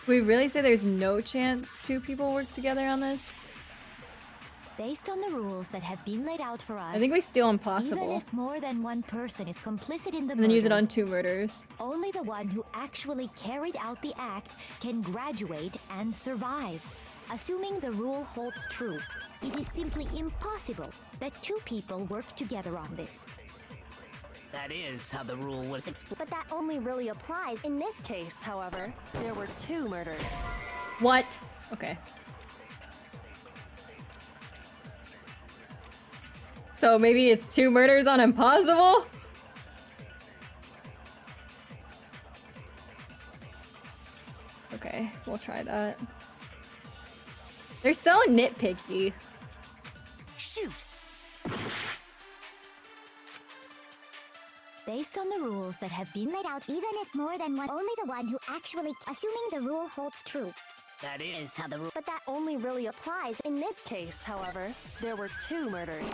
We really say there's no chance two people work together on this? Based on the rules that have been laid out for us, I think we steal even impossible. if more than one person is complicit in the And then use it murder, on 2 murders. only the one who actually carried out the act can graduate and survive. Assuming the rule holds true, it is simply impossible that two people work together on this. That is how the rule was explained. But that only really applies. In this case, however, there were two murders. What? Okay. So maybe it's 2 murders on impossible? Okay, we'll try that. They're so nitpicky. Shoot! Based on the rules that have been laid out, even if more than one, only the one who actually, assuming the rule holds true. That is how the rule. But that only really applies. In this case, however, there were two murders.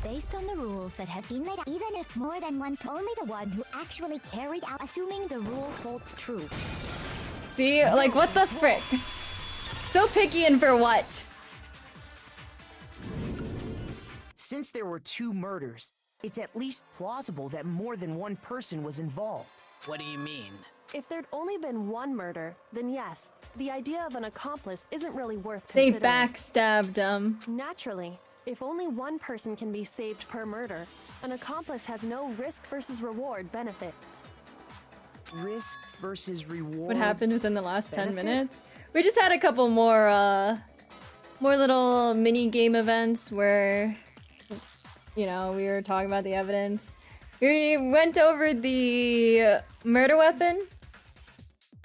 Based on the rules that have been laid out, even if more than one, only the one who actually carried out, assuming the rule holds true. See? Like, what the frick? So picky and for what? Since there were two murders, it's at least plausible that more than one person was involved. What do you mean? If there'd only been one murder, then yes, the idea of an accomplice isn't really worth They considering. backstabbed him. Naturally, if only one person can be saved per murder, an accomplice has no risk versus reward benefit. Risk versus reward. What happened within the last 10 benefit? minutes? We just had a couple more little mini game events where, you know, we were talking about the evidence. We went over the murder weapon.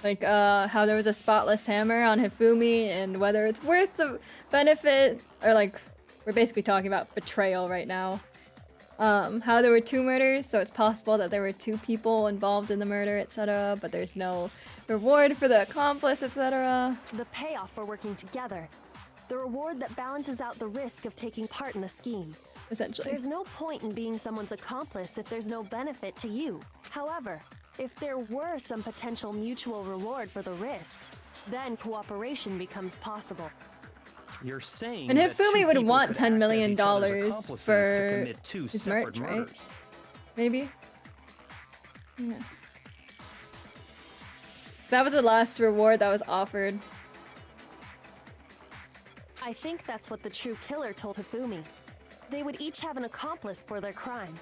Like, how there was a spotless hammer on Hifumi and whether it's worth the benefit, or like, we're basically talking about betrayal right now. How there were 2 murders, so it's possible that there were 2 people involved in the murder, etc. But there's no reward for the accomplice, etc. The payoff for working together. The reward that balances out the risk of taking part in a scheme. Essentially. There's no point in being someone's accomplice if there's no benefit to you. However, if there were some potential mutual reward for the risk, then cooperation becomes possible. You're saying And that two Hifumi would people want could $10 act as million each other's accomplices to for commit 2 his separate merch, right? murders. Maybe? Yeah. That was the last reward that was offered. I think that's what the true killer told Hifumi. They would each have an accomplice for their crime.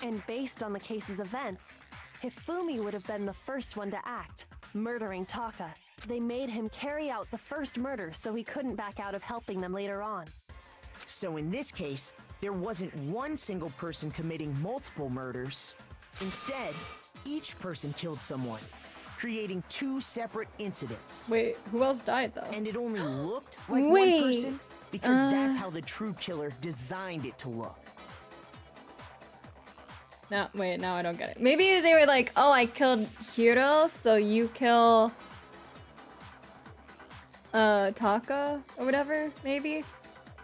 And based on the case's events, Hifumi would have been the first one to act, murdering Taka. They made him carry out the first murder so he couldn't back out of helping them later on. So in this case, there wasn't one single person committing multiple murders. Instead, each person killed someone, creating 2 separate incidents. Wait, who else died though? And it only looked like Wait, one person because that's how the true killer designed it to look. No, wait, now I don't get it. Maybe they were like, oh, I killed Hiro, so you kill Taka or whatever, maybe?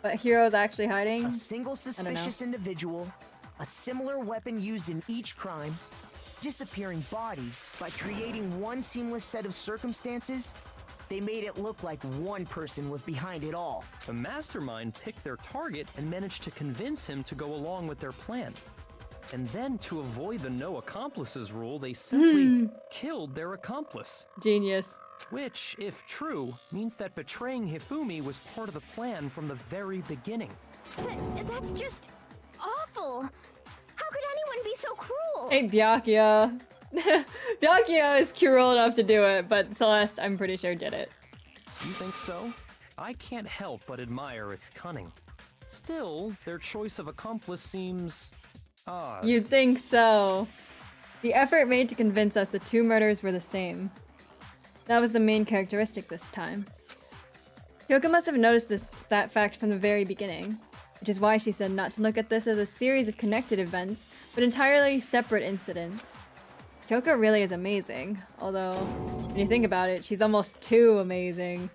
But Hiro's actually hiding? A single suspicious individual, a similar weapon used in each crime, disappearing bodies, by creating one seamless set of circumstances, they made it look like one person was behind it all. The mastermind picked their target and managed to convince him to go along with their plan. And then, to avoid the no accomplices rule, they simply killed their accomplice. Genius. Which, if true, means that betraying Hifumi was part of the plan from the very beginning. That's just awful. How could anyone be so cruel? Hey, Byakuya. Byakuya is cruel enough to do it, but Celeste, I'm pretty sure, did it. You think so? I can't help but admire its cunning. Still, their choice of accomplice seems odd. You'd think so. The effort made to convince us the two murders were the same. That was the main characteristic this time. Kyoko must have noticed that fact from the very beginning, which is why she said not to look at this as a series of connected events, but entirely separate incidents. Kyoko really is amazing, although, when you think about it, she's almost too amazing.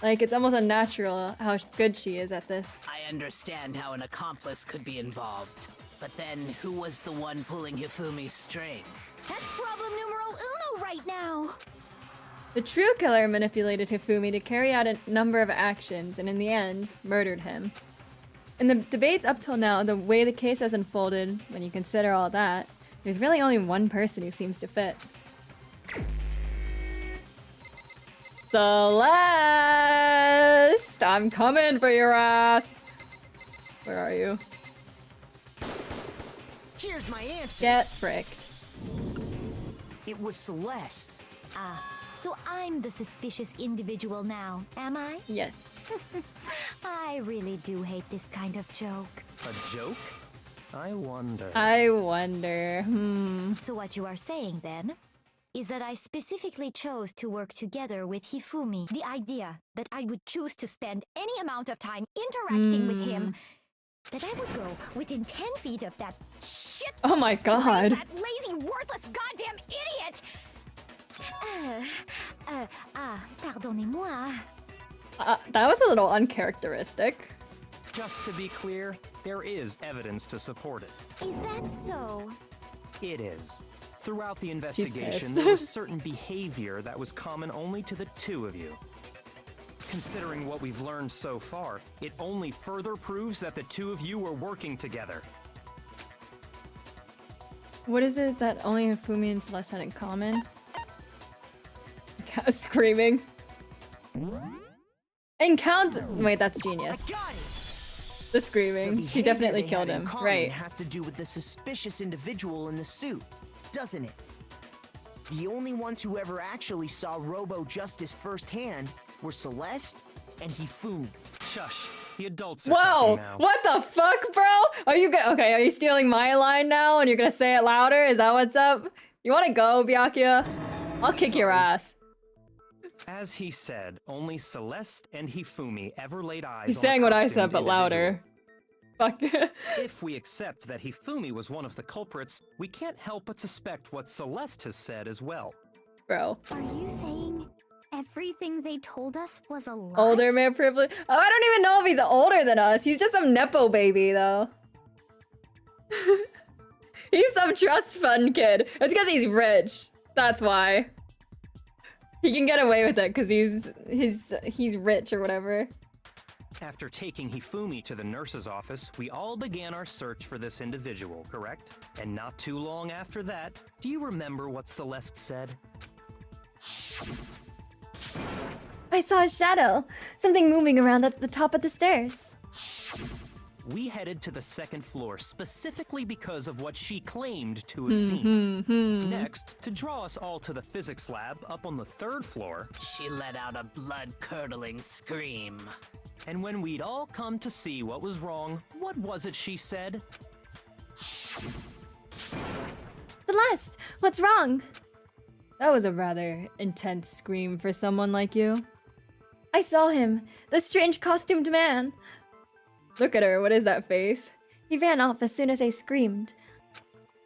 Like, it's almost unnatural how good she is at this. I understand how an accomplice could be involved. But then, who was the one pulling Hifumi's strings? That's problem numero uno right now. The true killer manipulated Hifumi to carry out a number of actions and in the end, murdered him. In the debates up till now, the way the case has unfolded, when you consider all that, there's really only one person who seems to fit. Celeste! I'm coming for your ass! Where are you? Here's my answer. Get fricked. It was Celeste. Ah, so I'm the suspicious individual now, am I? Yes. I really do hate this kind of joke. A joke? I wonder. So what you are saying then is that I specifically chose to work together with Hifumi. The idea that I would choose to spend any amount of time interacting with him, that I would go within 10 feet of that shit. Oh my god. That lazy, worthless, goddamn idiot! Pardonnez-moi. That was a little uncharacteristic. Just to be clear, there is evidence to support it. Is that so? It is. Throughout the investigation, pissed. there was certain behavior that was common only to the two of you. Considering what we've learned so far, it only further proves that the two of you were working together. What is it that only Hifumi and Celeste had in common? Screaming. Encounter. Wait, that's genius. I got it. The The screaming. She behavior definitely they killed had in him. common Right. has to do with the suspicious individual in the suit, doesn't it? The only ones who ever actually saw Robo Justice firsthand were Celeste and Hifumi. Shush. The adults are Whoa! talking now. What the fuck, bro? Are you gonna? Okay, are you stealing my line now and you're gonna say it louder? Is that what's up? You wanna go, Byakuya? I'll kick your ass. As he said, only Celeste and Hifumi ever laid eyes He's on saying a what I costumed said, but louder. Fuck. If we accept that Hifumi was one of the culprits, we can't help but suspect what Celeste has said as well. Bro. Are you saying everything they told us was a lie? Older man privilege. Oh, I don't even know if he's older than us. He's just some Nepo baby, though. He's some trust fund kid. It's because he's rich. That's why. He can get away with it because he's rich or whatever. After taking Hifumi to the nurse's office, we all began our search for this individual, correct? And not too long after that, do you remember what Celeste said? I saw a shadow. Something moving around at the top of the stairs. We headed to the second floor specifically because of what she claimed to have seen. Next, to draw us all to the physics lab up on the third floor, She let out a blood-curdling scream. and when we'd all come to see what was wrong, what was it she said? Celeste, what's wrong? That was a rather intense scream for someone like you. I saw him, the strange costumed man. Look at her, what is that face? He ran off as soon as I screamed.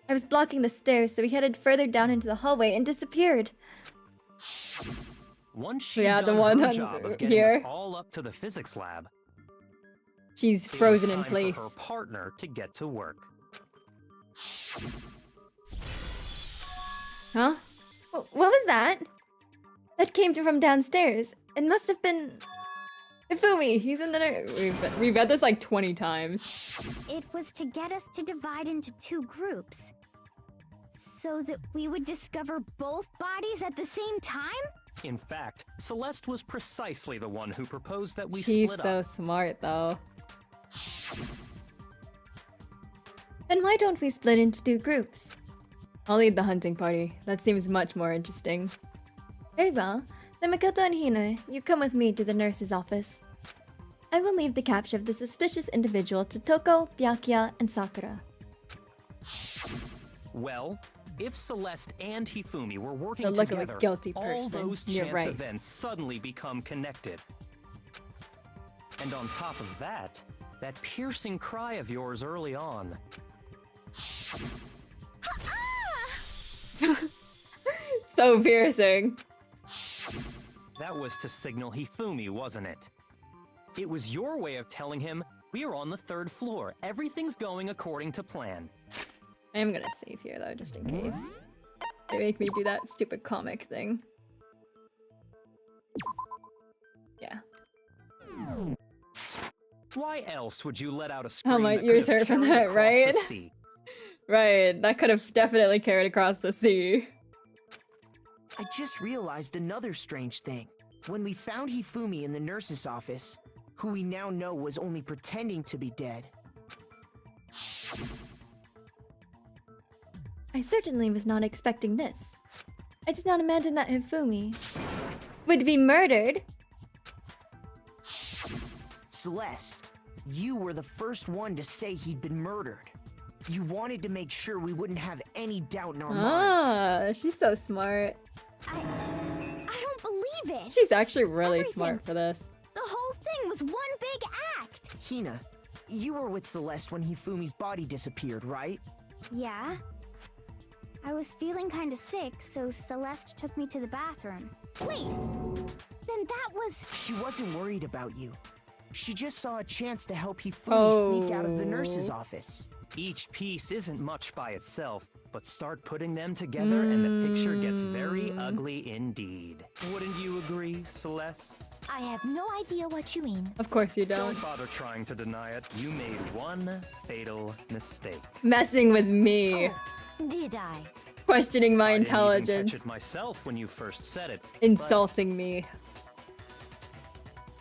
I was blocking the stairs, so he headed further down into the hallway and disappeared. Once she'd Yeah, the done one her on job of getting us here. all up to the physics lab, She's it was frozen in time place. for her partner to get to work. Huh? What was that? That came from downstairs. It must have been... Hifumi, he's in the... We've read this like 20 times. It was to get us to divide into two groups. So that we would discover both bodies at the same time? In fact, Celeste was precisely the one who proposed that we She's split so up. smart, though. Then why don't we split into two groups? I'll lead the hunting party. That seems much more interesting. Very well. Then Makoto and Hina, you come with me to the nurse's office. I will leave the capture of the suspicious individual to Toko, Byakuya, and Sakura. Well, if Celeste and Hifumi were working The look of a together, guilty all person. those You're chance right. events suddenly become connected. And on top of that, that piercing cry of yours early on. So piercing. That was to signal Hifumi, wasn't it? It was your way of telling him, we're on the 3rd floor. Everything's going according to plan. I am gonna save here though, just in case. They make me do that stupid comic thing. Yeah. Why else would you let out a scream Oh, my that ears could have hurt from carried that, across right? the sea? Right, that could have definitely carried across the sea. I just realized another strange thing. When we found Hifumi in the nurse's office, who we now know was only pretending to be dead, I certainly was not expecting this. I did not imagine that Hifumi would be murdered. Celeste, you were the first one to say he'd been murdered. You wanted to make sure we wouldn't have any doubt in our minds. She's so smart. I don't believe it. She's actually really Everything. smart for this. The whole thing was one big act. Hina, you were with Celeste when Hifumi's body disappeared, right? Yeah. I was feeling kind of sick, so Celeste took me to the bathroom. Wait, then that was... She wasn't worried about you. She just saw a chance to help Hifumi sneak out of the nurse's office. Each piece isn't much by itself, but start putting them together and the picture gets very ugly indeed. Wouldn't you agree, Celeste? I have no idea what you mean. Of course you don't. Don't bother trying to deny it. You made one fatal mistake. Messing with me. Did I? Questioning my I didn't even intelligence. catch it myself when you first said it. Insulting me.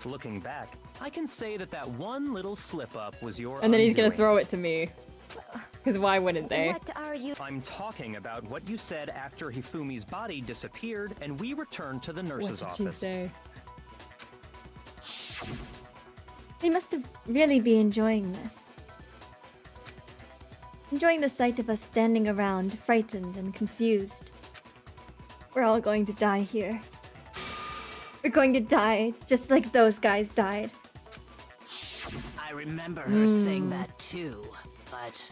But looking back, I can say that one little slip-up was your And then he's gonna undoing. throw it to me. Because why wouldn't they? What are you... I'm talking about what you said after Hifumi's body disappeared and we returned to the nurse's What did you office. say? They must have really be enjoying this. Enjoying the sight of us standing around, frightened and confused. We're all going to die here. We're going to die just like those guys died. I remember her saying that too, but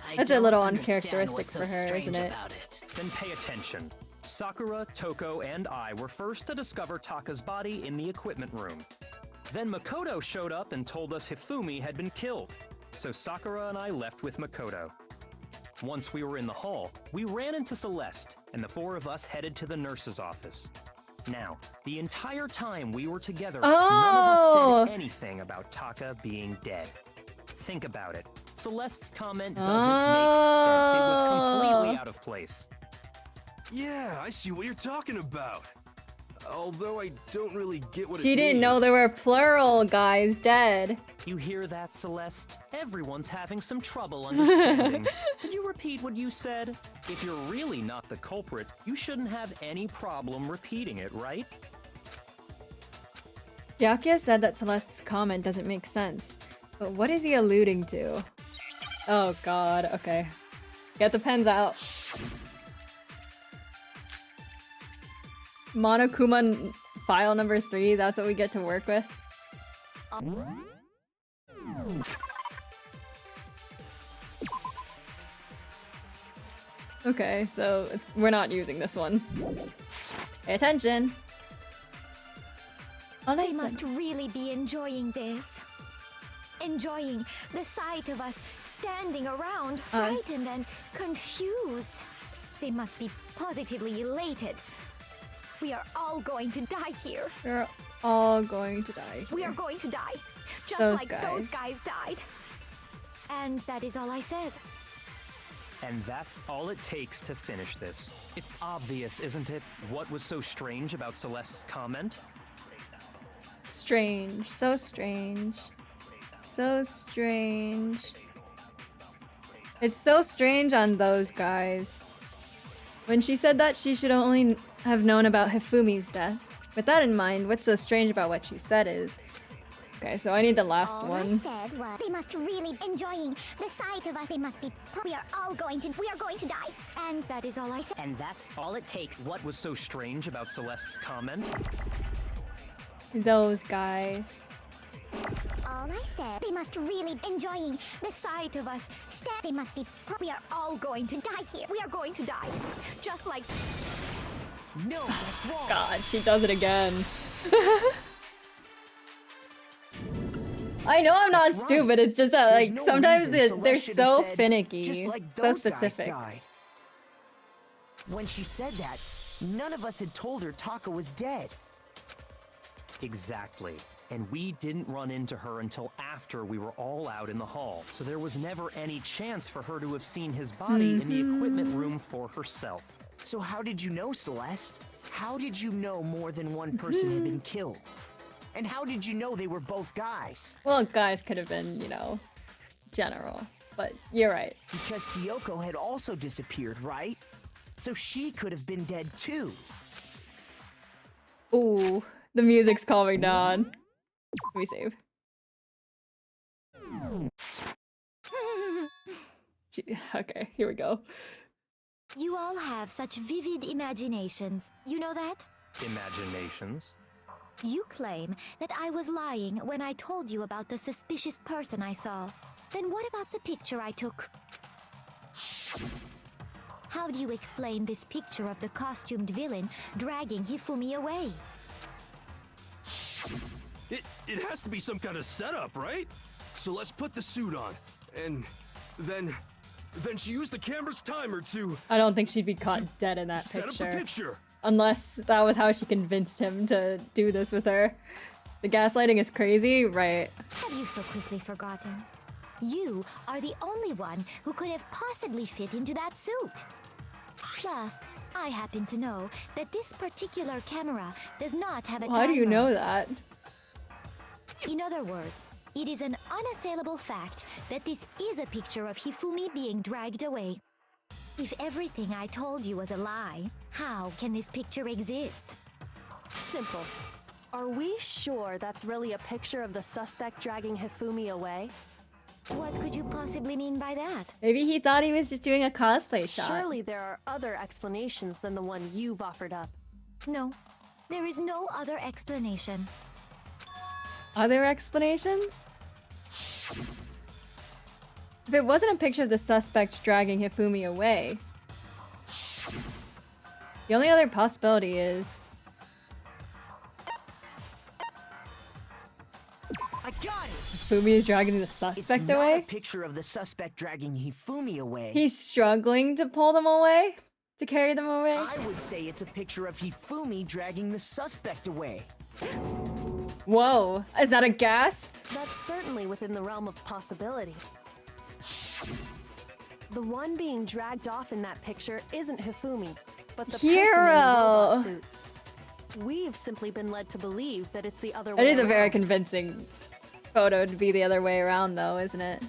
I That's a don't little understand uncharacteristic what's so for her, strange isn't it? about it. Then pay attention. Sakura, Toko, and I were first to discover Taka's body in the equipment room. Then Makoto showed up and told us Hifumi had been killed. So Sakura and I left with Makoto. Once we were in the hall, we ran into Celeste, and the 4 of us headed to the nurse's office. Now, the entire time we were together, none of us said anything about Taka being dead. Think about it. Celeste's comment doesn't make sense. It was completely out of place. Yeah, I see what you're talking about. Although I don't really get what She it didn't know means. there were plural guys dead. You hear that, Celeste? Everyone's having some trouble understanding. Could you repeat what you said? If you're really not the culprit, you shouldn't have any problem repeating it, right? Byakuya said that Celeste's comment doesn't make sense. But what is he alluding to? Oh god, okay. Get the pens out. Monokuma file number 3, that's what we get to work with. Okay, so we're not using this one. Pay attention. They must really be enjoying this. Enjoying the sight of us standing around, frightened and confused. They must be positively elated. We are all going to die here. We're all going to die. We are going to die. Just Those like guys. those guys died. And that is all I said. And that's all it takes to finish this. It's obvious, isn't it? What was so strange about Celeste's comment? Strange. So strange. So strange. It's so strange on those guys. When she said that, she should only have known about Hifumi's death. With that in mind, what's so strange about what she said is... Okay, so I need the last All I one. said was they must really enjoying the sight of us. They must be. We are going to die. And that is all I said. And that's all it takes. What was so strange about Celeste's comment? Those guys. All I said they must really enjoying the sight of us. They must be. We are all going to die here. We are going to die. Just like... No, that's wrong. God, she does it again. I know I'm not That's right. stupid, it's just that, There's like, no sometimes reason they're Celeste should have so said, finicky, just like so those guys specific. died. When she said that, none of us had told her Taka was dead. Exactly. And we didn't run into her until after we were all out in the hall. So there was never any chance for her to have seen his body in the equipment room for herself. So how did you know, Celeste? How did you know more than one person had been killed? And how did you know they were both guys? Well, guys could have been, you know, general. But you're right. Because Kyoko had also disappeared, right? So she could have been dead too. Ooh, the music's calming down. Let me save. Okay, here we go. You all have such vivid imaginations. You know that? Imaginations? You claim that I was lying when I told you about the suspicious person I saw. Then what about the picture I took? How do you explain this picture of the costumed villain dragging Hifumi away? It has to be some kind of setup, right? So let's put the suit on, and then she used the camera's timer to I don't think she'd be caught dead in that set up the picture. Unless that was how she convinced him to do this with her. The gaslighting is crazy, right? Have you so quickly forgotten? You are the only one who could have possibly fit into that suit. Plus, I happen to know that this particular camera does not have a timer. How do you know that? In other words, it is an unassailable fact that this is a picture of Hifumi being dragged away. If everything I told you was a lie, how can this picture exist? Simple. Are we sure that's really a picture of the suspect dragging Hifumi away? What could you possibly mean by that? Maybe he thought he was just doing a cosplay shot. Surely there are other explanations than the one you've offered up. No, there is no other explanation. Other explanations? If it wasn't a picture of the suspect dragging Hifumi away, the only other possibility is... I got it! Hifumi is dragging the It's suspect not away? a picture of the suspect dragging Hifumi away. He's struggling to pull them away? To carry them away? I would say it's a picture of Hifumi dragging the suspect away. Whoa, is that a gasp? That's certainly within the realm of possibility. The one being dragged off in that picture isn't Hifumi, but the person in the Hero! robot suit. We've simply been led to believe that it's the other way It is a very around. convincing photo to be the other way around though, isn't it?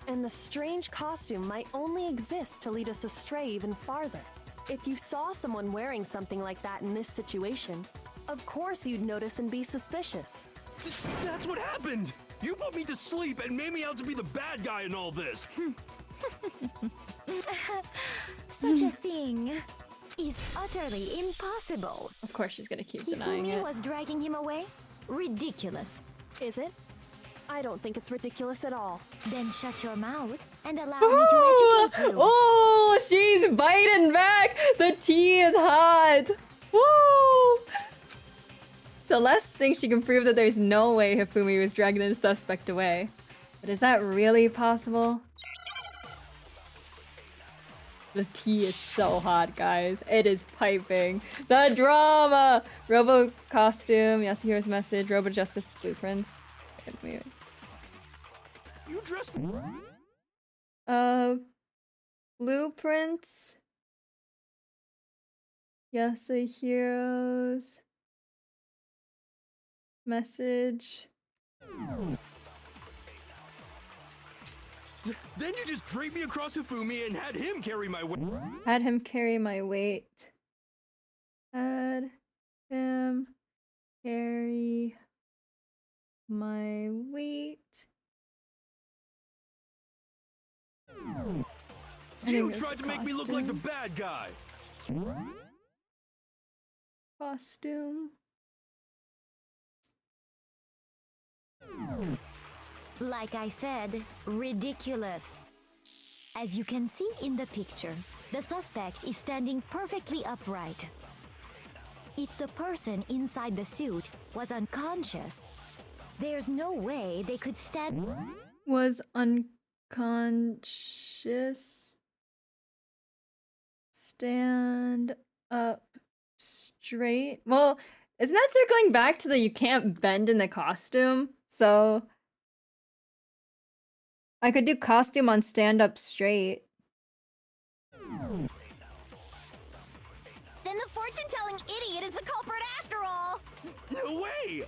And the strange costume might only exist to lead us astray even farther. If you saw someone wearing something like that in this situation, of course you'd notice and be suspicious. That's what happened! You put me to sleep and made me out to be the bad guy in all this! Such a thing is utterly impossible. Of course she's gonna keep denying Hifumi it. was dragging him away? Ridiculous. Is it? I don't think it's ridiculous at all. Then shut your mouth and allow me to educate you. Oh, she's biting back! The tea is hot! Woo! Celeste thinks she can prove that there's no way Hifumi was dragging the suspect away. But is that really possible? The tea is so hot, guys. It is piping. The drama! Robo costume, Yasuhiro's message, Robo Justice blueprints. Wait. You dressed Blueprints. Yasuhiro's message. Then you just draped me across Hifumi and had him carry my weight. Had him carry my weight. Had him carry my weight. You tried to make me look like the bad guy. Costume. Like I said, ridiculous. As you can see in the picture, the suspect is standing perfectly upright. If the person inside the suit was unconscious, there's no way they could stand. Was unconscious. Stand up straight. Well, isn't that circling back to the you can't bend in the costume? So I could do costume on stand up straight. Then the fortune-telling idiot is the culprit after all! No way!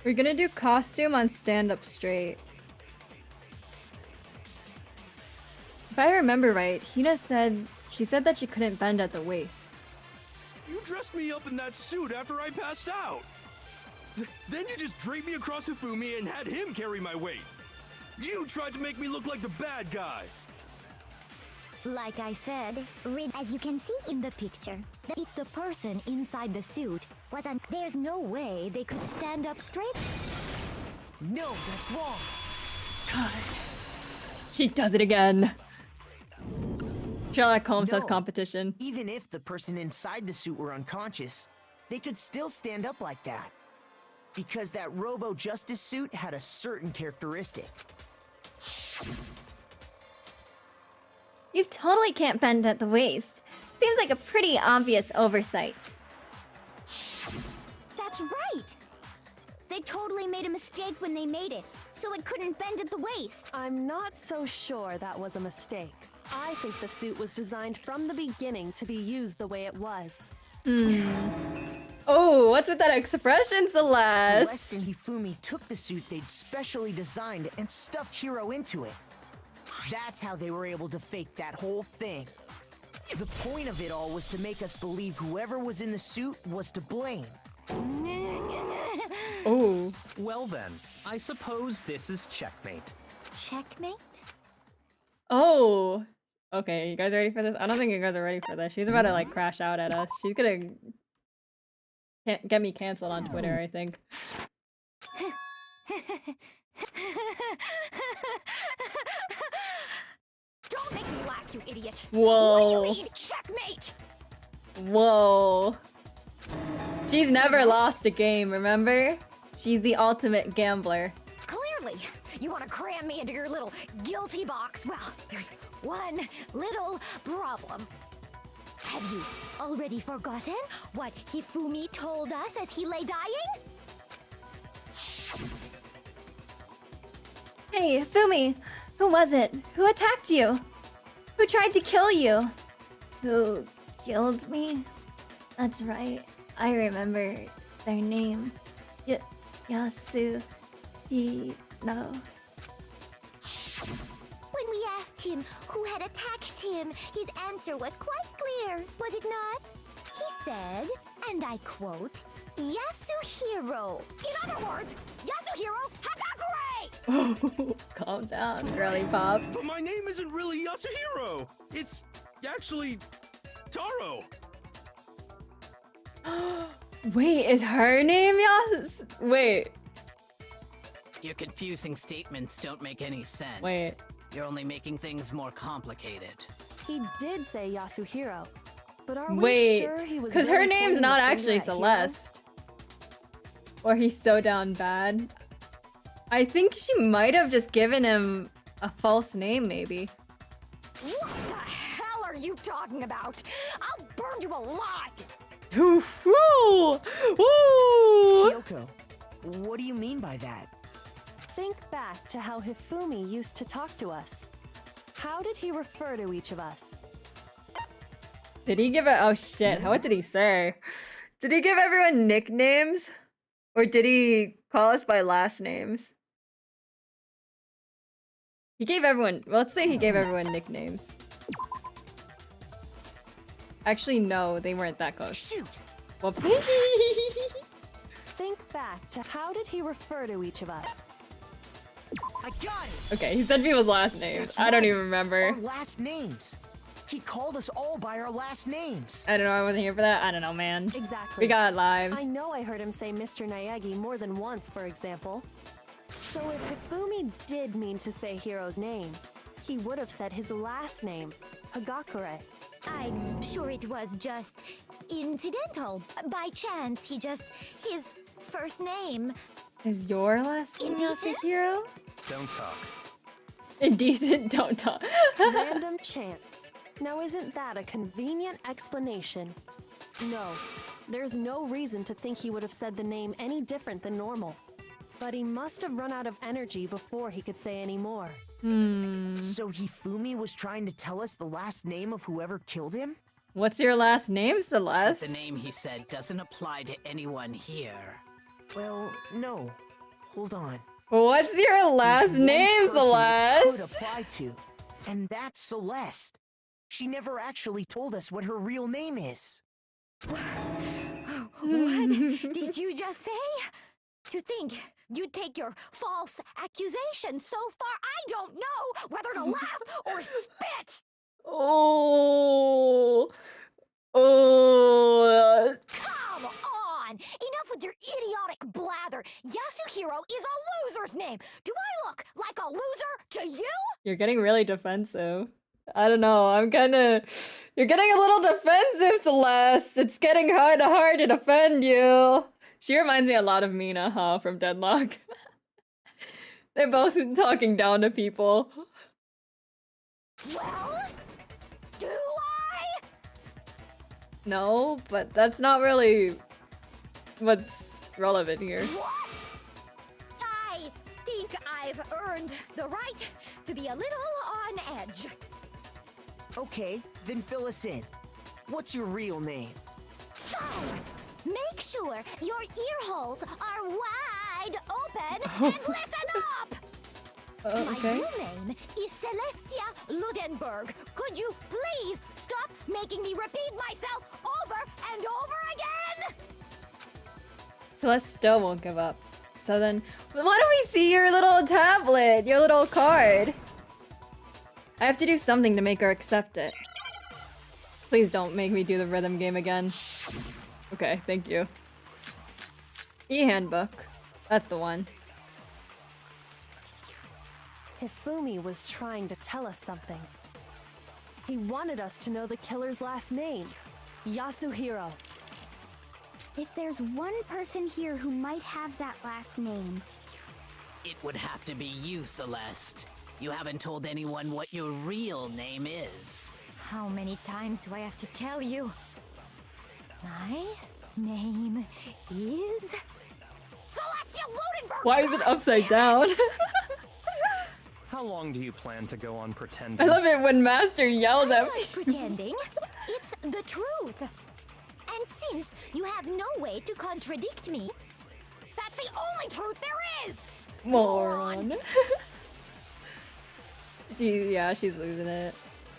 We're gonna do costume on stand up straight. If I remember right, Hina said she said that she couldn't bend at the waist. You dressed me up in that suit after I passed out. Then you just draped me across Hifumi and had him carry my weight. You tried to make me look like the bad guy. Like I said, As you can see in the picture, if the person inside the suit was there's no way they could stand up straight. No, that's wrong. God. She does it again. Sherlock Holmes has No. competition. Even if the person inside the suit were unconscious, they could still stand up like that. Because that Robo Justice suit had a certain characteristic. You totally can't bend at the waist. Seems like a pretty obvious oversight. that's right! They totally made a mistake when they made it, so it couldn't bend at the waist. I'm not so sure that was a mistake. I think the suit was designed from the beginning to be used the way it was. Oh, what's with that expression, Celeste? Celeste and Hifumi took the suit they'd specially designed and stuffed Hiro into it. That's how they were able to fake that whole thing. The point of it all was to make us believe whoever was in the suit was to blame. Oh. Well then, I suppose this is checkmate. Checkmate? Oh. Okay, you guys ready for this? I don't think you guys are ready for this. She's about to like crash out at us. She's gonna get me canceled on Twitter, I think. Don't make me laugh, you idiot! Whoa. What do you mean, checkmate? Whoa. She's never lost a game, remember? She's the ultimate gambler. Clearly, you want to cram me into your little guilty box. Well, there's one little problem. Have you already forgotten what Hifumi told us as he lay dying? Hey, Fumi! Who was it? Who attacked you? Who tried to kill you? Who killed me? That's right. I remember their name. Yasu... no. When we asked him who had attacked him, his answer was quite clear, was it not? He said, and I quote, Yasuhiro. In other words, Yasuhiro Hagakure! Calm down, girly pop. But my name isn't really Yasuhiro. It's actually Taro. Wait, is her name Yas? Wait. Your confusing statements don't make any sense. Wait. You're only making things more complicated. He did say Yasuhiro, but are we Wait, sure he was because her really name's pointing not the finger actually at Hiro? Celeste. Or he's so down bad. I think she might have just given him A false name, maybe. What the hell are you talking about? I'll burn you alive! Oof, woo! Woo! Kyoko, what do you mean by that? Think back to how Hifumi used to talk to us. How did he refer to each of us? Did he give it? Oh shit! What did he say? Did he give everyone nicknames, or did he call us by last names? He gave everyone. Well, let's say he gave everyone nicknames. Actually, no, they weren't that close. Shoot! Whoopsie. Think back to how did he refer to each of us? I got it! Okay, he said people's last names. That's I don't right. even remember. Our last names. He called us all by our last names. I don't know. I wasn't here for that. I don't know, man. Exactly. We got lives. I know I heard him say Mr. Naegi more than once, for example. So if Hifumi did mean to say Hiro's name, he would have said his last name, Hagakure. I'm sure it was just incidental. By chance, his first name. Is your last name Indecent? Yasuhiro? Don't talk. Indecent, don't talk. Random chance. Now isn't that a convenient explanation? No, there's no reason to think he would have said the name any different than normal. But he must have run out of energy before he could say any more. So Hifumi was trying to tell us the last name of whoever killed him? What's your last name, But Celeste? the name he said doesn't apply to anyone here. Well, no. Hold on. What's your last There's one name, person it could Celeste? apply to, and that's Celeste. She never actually told us what her real name is. What did you just say? To think you'd take your false accusation so far, I don't know whether to laugh or spit! Oh. Oh. Come on! Enough with your idiotic blather! Yasuhiro is a loser's name! Do I look like a loser to you? You're getting really defensive. I don't know. You're getting a little defensive, Celeste. It's getting hard to defend you. She reminds me a lot of Mina, huh, from Deadlock. They're both talking down to people. Well, do I? No, but that's not really what's relevant here. What? I think I've earned the right to be a little on edge. Okay, then fill us in. What's your real name? Fine. Make sure your ear holes are wide open and listen up! My Okay. real name is Celestia Ludenberg. Could you please stop making me repeat myself over and over again? Celeste still won't give up. So then, why don't we see your little tablet, your little card? I have to do something to make her accept it. Please don't make me do the rhythm game again. Okay, thank you. E-handbook. That's the one. Hifumi was trying to tell us something. He wanted us to know the killer's last name, Yasuhiro. If there's one person here who might have that last name, It would have to be you, Celeste. You haven't told anyone what your real name is. how many times do I have to tell you? My name is Celestia Ludenberg! Why is it God upside damn down? it! How long do you plan to go on I pretending? love it when Master yells I'm at me. not pretending. It's the truth. And since you have no way to contradict me, that's the only truth there is! Moron. She's losing it.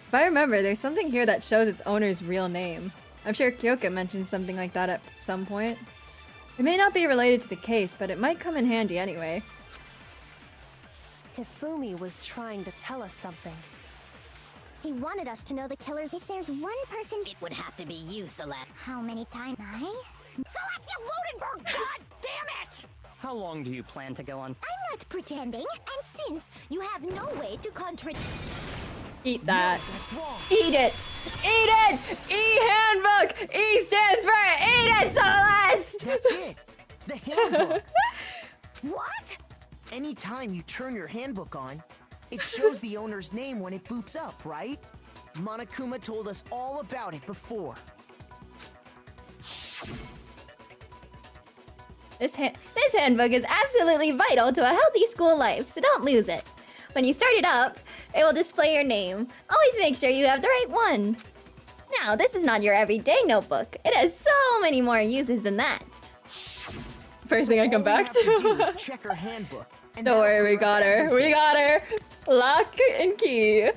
If I remember, there's something here that shows its owner's real name. I'm sure Kyoka mentioned something like that at some point. It may not be related to the case, but it might come in handy anyway. Hifumi was trying to tell us something. He wanted us to know the killers. If there's one person, It would have to be you, Celeste. how many times Celestia Ludenberg! God damn it! How long do you plan to go on? I'm not pretending, and since you have no way to contradict, Eat that. That's wrong. Eat it! Eat it! E-handbook! E stands for eat it, Celeste! That's it. The handbook. what? Anytime you turn your handbook on, It shows the owner's name when it boots up, right? Monokuma told us all about it before. This handbook is absolutely vital to a healthy school life, so don't lose it. When you start it up, it will display your name. Always make sure you have the right one. Now, this is not your everyday notebook. It has so many more uses than that. First thing I come back to do is to. check her handbook. And Don't that'll worry, we clear up got her. everything. We got her. Lock and key.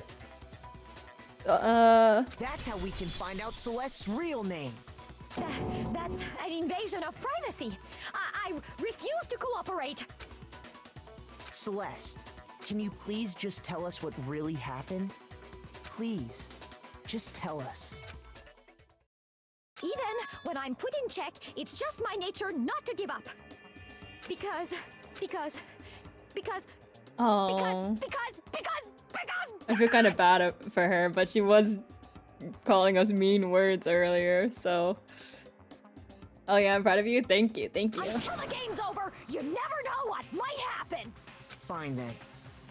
That's how we can find out Celeste's real name. That's an invasion of privacy. I refuse to cooperate. Celeste, can you please just tell us what really happened? Please, just tell us. Even when I'm put in check, it's just my nature not to give up. Because... Oh. I feel kind of bad for her, but she was calling us mean words earlier, so. Oh yeah, I'm proud of you. Thank you, thank you. Until the game's over, you never know what might happen. Fine then.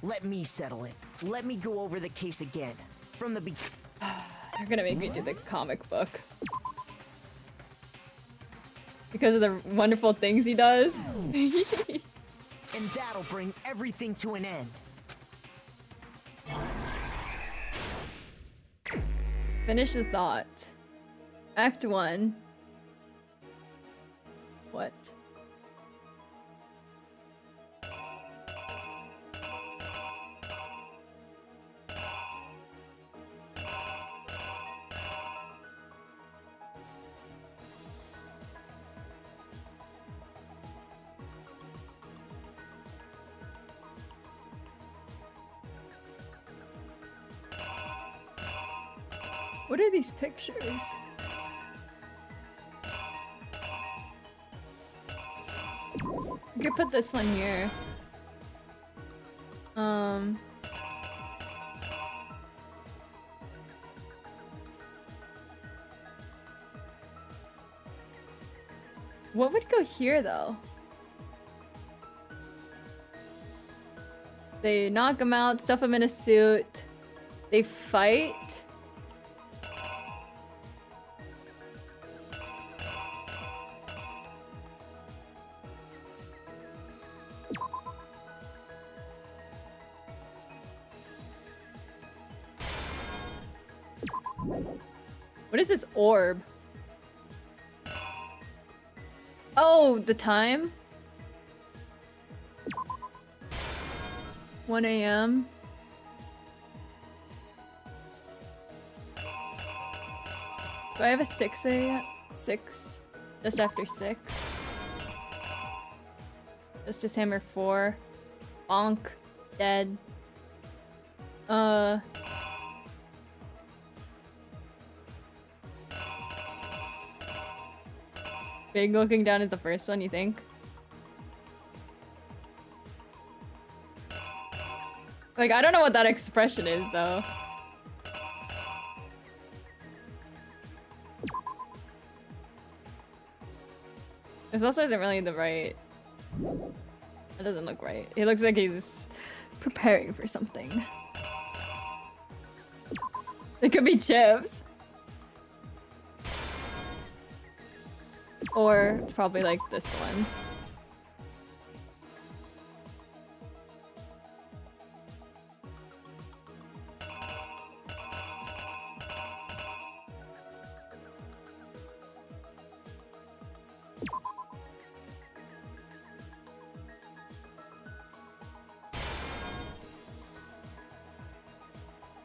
Let me settle it. Let me go over the case again. From the beginning. They're gonna make me do the comic book. Because of the wonderful things he does. And that'll bring everything to an end. Finish the thought. Act 1. What? What are these pictures? You could put this one here. What would go here though? They knock him out, stuff him in a suit. They fight. What is this orb? Oh, the time? 1 a.m. Do I have a 6 yet? 6? Just after 6? Justice Hammer 4. Bonk. Dead. Big looking down is the first one, you think? Like, I don't know what that expression is, though. This also isn't really the right... That doesn't look right. He looks like he's preparing for something. It could be chips. Or it's probably like this one.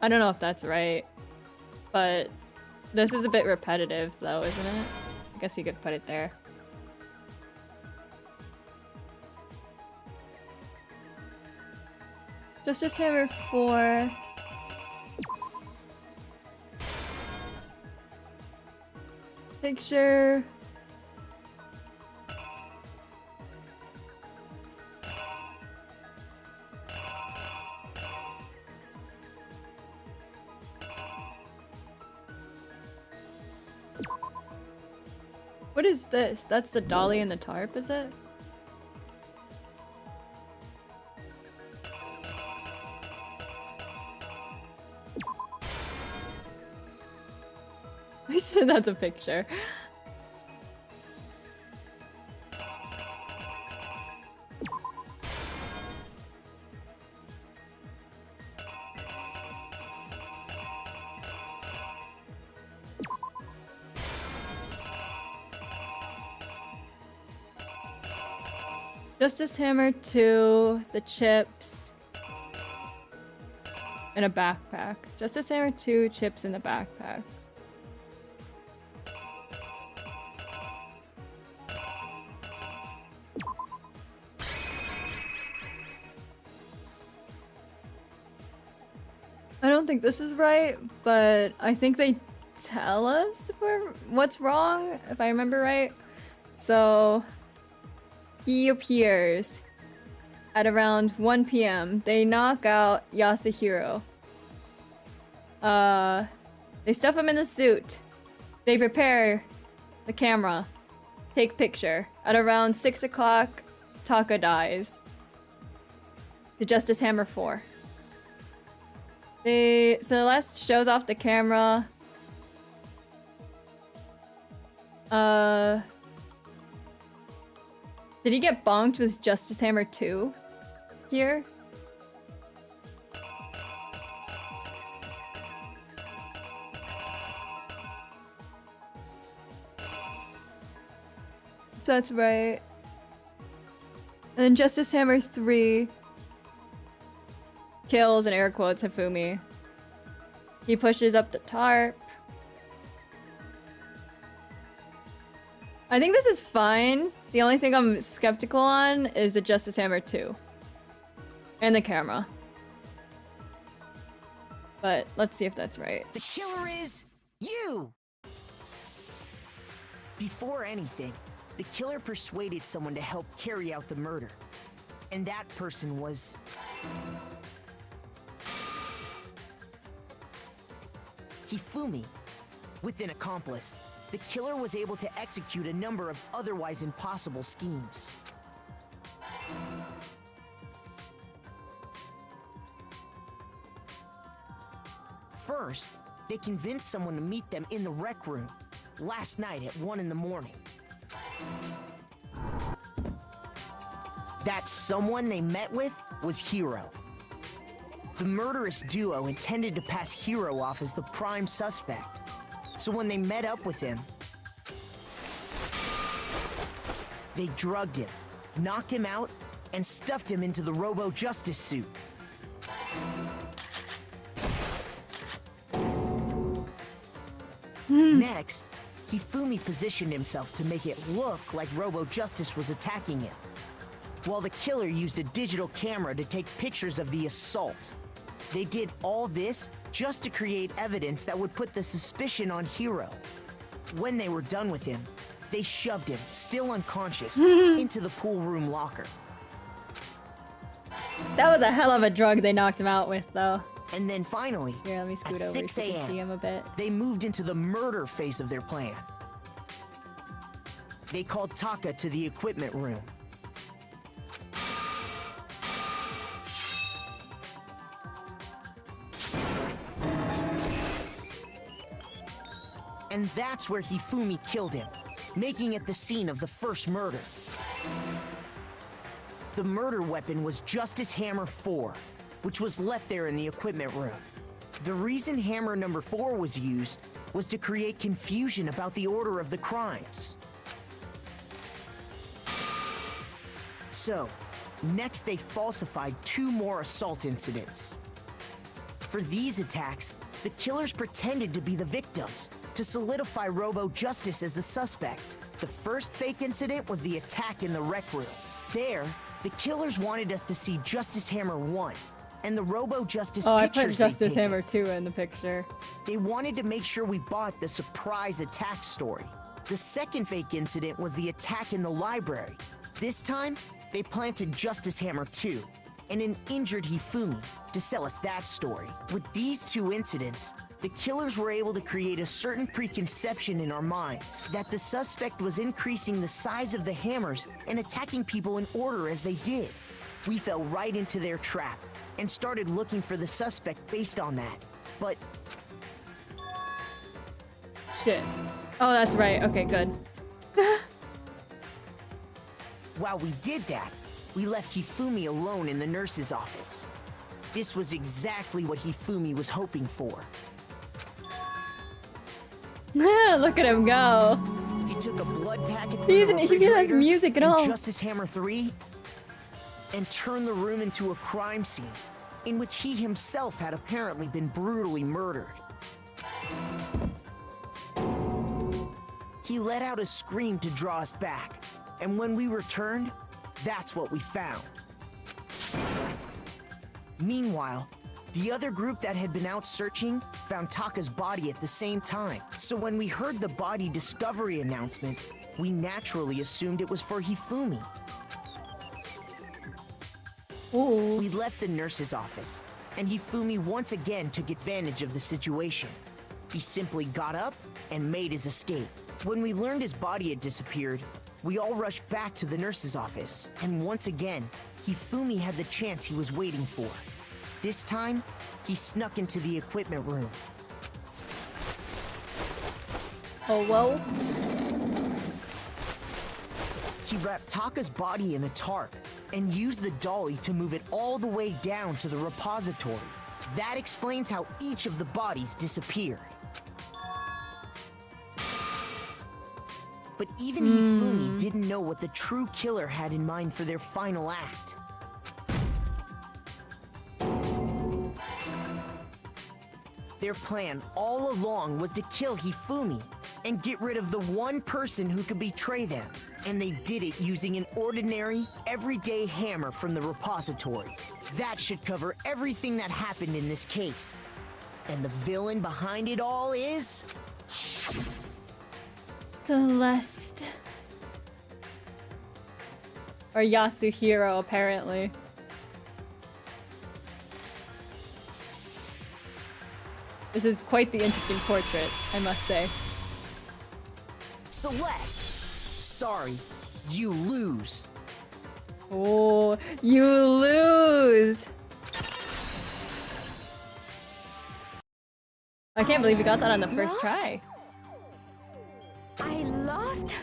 I don't know if that's right, but this is a bit repetitive though, isn't it? I guess we could put it there. Justice Hammer 4. Picture. What is this? That's the dolly and the tarp, is it? That's a picture. Justice Hammer 2, the chips, and a backpack. Justice Hammer 2, chips in the backpack. I don't think this is right, but I think they tell us what's wrong, if I remember right. So he appears at around 1 p.m. They knock out Yasuhiro. They stuff him in the suit. They prepare the camera. Take picture. At around 6 o'clock, Taka dies. The Justice Hammer 4. Celeste shows off the camera. Did he get bonked with Justice Hammer 2 here? If that's right. And then Justice Hammer 3 kills, in air quotes, Hifumi. He pushes up the tarp. I think this is fine. The only thing I'm skeptical on is the Justice Hammer 2. And the camera. But let's see if that's right. The killer is you! Before anything, the killer persuaded someone to help carry out the murder. And that person was... Hifumi. With an accomplice, the killer was able to execute a number of otherwise impossible schemes. First, they convinced someone to meet them in the rec room last night at 1 in the morning. That someone they met with was Hiro. The murderous duo intended to pass Hiro off as the prime suspect. So when they met up with him, they drugged him, knocked him out, and stuffed him into the Robo-Justice suit. Next, Hifumi positioned himself to make it look like Robo-Justice was attacking him, while the killer used a digital camera to take pictures of the assault. They did all this just to create evidence that would put the suspicion on Hiro. When they were done with him, they shoved him, still unconscious, into the pool room locker. That was a hell of a drug they knocked him out with, though. And then finally, Here, let me scoot at over 6 so you can see a.m., him a bit. they moved into the murder phase of their plan. They called Taka to the equipment room. And that's where Hifumi killed him, making it the scene of the first murder. The murder weapon was Justice Hammer 4, which was left there in the equipment room. The reason Hammer number 4 was used was to create confusion about the order of the crimes. So, next they falsified 2 more assault incidents. For these attacks, the killers pretended to be the victims, to solidify Robo-Justice as the suspect. The first fake incident was the attack in the rec room. There, the killers wanted us to see Justice Hammer 1 and the Robo-Justice Oh, I pictures put Justice they'd Hammer taken. 2 in the picture. They wanted to make sure we bought the surprise attack story. The second fake incident was the attack in the library. This time, they planted Justice Hammer 2 and an injured Hifumi to sell us that story. With these 2 incidents, the killers were able to create a certain preconception in our minds that the suspect was increasing the size of the hammers and attacking people in order as they did. We fell right into their trap and started looking for the suspect based on that. But Shit. Oh, that's right. Okay, good. While we did that, we left Hifumi alone in the nurse's office. This was exactly what Hifumi was hoping for. Look at him go. He took a blood packet from He the has refrigerator music at and all. Justice Hammer 3 and turned the room into a crime scene in which he himself had apparently been brutally murdered. He let out a scream to draw us back, and when we returned, that's what we found. Meanwhile, the other group that had been out searching found Taka's body at the same time. So when we heard the body discovery announcement, we naturally assumed it was for Hifumi. Ooh. We left the nurse's office, and Hifumi once again took advantage of the situation. He simply got up and made his escape. When we learned his body had disappeared, we all rushed back to the nurse's office, and once again, Hifumi had the chance he was waiting for. This time, he snuck into the equipment room. Hello? He wrapped Taka's body in a tarp and used the dolly to move it all the way down to the repository. That explains how each of the bodies disappeared. But even Hifumi didn't know what the true killer had in mind for their final act. Their plan all along was to kill Hifumi and get rid of the one person who could betray them. And they did it using an ordinary, everyday hammer from the repository. That should cover everything that happened in this case. And the villain behind it all is... Celeste. Or Yasuhiro, apparently. This is quite the interesting portrait, I must say. Celeste! Sorry, you lose. Oh, you lose! I can't believe you got that on the first try. I lost?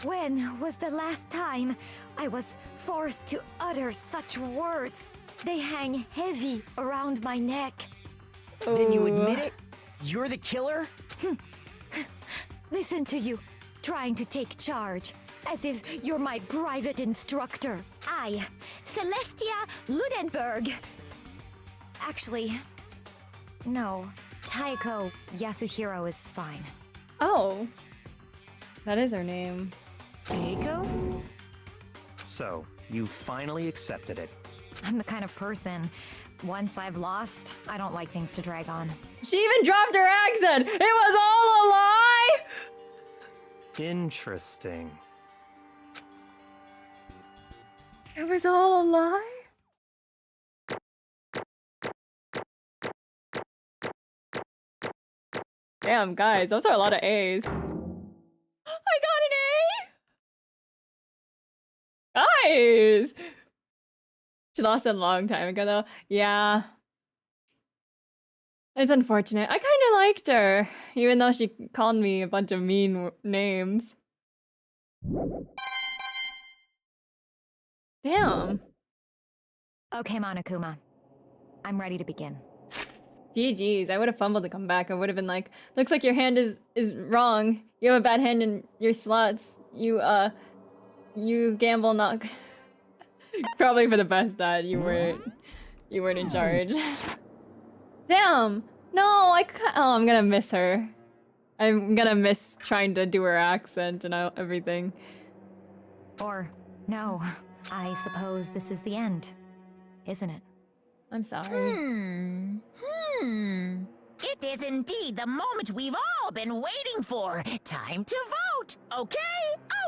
When was the last time I was forced to utter such words? They hang heavy around my neck. Then you admit it? You're the killer? Listen to you, trying to take charge, as if you're my private instructor. I, Celestia Ludenberg. Actually, no, Taiko Yasuhiro is fine. Oh. That is her name. Taiko? So, you finally accepted it. I'm the kind of person, once I've lost, I don't like things to drag on. She even dropped her accent! It was all a lie! Interesting. It was all a lie? Damn, guys, those are a lot of A's. I got an A! Guys! She lost it a long time ago, though. Yeah. It's unfortunate. I kind of liked her, even though she called me a bunch of mean names. Damn. Okay, Monokuma. I'm ready to begin. GG's. I would have fumbled to come back. I would have been like, looks like your hand is wrong. You have a bad hand in your slots. You gamble not... Probably for the best that you weren't in charge. Damn! No, I'm gonna miss her. I'm gonna miss trying to do her accent and everything. Or, no, I suppose this is the end, isn't it? I'm sorry. It is indeed the moment we've all been waiting for. Time to vote. Okay?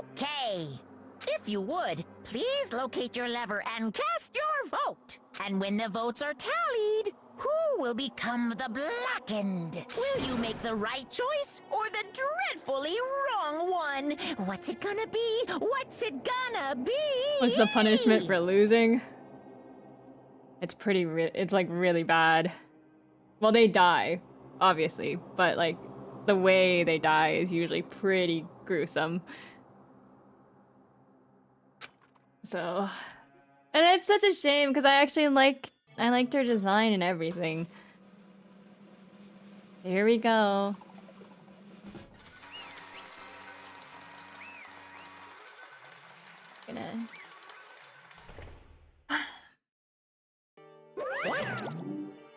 Okay. If you would, please locate your lever and cast your vote. And when the votes are tallied, who will become the blackened? Will you make the right choice or the dreadfully wrong one? What's it gonna be? What's it gonna be? What's the punishment for losing? It's it's like really bad. Well, they die, obviously, but like the way they die is usually pretty gruesome. So, and it's such a shame because I liked her design and everything. Here we go. Gonna...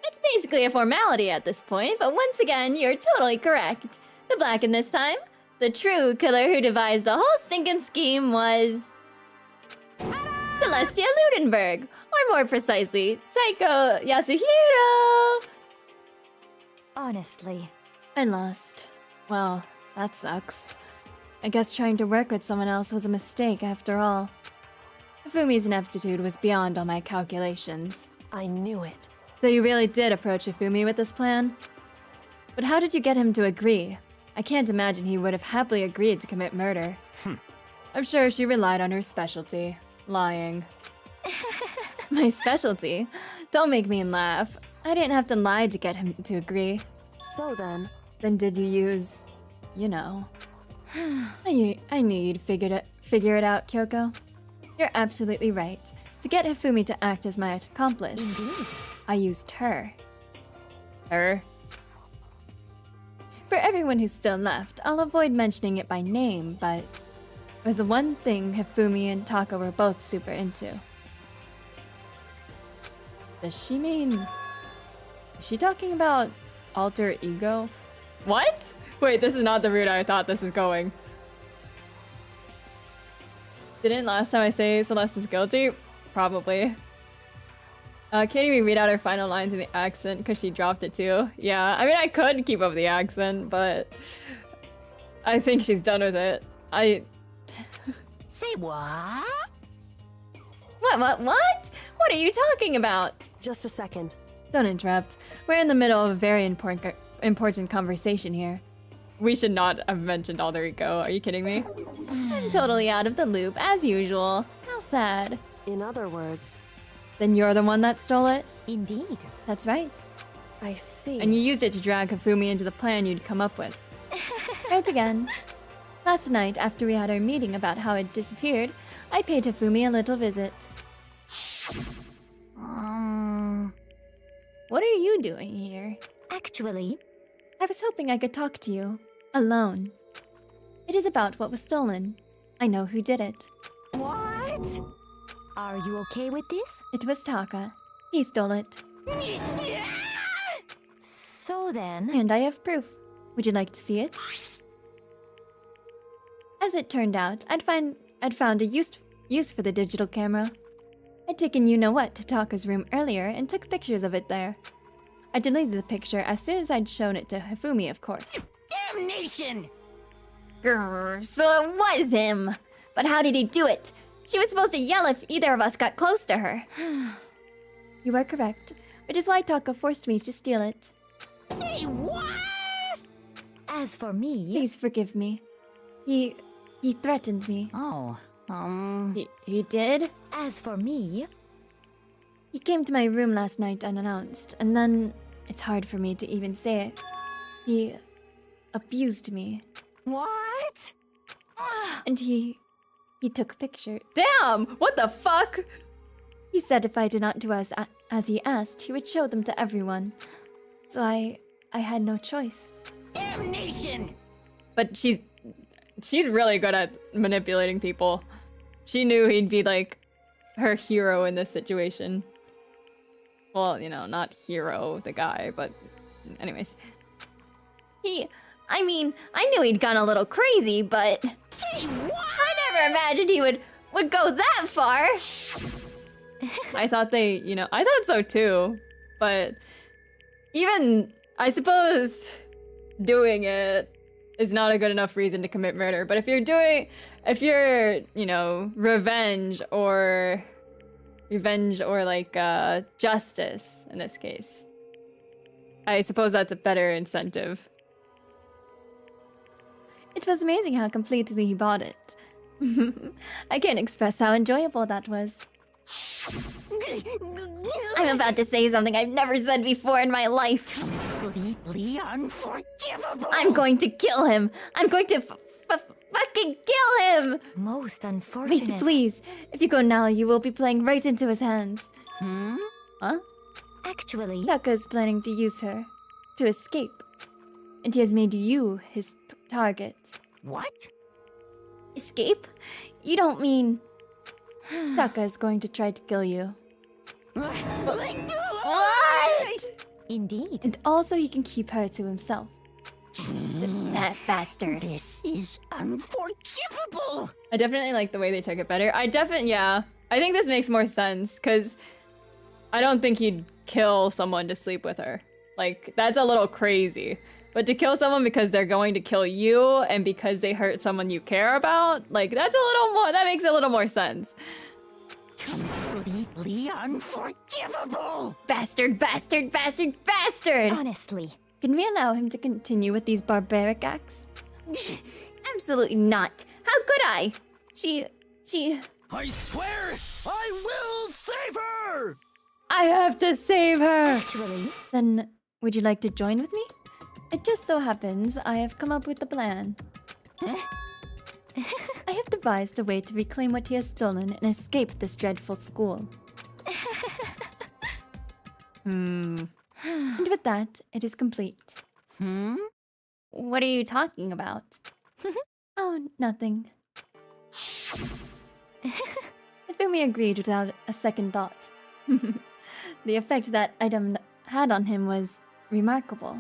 It's basically a formality at this point, but once again, you're totally correct. The black in this time, the true killer who devised the whole stinking scheme was... Celestia Ludenberg, or more precisely, Taiko Yasuhiro! Honestly, I lost. Well, that sucks. I guess trying to work with someone else was a mistake after all. Hifumi's ineptitude was beyond all my calculations. I knew it. So you really did approach Hifumi with this plan? But how did you get him to agree? I can't imagine he would have happily agreed to commit murder. I'm sure she relied on her specialty, lying. My specialty? Don't make me laugh. I didn't have to lie to get him to agree. So then... Then did you use... you know... I knew you'd figure it out, Kyoko. You're absolutely right. To get Hifumi to act as my accomplice, indeed. I used her. Her? For everyone who's still left, I'll avoid mentioning it by name, but... it was the one thing Hifumi and Taka were both super into. Does she mean... is she talking about alter ego? What? Wait, this is not the route I thought this was going. Didn't last time I say Celeste was guilty? Probably. Can't even read out her final lines in the accent because she dropped it too. Yeah, I mean I could keep up the accent, but... I think she's done with it. Say what? What? What are you talking about? Just a second. Don't interrupt. We're in the middle of a very important conversation here. We should not have mentioned alter ego. Are you kidding me? I'm totally out of the loop, as usual. How sad. In other words... Then you're the one that stole it? Indeed. That's right. I see. And you used it to drag Hifumi into the plan you'd come up with. Right again. Last night, after we had our meeting about how it disappeared, I paid Hifumi a little visit. What are you doing here? Actually, I was hoping I could talk to you. Alone. It is about what was stolen. I know who did it. What? are you okay with this? It was Taka. He stole it. So then... And I have proof. Would you like to see it? As it turned out, I'd found a use for the digital camera. I'd taken you-know-what to Taka's room earlier and took pictures of it there. I deleted the picture as soon as I'd shown it to Hifumi, of course. Damnation! Grrr, so it was him. But how did he do it? She was supposed to yell if either of us got close to her. You are correct, which is why Taka forced me to steal it. Say what? As for me... Please forgive me. He threatened me. Oh, He did? As for me... He came to my room last night unannounced, and then... It's hard for me to even say it. He... abused me. what? And he took pictures. Damn! What the fuck? He said if I did not do as he asked, he would show them to everyone. So I had no choice. Damnation! But she's really good at manipulating people. She knew he'd be like her hero in this situation. Well, you know, not hero, the guy, but anyways. I mean, I knew he'd gone a little crazy, but... Say what? I never imagined he would go that far. I thought I thought so too. But even, I suppose, doing it is not a good enough reason to commit murder. But if you're, revenge or like justice in this case, I suppose that's a better incentive. It was amazing how completely he bought it. I can't express how enjoyable that was. I'm about to say something I've never said before in my life. Completely unforgivable! I'm going to kill him! I'm going to fucking kill him! Most unfortunate. Wait, please. If you go now, you will be playing right into his hands. Hmm? Huh? Actually, Taka is planning to use her to escape. And he has made you his target. What? Escape? You don't mean... Taka is going to try to kill you. What? indeed. And also he can keep her to himself. That bastard. This is unforgivable! I definitely like the way they took it better. Yeah. I think this makes more sense, because I don't think he'd kill someone to sleep with her. Like, that's a little crazy. But to kill someone because they're going to kill you and because they hurt someone you care about, like, that makes a little more sense. Completely unforgivable! Bastard, bastard, bastard, bastard! Honestly, Can we allow him to continue with these barbaric acts? Absolutely not. How could I? She... I swear, I will save her! I have to save her! actually, Then, would you like to join with me? It just so happens I have come up with a plan. I have devised a way to reclaim what he has stolen and escape this dreadful school. And with that, it is complete. Hmm? What are you talking about? Oh, nothing. Ifumi agreed without a second thought. The effect that item had on him was remarkable.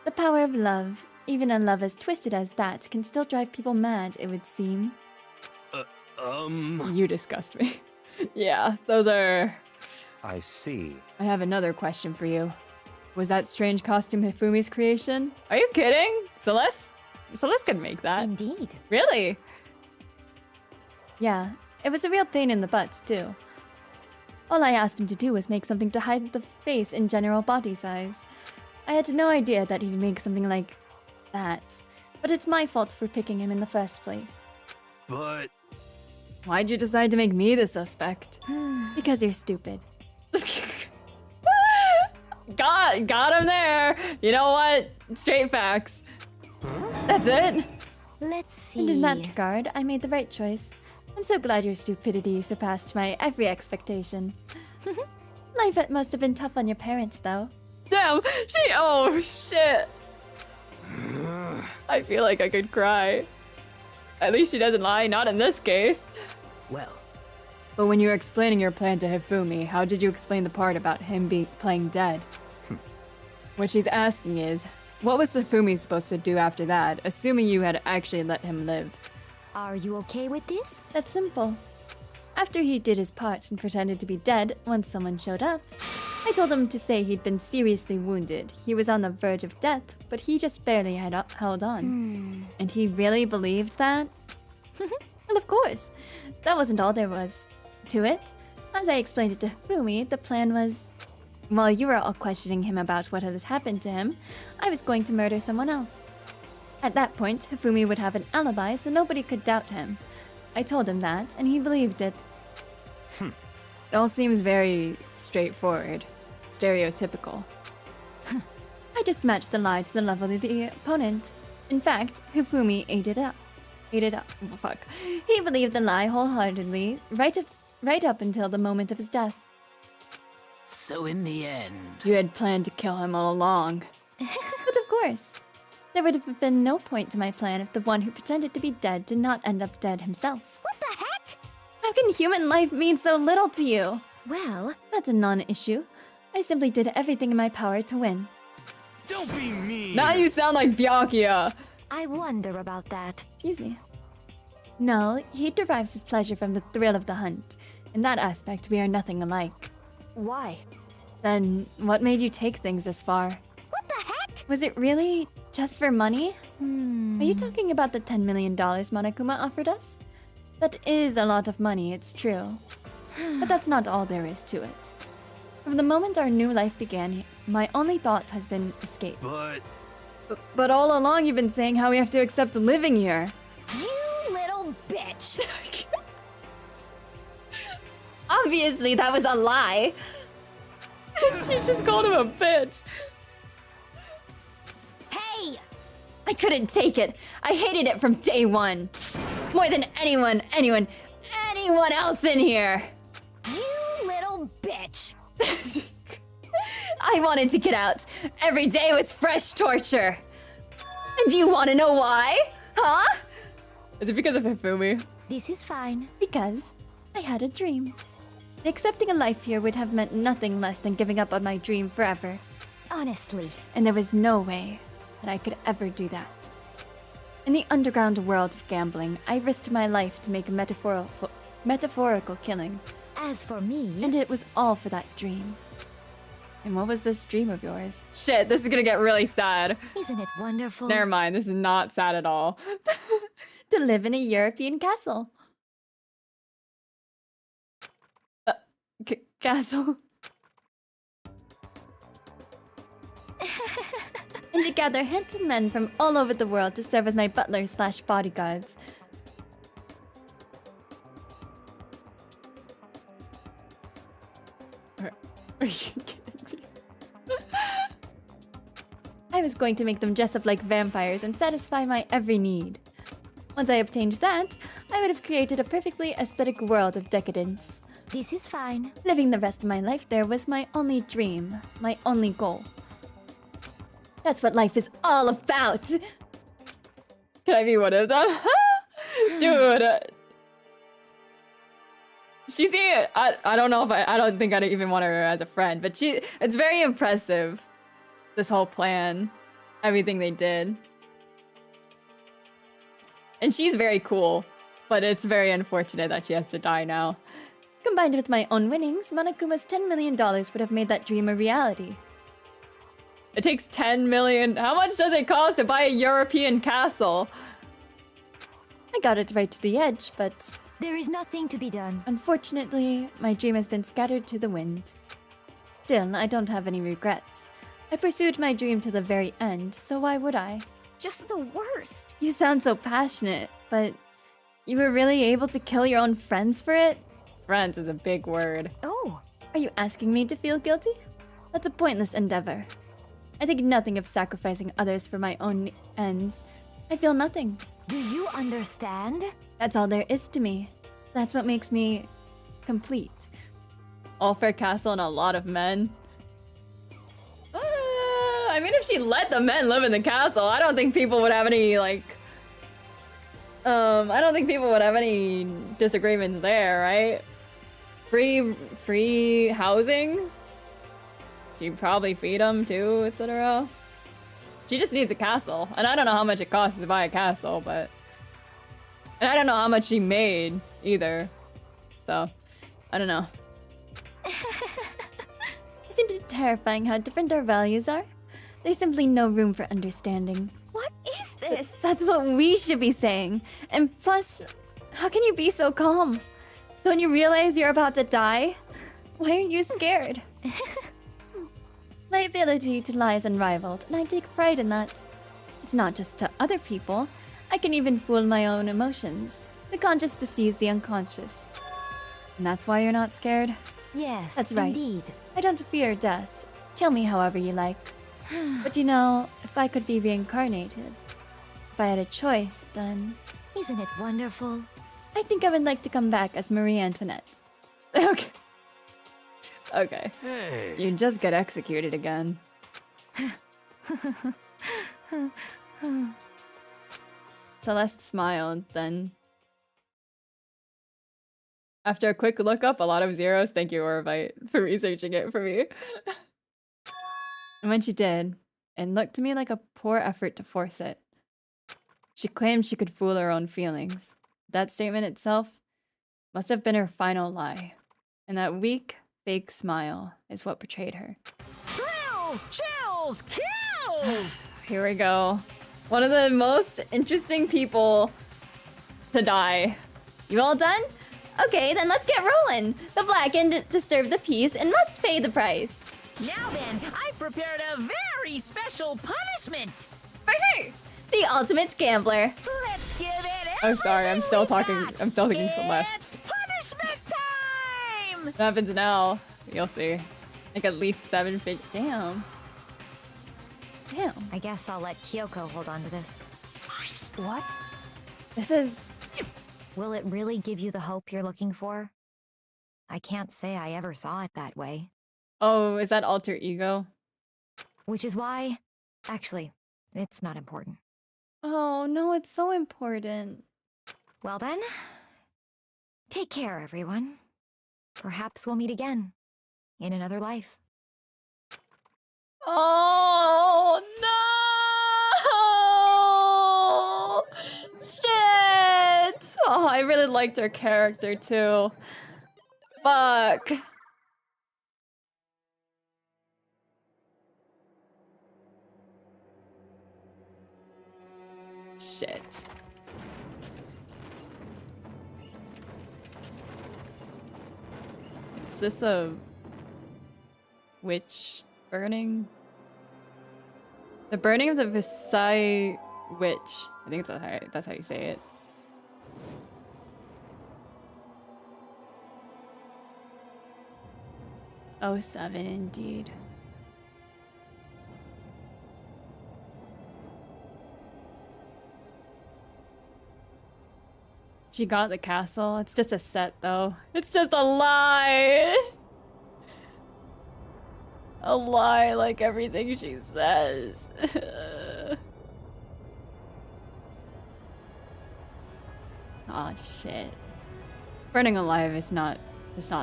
The power of love, even a love as twisted as that, can still drive people mad, it would seem. You disgust me. Yeah, those are... I see. I have another question for you. Was that strange costume Hifumi's creation? Are you kidding? Celeste could make that. indeed. Really? Yeah, it was a real pain in the butt, too. All I asked him to do was make something to hide the face in general body size. I had no idea that he'd make something like that, but it's my fault for picking him in the first place. But Why'd you decide to make me the suspect? Because you're stupid. Got him there. You know what? Straight facts. That's it. Let's see. And in that regard, I made the right choice. I'm so glad your stupidity surpassed my every expectation. Life must have been tough on your parents, though. Damn. Oh shit. I feel like I could cry. At least she doesn't lie. Not in this case. Well, But when you were explaining your plan to Hifumi, how did you explain the part about him playing dead? What she's asking is, what was Hifumi supposed to do after that, assuming you had actually let him live? Are you okay with this? That's simple. After he did his part and pretended to be dead once someone showed up, I told him to say he'd been seriously wounded. He was on the verge of death, but he just barely had held on. And he really believed that? Well, of course. That wasn't all there was to it. As I explained it to Hifumi, the plan was... While you were all questioning him about what had happened to him, I was going to murder someone else. At that point, Hifumi would have an alibi, so nobody could doubt him. I told him that, and he believed it. It all seems very straightforward. Stereotypical. I just matched the lie to the level of the opponent. In fact, Hifumi ate it up. Oh, fuck. He believed the lie wholeheartedly, right up until the moment of his death. so in the end, You had planned to kill him all along. But of course, there would have been no point to my plan if the one who pretended to be dead did not end up dead himself. What the heck? How can human life mean so little to you? Well, That's a non-issue. I simply did everything in my power to win. don't be mean! Now you sound like Byakuya. I wonder about that. Excuse me. No, he derives his pleasure from the thrill of the hunt. In that aspect, we are nothing alike. Why? Then what made you take things this far? What the heck? Was it really just for money? Are you talking about the $10 million Monokuma offered us? That is a lot of money, it's true. But that's not all there is to it. From the moment our new life began, my only thought has been escape. But all along you've been saying how we have to accept living here. You little bitch. Obviously, that was a lie. She just called him a bitch. I couldn't take it. I hated it from day one. More than anyone else in here. You little bitch. I wanted to get out. Every day was fresh torture. And do you want to know why? Huh? Is it because of Hifumi? This is fine. Because I had a dream. Accepting a life here would have meant nothing less than giving up on my dream forever. Honestly. And there was no way that I could ever do that. In the underground world of gambling, I risked my life to make a metaphorical killing. As for me... And it was all for that dream. And what was this dream of yours? Shit, this is gonna get really sad. Isn't it wonderful? Never mind, this is not sad at all. To live in a European castle. Castle. And to gather handsome men from all over the world to serve as my butlers/bodyguards. Are you kidding me? I was going to make them dress up like vampires and satisfy my every need. Once I obtained that, I would have created a perfectly aesthetic world of decadence. This is fine. Living the rest of my life there was my only dream, my only goal. That's what life is all about! Can I be one of them? Dude! She's here! I don't know if I don't think I'd even want her as a friend, but it's very impressive. This whole plan. Everything they did. And she's very cool, but it's very unfortunate that she has to die now. Combined with my own winnings, Monokuma's $10 million would have made that dream a reality. It takes 10 million. How much does it cost to buy a European castle? I got it right to the edge, but... There is nothing to be done. Unfortunately, my dream has been scattered to the wind. Still, I don't have any regrets. I pursued my dream to the very end, so why would I? Just the worst. You sound so passionate, but... You were really able to kill your own friends for it? Friends is a big word. Oh. Are you asking me to feel guilty? That's a pointless endeavor. I think nothing of sacrificing others for my own ends. I feel nothing. Do you understand? That's all there is to me. That's what makes me complete. All for a castle and a lot of men. I mean, if she let the men live in the castle, I don't think people would have any, like... I don't think people would have any disagreements there, right? Free housing? She'd probably feed them too, etc. She just needs a castle. And I don't know how much it costs to buy a castle, but... And I don't know how much she made, either. So, I don't know. Isn't it terrifying how different our values are? There's simply no room for understanding. What is this? That's what we should be saying. And plus, how can you be so calm? Don't you realize you're about to die? Why aren't you scared? My ability to lie is unrivaled, and I take pride in that. It's not just to other people. I can even fool my own emotions. The conscious deceives the unconscious. And that's why you're not scared? Yes, That's right. indeed. I don't fear death. Kill me however you like. But you know, if I could be reincarnated, if I had a choice, then... Isn't it wonderful? I think I would like to come back as Marie Antoinette. Okay. Okay. Hey. You just get executed again. Celeste smiled, then... After a quick look up, a lot of zeros. Thank you, Orbite, for researching it for me. And when she did, it looked to me like a poor effort to force it. She claimed she could fool her own feelings. That statement itself must have been her final lie. And that weak, fake smile is what betrayed her. Thrills, chills, kills! Here we go. One of the most interesting people to die. You all done? Okay, then let's get rolling. The blackened disturb the peace and must pay the price. Now then, I've prepared a very special punishment. For her, the ultimate gambler. Let's give it Oh, sorry, I'm still everything we talking. got. I'm still thinking It's Celeste. punishment time! What happens now? You'll see. Like at least 7 fig. Damn. Damn. I guess I'll let Kyoko hold on to this. What? This is... Will it really give you the hope you're looking for? I can't say I ever saw it that way. Oh, is that alter ego? Which is why... Actually, it's not important. Oh, no, it's so important. Well then, take care, everyone. Perhaps we'll meet again. In another life. Oh, no! Shit! Oh, I really liked her character, too. Fuck. Shit. Is this a witch burning? The burning of the Versailles witch. I think that's how you say it. Oh, 7 indeed. She got the castle. It's just a set, though. It's just a lie! A lie like everything she says. Aw, shit. Burning alive does not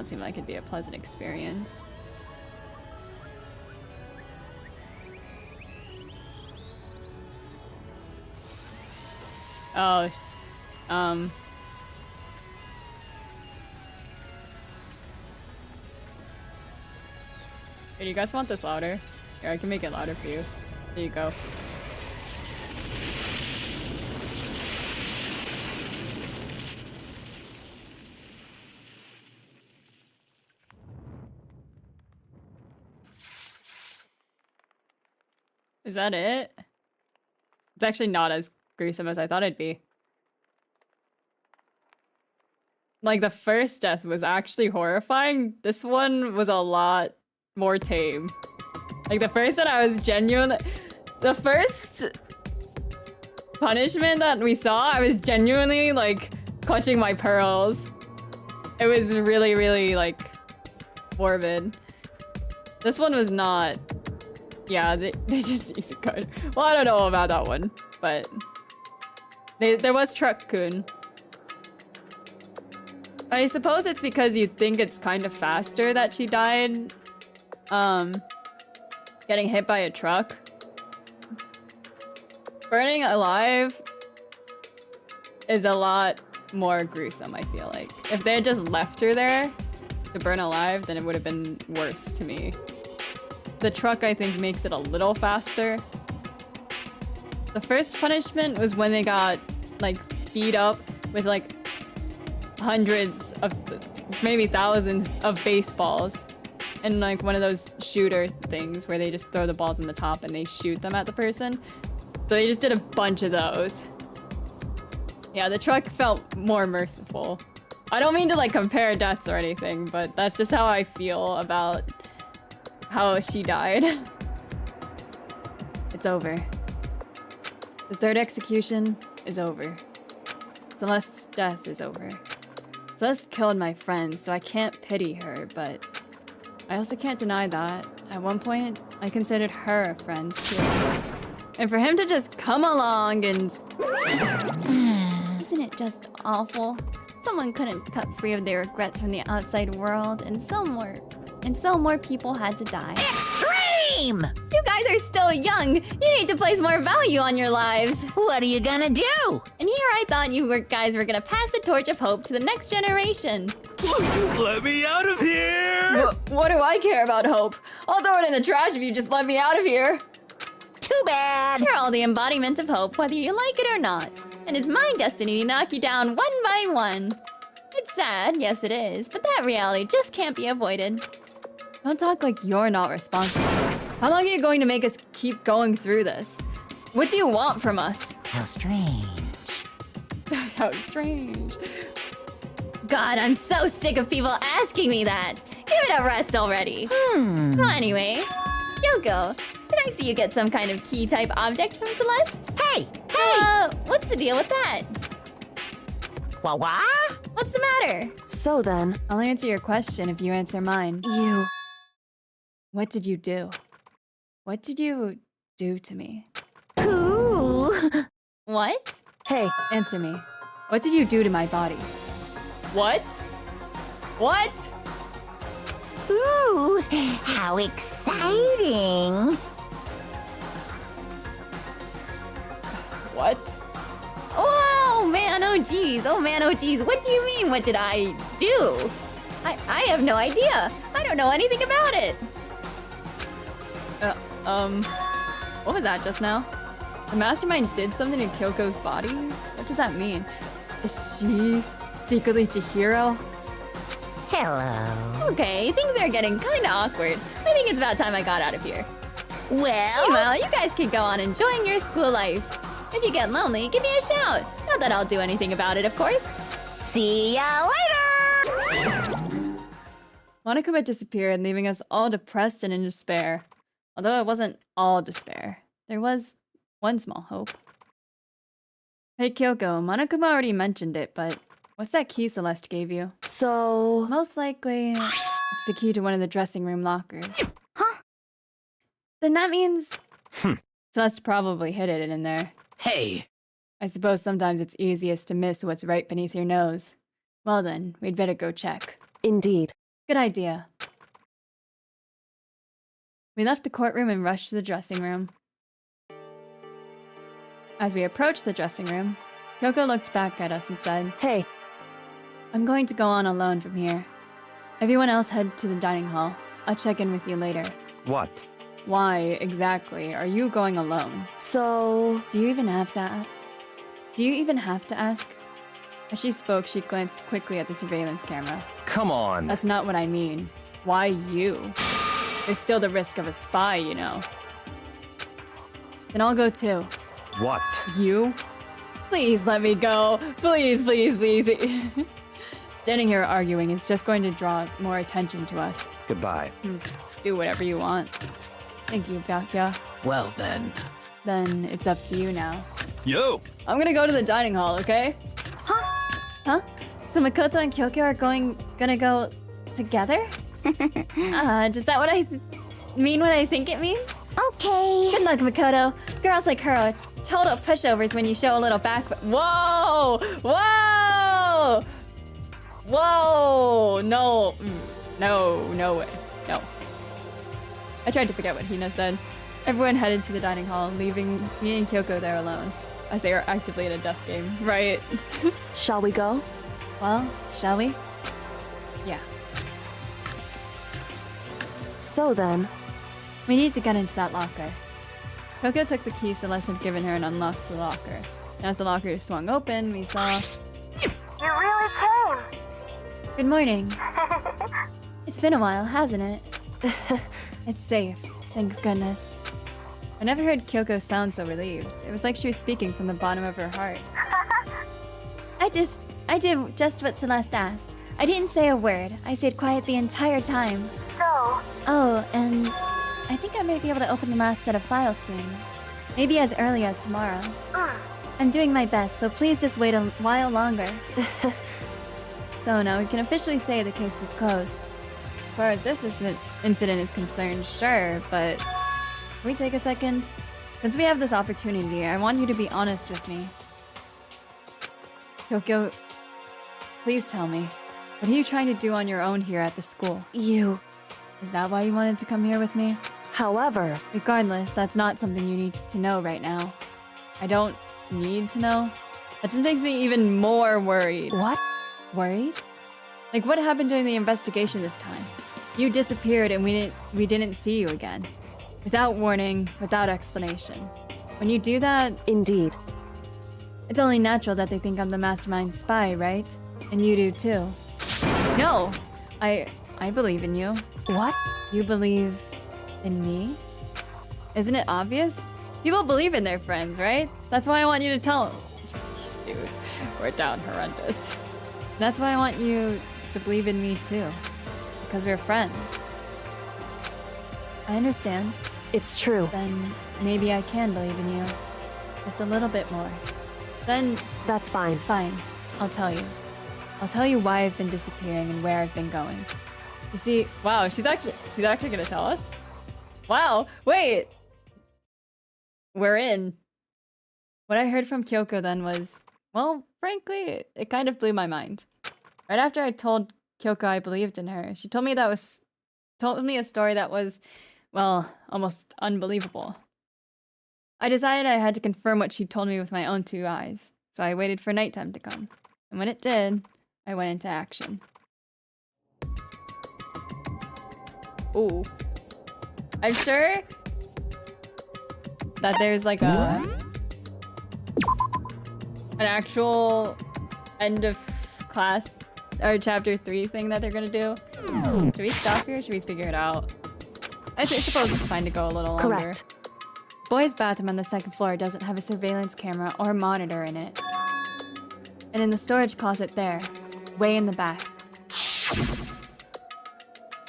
seem like it'd be a pleasant experience. Oh, Hey, do you guys want this louder? Here, I can make it louder for you. There you go. Is that it? It's actually not as gruesome as I thought it'd be. Like, the first death was actually horrifying. This one was a lot more tame. Like, the first one I was genuinely... The first punishment that we saw, I was genuinely, like, clutching my pearls. It was really, really, like, morbid. This one was not... Yeah, they just used it good. Well, I don't know about that one, but... There was Truck-kun. I suppose it's because you think it's kind of faster that she died. Getting hit by a truck. Burning alive is a lot more gruesome, I feel like. If they had just left her there to burn alive, then it would have been worse to me. The truck, I think, makes it a little faster. The first punishment was when they got, like, beat up with, like, hundreds of, maybe thousands of baseballs. And, like, one of those shooter things where they just throw the balls on the top and they shoot them at the person. So they just did a bunch of those. Yeah, the truck felt more merciful. I don't mean to, like, compare deaths or anything, but that's just how I feel about how she died. It's over. The third execution is over. Celeste's death is over. Celeste killed my friend, so I can't pity her, but I also can't deny that at one point I considered her a friend too. And for him to just come along and... Isn't it just awful? Someone couldn't cut free of their regrets from the outside world, and so more people had to die. Extreme! You guys are still young. You need to place more value on your lives. What are you gonna do? And here I thought you guys were gonna pass the torch of hope to the next generation. Let me out of here! What do I care about hope? I'll throw it in the trash if you just let me out of here. Too bad! You're all the embodiment of hope, whether you like it or not. And it's my destiny to knock you down one by one. It's sad, yes it is, but that reality just can't be avoided. Don't talk like you're not responsible. How long are you going to make us keep going through this? What do you want from us? How strange. How strange. God, I'm so sick of people asking me that. Give it a rest already. Anyway, Kyoko, did I see you get some kind of key-type object from Celeste? Hey! Hey! What's the deal with that? Wah? What's the matter? So then, I'll answer your question if you answer mine. you. What did you do? What did you do to me? Ooh! What? Hey, Answer me. What did you do to my body? What? What? Ooh! How exciting! What? Oh man, oh geez, oh man, oh geez. What do you mean, what did I do? I have no idea. I don't know anything about it. What was that just now? The mastermind did something to Kyoko's body? What does that mean? Is she secretly Chihiro? Hello. Okay, things are getting kinda awkward. I think it's about time I got out of here. Well, Meanwhile, you guys can go on enjoying your school life. If you get lonely, give me a shout. Not that I'll do anything about it, of course. see ya later! Monokuma disappeared, leaving us all depressed and in despair. Although it wasn't all despair. There was one small hope. Hey Kyoko, Monokuma already mentioned it, but what's that key Celeste gave you? so. Most likely, it's the key to one of the dressing room lockers. Huh? Then that means... Celeste probably hid it in there. Hey! I suppose sometimes it's easiest to miss what's right beneath your nose. Well then, we'd better go check. Indeed. Good idea. We left the courtroom and rushed to the dressing room. As we approached the dressing room, Kyoko looked back at us and said, Hey, I'm going to go on alone from here. Everyone else head to the dining hall. I'll check in with you later. What? Why, exactly, are you going alone? so. Do you even have to ask? As she spoke, she glanced quickly at the surveillance camera. Come on. That's not what I mean. Why you? There's still the risk of a spy, you know. Then I'll go too. What? You? Please let me go. Please, please, please. Standing here arguing is just going to draw more attention to us. Goodbye. Do whatever you want. Thank you, Byakuya. Well then. Then it's up to you now. Yo! I'm gonna go to the dining hall, okay? Huh? So Makoto and Kyoko are gonna go together? Does that what I mean what I think it means? Okay. Good luck, Makoto. Girls like her are total pushovers when you show a little back. Whoa! Whoa! Whoa! No. No way. No. I tried to forget what Hina said. Everyone headed to the dining hall, leaving me and Kyoko there alone, as they are actively in a death game. Right. Shall we go? Well, shall we? Yeah. So then. We need to get into that locker. Kyoko took the key Celeste had given her and unlocked the locker. And as the locker swung open, we saw... You really came. Good morning. It's been a while, hasn't it? It's safe, thank goodness. I never heard Kyoko sound so relieved. It was like she was speaking from the bottom of her heart. I did just what Celeste asked. I didn't say a word. I stayed quiet the entire time. So, Oh, and I think I might be able to open the last set of files soon. Maybe as early as tomorrow. I'm doing my best, so please just wait a while longer. So now we can officially say the case is closed. As far as this incident is concerned, sure, but... Can we take a second? Since we have this opportunity, I want you to be honest with me. Kyoko, please tell me. What are you trying to do on your own here at the school? You. Is that why you wanted to come here with me? However. Regardless, that's not something you need to know right now. I don't need to know. That just makes me even more worried. What? Worried? Like what happened during the investigation this time? You disappeared and we didn't see you again. Without warning, without explanation. When you do that, Indeed. it's only natural that they think I'm the mastermind spy, right? And you do too. No! I believe in you. What? You believe in me? Isn't it obvious? People believe in their friends, right? That's why I want you to tell them. Dude, we're down horrendous. That's why I want you to believe in me too. Because we're friends. I understand. It's true. Then maybe I can believe in you. Just a little bit more. Then That's fine. fine, I'll tell you. I'll tell you why I've been disappearing and where I've been going. You see, wow, she's actually gonna tell us? Wow, wait! We're in. What I heard from Kyoko then was, well, frankly, it kind of blew my mind. Right after I told Kyoko I believed in her, she told me a story that was, well, almost unbelievable. I decided I had to confirm what she told me with my own 2 eyes, so I waited for nighttime to come. And when it did, I went into action. Ooh. I'm sure that there's like an actual end of class or chapter 3 thing that they're gonna do. Should we stop here or should we figure it out? I suppose it's fine to go a little longer. Correct. Boys' bathroom on the 2nd floor doesn't have a surveillance camera or monitor in it. And in the storage closet there, way in the back.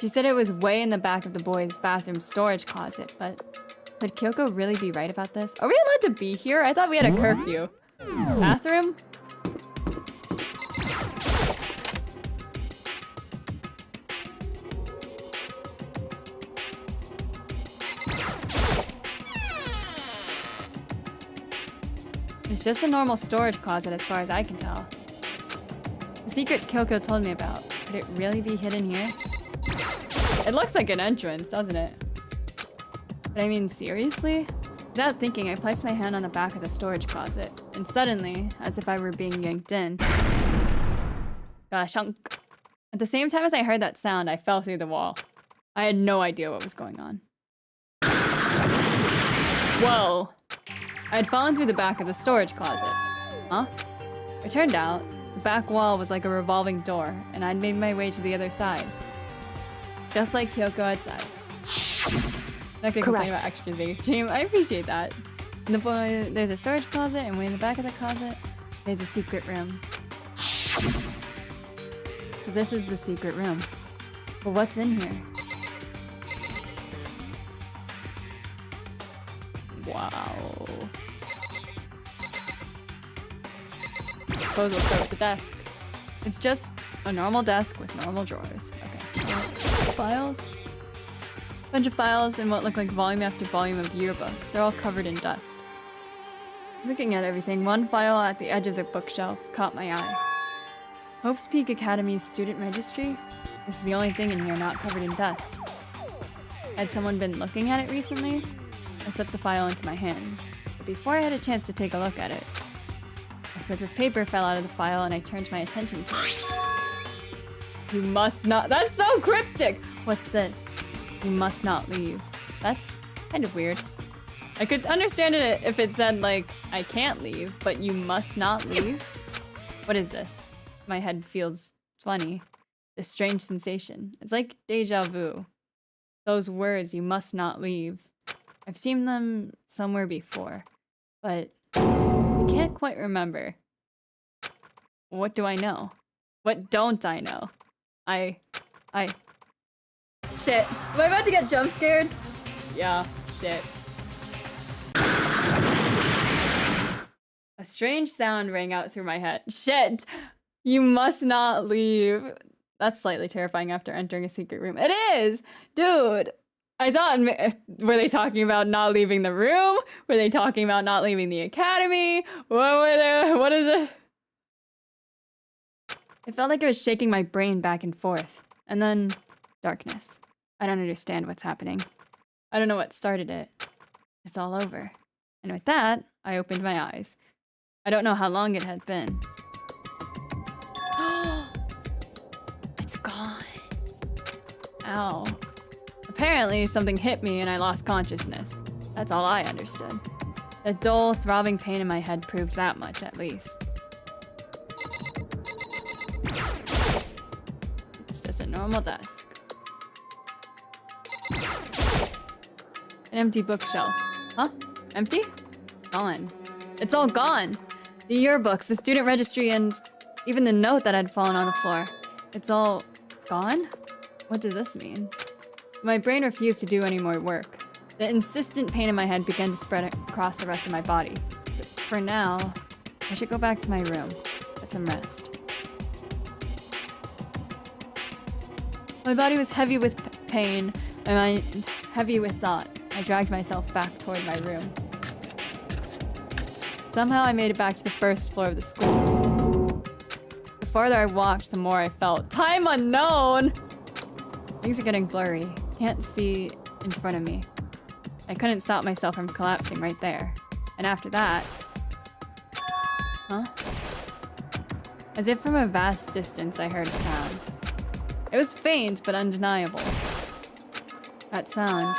She said it was way in the back of the boys' bathroom storage closet, but could Kyoko really be right about this? Are we allowed to be here? I thought we had a curfew. Bathroom? It's just a normal storage closet as far as I can tell. The secret Kyoko told me about, could it really be hidden here? It looks like an entrance, doesn't it? But I mean, seriously? Without thinking, I placed my hand on the back of the storage closet, and suddenly, as if I were being yanked in, got a shunk. At the same time as I heard that sound, I fell through the wall. I had no idea what was going on. Whoa! I had fallen through the back of the storage closet. Huh? It turned out, the back wall was like a revolving door, and I'd made my way to the other side. Just like Kyoko had said. Not gonna complain about extra big stream. I appreciate that. There's a storage closet, and way in the back of the closet, there's a secret room. So this is the secret room. But what's in here? Wow. I suppose we'll start with the desk. It's just a normal desk with normal drawers. Okay. Files? Bunch of files and what look like volume after volume of yearbooks. They're all covered in dust. Looking at everything, one file at the edge of the bookshelf caught my eye. Hope's Peak Academy's student registry? This is the only thing in here not covered in dust. Had someone been looking at it recently? I slipped the file into my hand. But before I had a chance to take a look at it, a slip of paper fell out of the file and I turned my attention to it. You must not— that's so cryptic! What's this? You must not leave. That's kind of weird. I could understand it if it said, like, I can't leave, but you must not leave? What is this? My head feels funny. This strange sensation. It's like deja vu. Those words, you must not leave. I've seen them somewhere before, but I can't quite remember. What do I know? What don't I know? Shit. Am I about to get jump scared? Yeah, shit. A strange sound rang out through my head. Shit! You must not leave. That's slightly terrifying after entering a secret room. It is! Dude! I thought, were they talking about not leaving the room? Were they talking about not leaving the academy? What is it? It felt like it was shaking my brain back and forth. And then, darkness. I don't understand what's happening. I don't know what started it. It's all over. And with that, I opened my eyes. I don't know how long it had been. It's gone. Ow. Apparently, something hit me and I lost consciousness. That's all I understood. The dull, throbbing pain in my head proved that much, at least. It's just a normal desk. An empty bookshelf. Huh? Empty? Gone. It's all gone! The yearbooks, the student registry, and even the note that had fallen on the floor. It's all gone? What does this mean? my brain refused to do any more work. The insistent pain in my head began to spread across the rest of my body. But for now, I should go back to my room, get some rest. My body was heavy with pain, my mind heavy with thought. I dragged myself back toward my room. Somehow I made it back to the first floor of the school. The farther I walked, the more I felt. Time unknown! Things are getting blurry. Can't see in front of me. I couldn't stop myself from collapsing right there. And after that... Huh? As if from a vast distance, I heard a sound. It was faint, but undeniable. That sound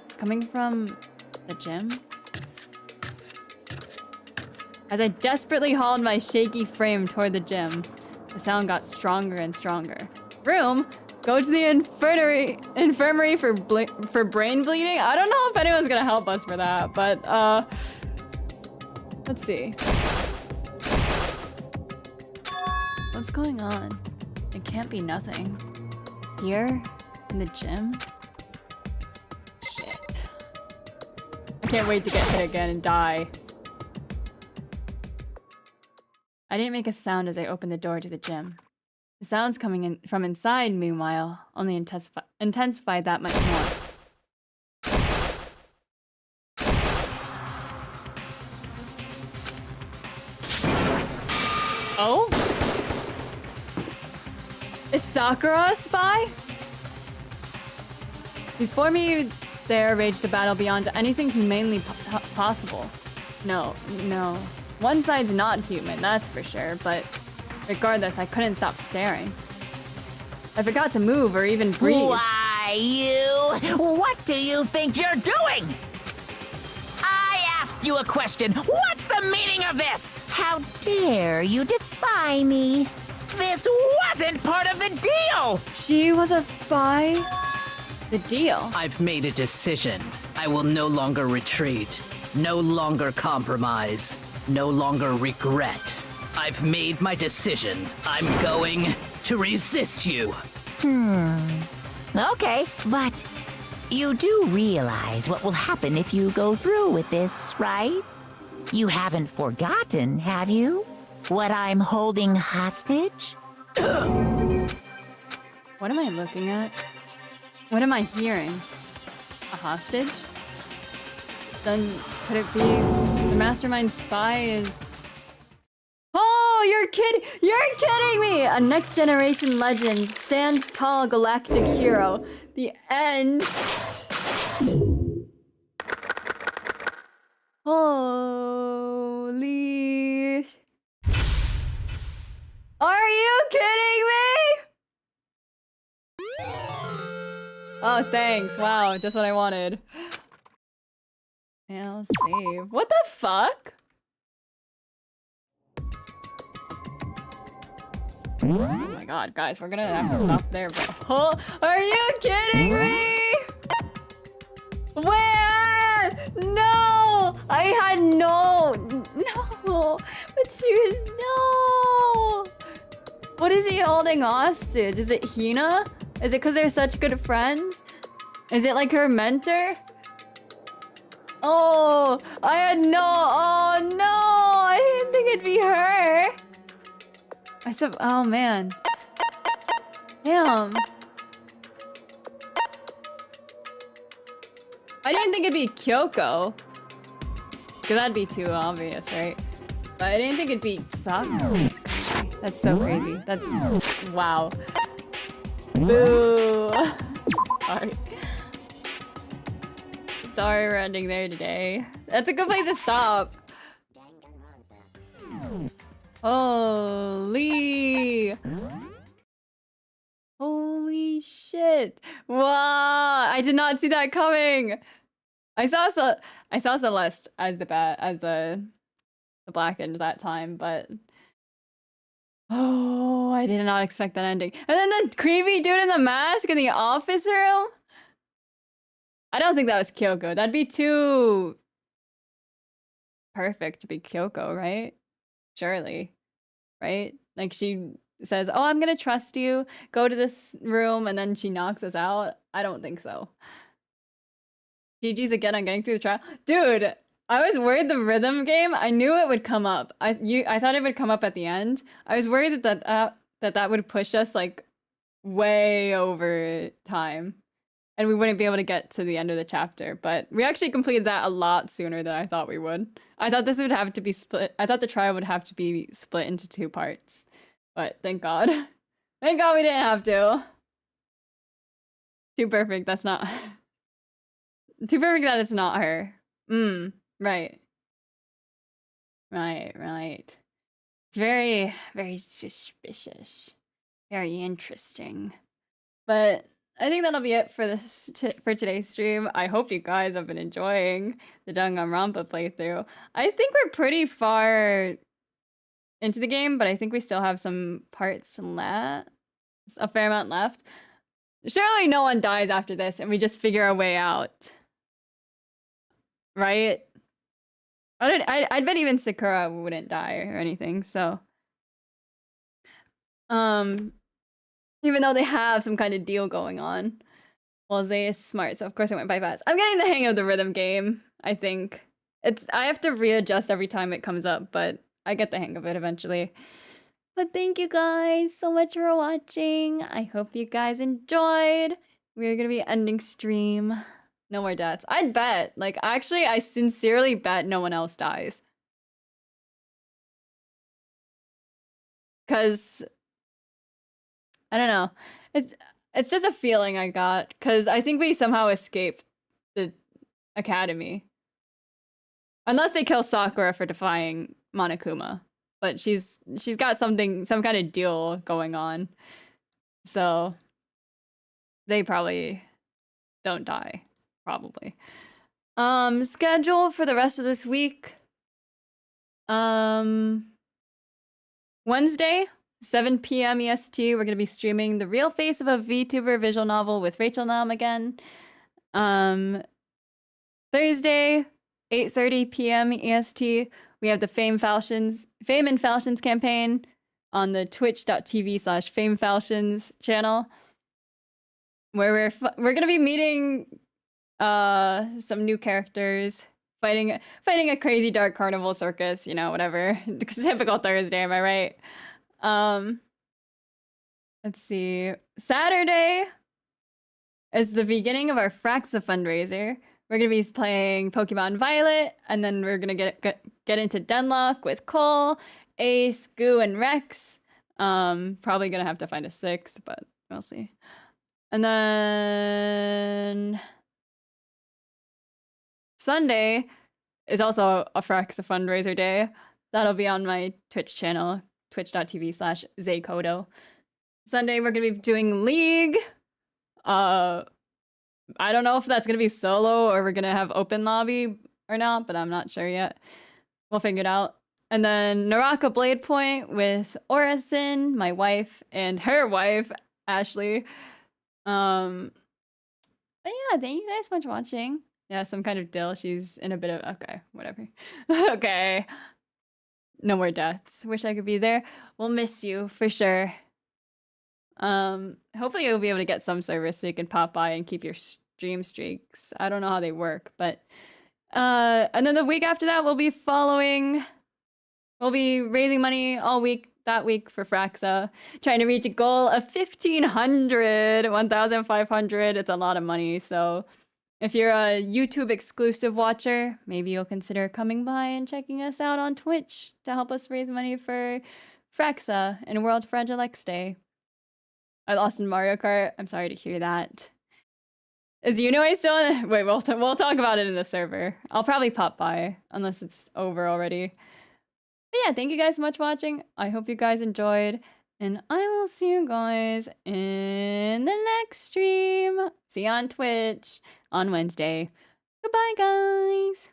was coming from the gym? As I desperately hauled my shaky frame toward the gym, the sound got stronger and stronger. Room? Go to the infirmary for brain bleeding? I don't know if anyone's gonna help us for that, but, let's see. What's going on? It can't be nothing. Here? In the gym? Shit. I can't wait to get hit again and die. I didn't make a sound as I opened the door to the gym. The sounds coming in from inside, meanwhile, only intensified that much more. Oh? Is Sakura a spy? Before me, there raged a battle beyond anything humanly possible. No. One side's not human, that's for sure, but regardless, I couldn't stop staring. I forgot to move or even breathe. Why, you? What do you think you're doing? I asked you a question. What's the meaning of this? How dare you defy me? This wasn't part of the deal! She was a spy? The deal? I've made a decision. I will no longer retreat, no longer compromise, no longer regret. I've made my decision. I'm going to resist you. Okay, but you do realize what will happen if you go through with this, right? You haven't forgotten, have you? What I'm holding hostage? What am I looking at? What am I hearing? A hostage? Then could it be the mastermind spy is... Oh, you're kidding me! A next generation legend, stand tall galactic hero. The end. Holy... Are you kidding me? Oh, thanks. Wow, just what I wanted. Yeah, let's see. What the fuck? Oh my god, guys, we're gonna have to stop there, but... Oh, are you kidding me? Where? No! I had no... But she was... No! What is he holding hostage? Is it Hina? Is it because they're such good friends? Is it like her mentor? Oh, I had no... Oh no! I didn't think it'd be her! Oh man. Damn. I didn't think it'd be Kyoko. Because that'd be too obvious, right? But I didn't think it'd be Sakura. That's crazy. That's so crazy. That's... Wow. Boo. Sorry. Sorry we're ending there today. That's a good place to stop. Holy shit. Wow, I did not see that coming. I saw Celeste as the Blackened that time, but oh, I did not expect that ending. And then the creepy dude in the mask in the office room? I don't think that was Kyoko. That'd be too perfect to be Kyoko, right? Surely. Right? Like she says, "Oh, I'm gonna trust you. Go to this room," and then she knocks us out. I don't think so. GG's again on getting through the trial. Dude, I was worried the rhythm game, I knew it would come up. I thought it would come up at the end. I was worried that would push us like way over time. And we wouldn't be able to get to the end of the chapter, but we actually completed that a lot sooner than I thought we would. I thought this would have to be split. I thought the trial would have to be split into 2 parts. But thank God. Thank God we didn't have to. Too perfect, that's not... Too perfect that it's not her. Right. Right. It's very, very suspicious. Very interesting. But I think that'll be it for this for today's stream. I hope you guys have been enjoying the Danganronpa playthrough. I think we're pretty far into the game, but I think we still have some parts left. A fair amount left. Surely no one dies after this and we just figure our way out. Right? I'd bet even Sakura wouldn't die or anything, so... Even though they have some kind of deal going on. Well, Zay is smart, so of course it went by fast. I'm getting the hang of the rhythm game, I think. I have to readjust every time it comes up, but I get the hang of it eventually. But thank you guys so much for watching. I hope you guys enjoyed. We're gonna be ending stream. No more deaths. I'd bet. Like, actually, I sincerely bet no one else dies. Because... I don't know. It's just a feeling I got, because I think we somehow escaped the academy. Unless they kill Sakura for defying Monokuma. But she's got some kind of deal going on. So they probably don't die. Probably. Schedule for the rest of this week. Wednesday, 7 p.m. EST, we're going to be streaming The Real Face of a VTuber visual novel with Rachel Nam again. Thursday, 8:30 p.m. EST, we have the Fame and Falchions campaign on the twitch.tv/FameFalchions channel, where we're going to be meeting some new characters, fighting a crazy dark carnival circus, you know, whatever. Typical Thursday, am I right? Let's see. Saturday is the beginning of our Fraxa fundraiser. We're gonna be playing Pokemon Violet, and then we're gonna get into Denlock with Cole, Ace, Goo, and Rex. Probably gonna have to find a 6th, but we'll see. And then Sunday is also a Fraxa fundraiser day. That'll be on my Twitch channel, twitch.tv/Zaykodo. Sunday, we're gonna be doing League. I don't know if that's gonna be solo or we're gonna have open lobby or not, but I'm not sure yet. We'll figure it out. And then Naraka Blade Point with Orison, my wife, and her wife, Ashley. But yeah, thank you guys so much for watching. Yeah, some kind of dill. She's in a bit of... Okay, whatever. Okay. No more deaths. Wish I could be there. We'll miss you, for sure. Hopefully you'll be able to get some service so you can pop by and keep your stream streaks. I don't know how they work, but... and then the week after that, we'll be raising money all week, that week for Fraxa. Trying to reach a goal of 1,500, 1,500. It's a lot of money, so... If you're a YouTube exclusive watcher, maybe you'll consider coming by and checking us out on Twitch to help us raise money for Fraxa and World Fragile X Day. I lost in Mario Kart. I'm sorry to hear that. Is Unoi still in? Wait, we'll talk about it in the server. I'll probably pop by unless it's over already. But yeah, thank you guys so much for watching. I hope you guys enjoyed. And I will see you guys in the next stream. See you on Twitch on Wednesday. Goodbye, guys.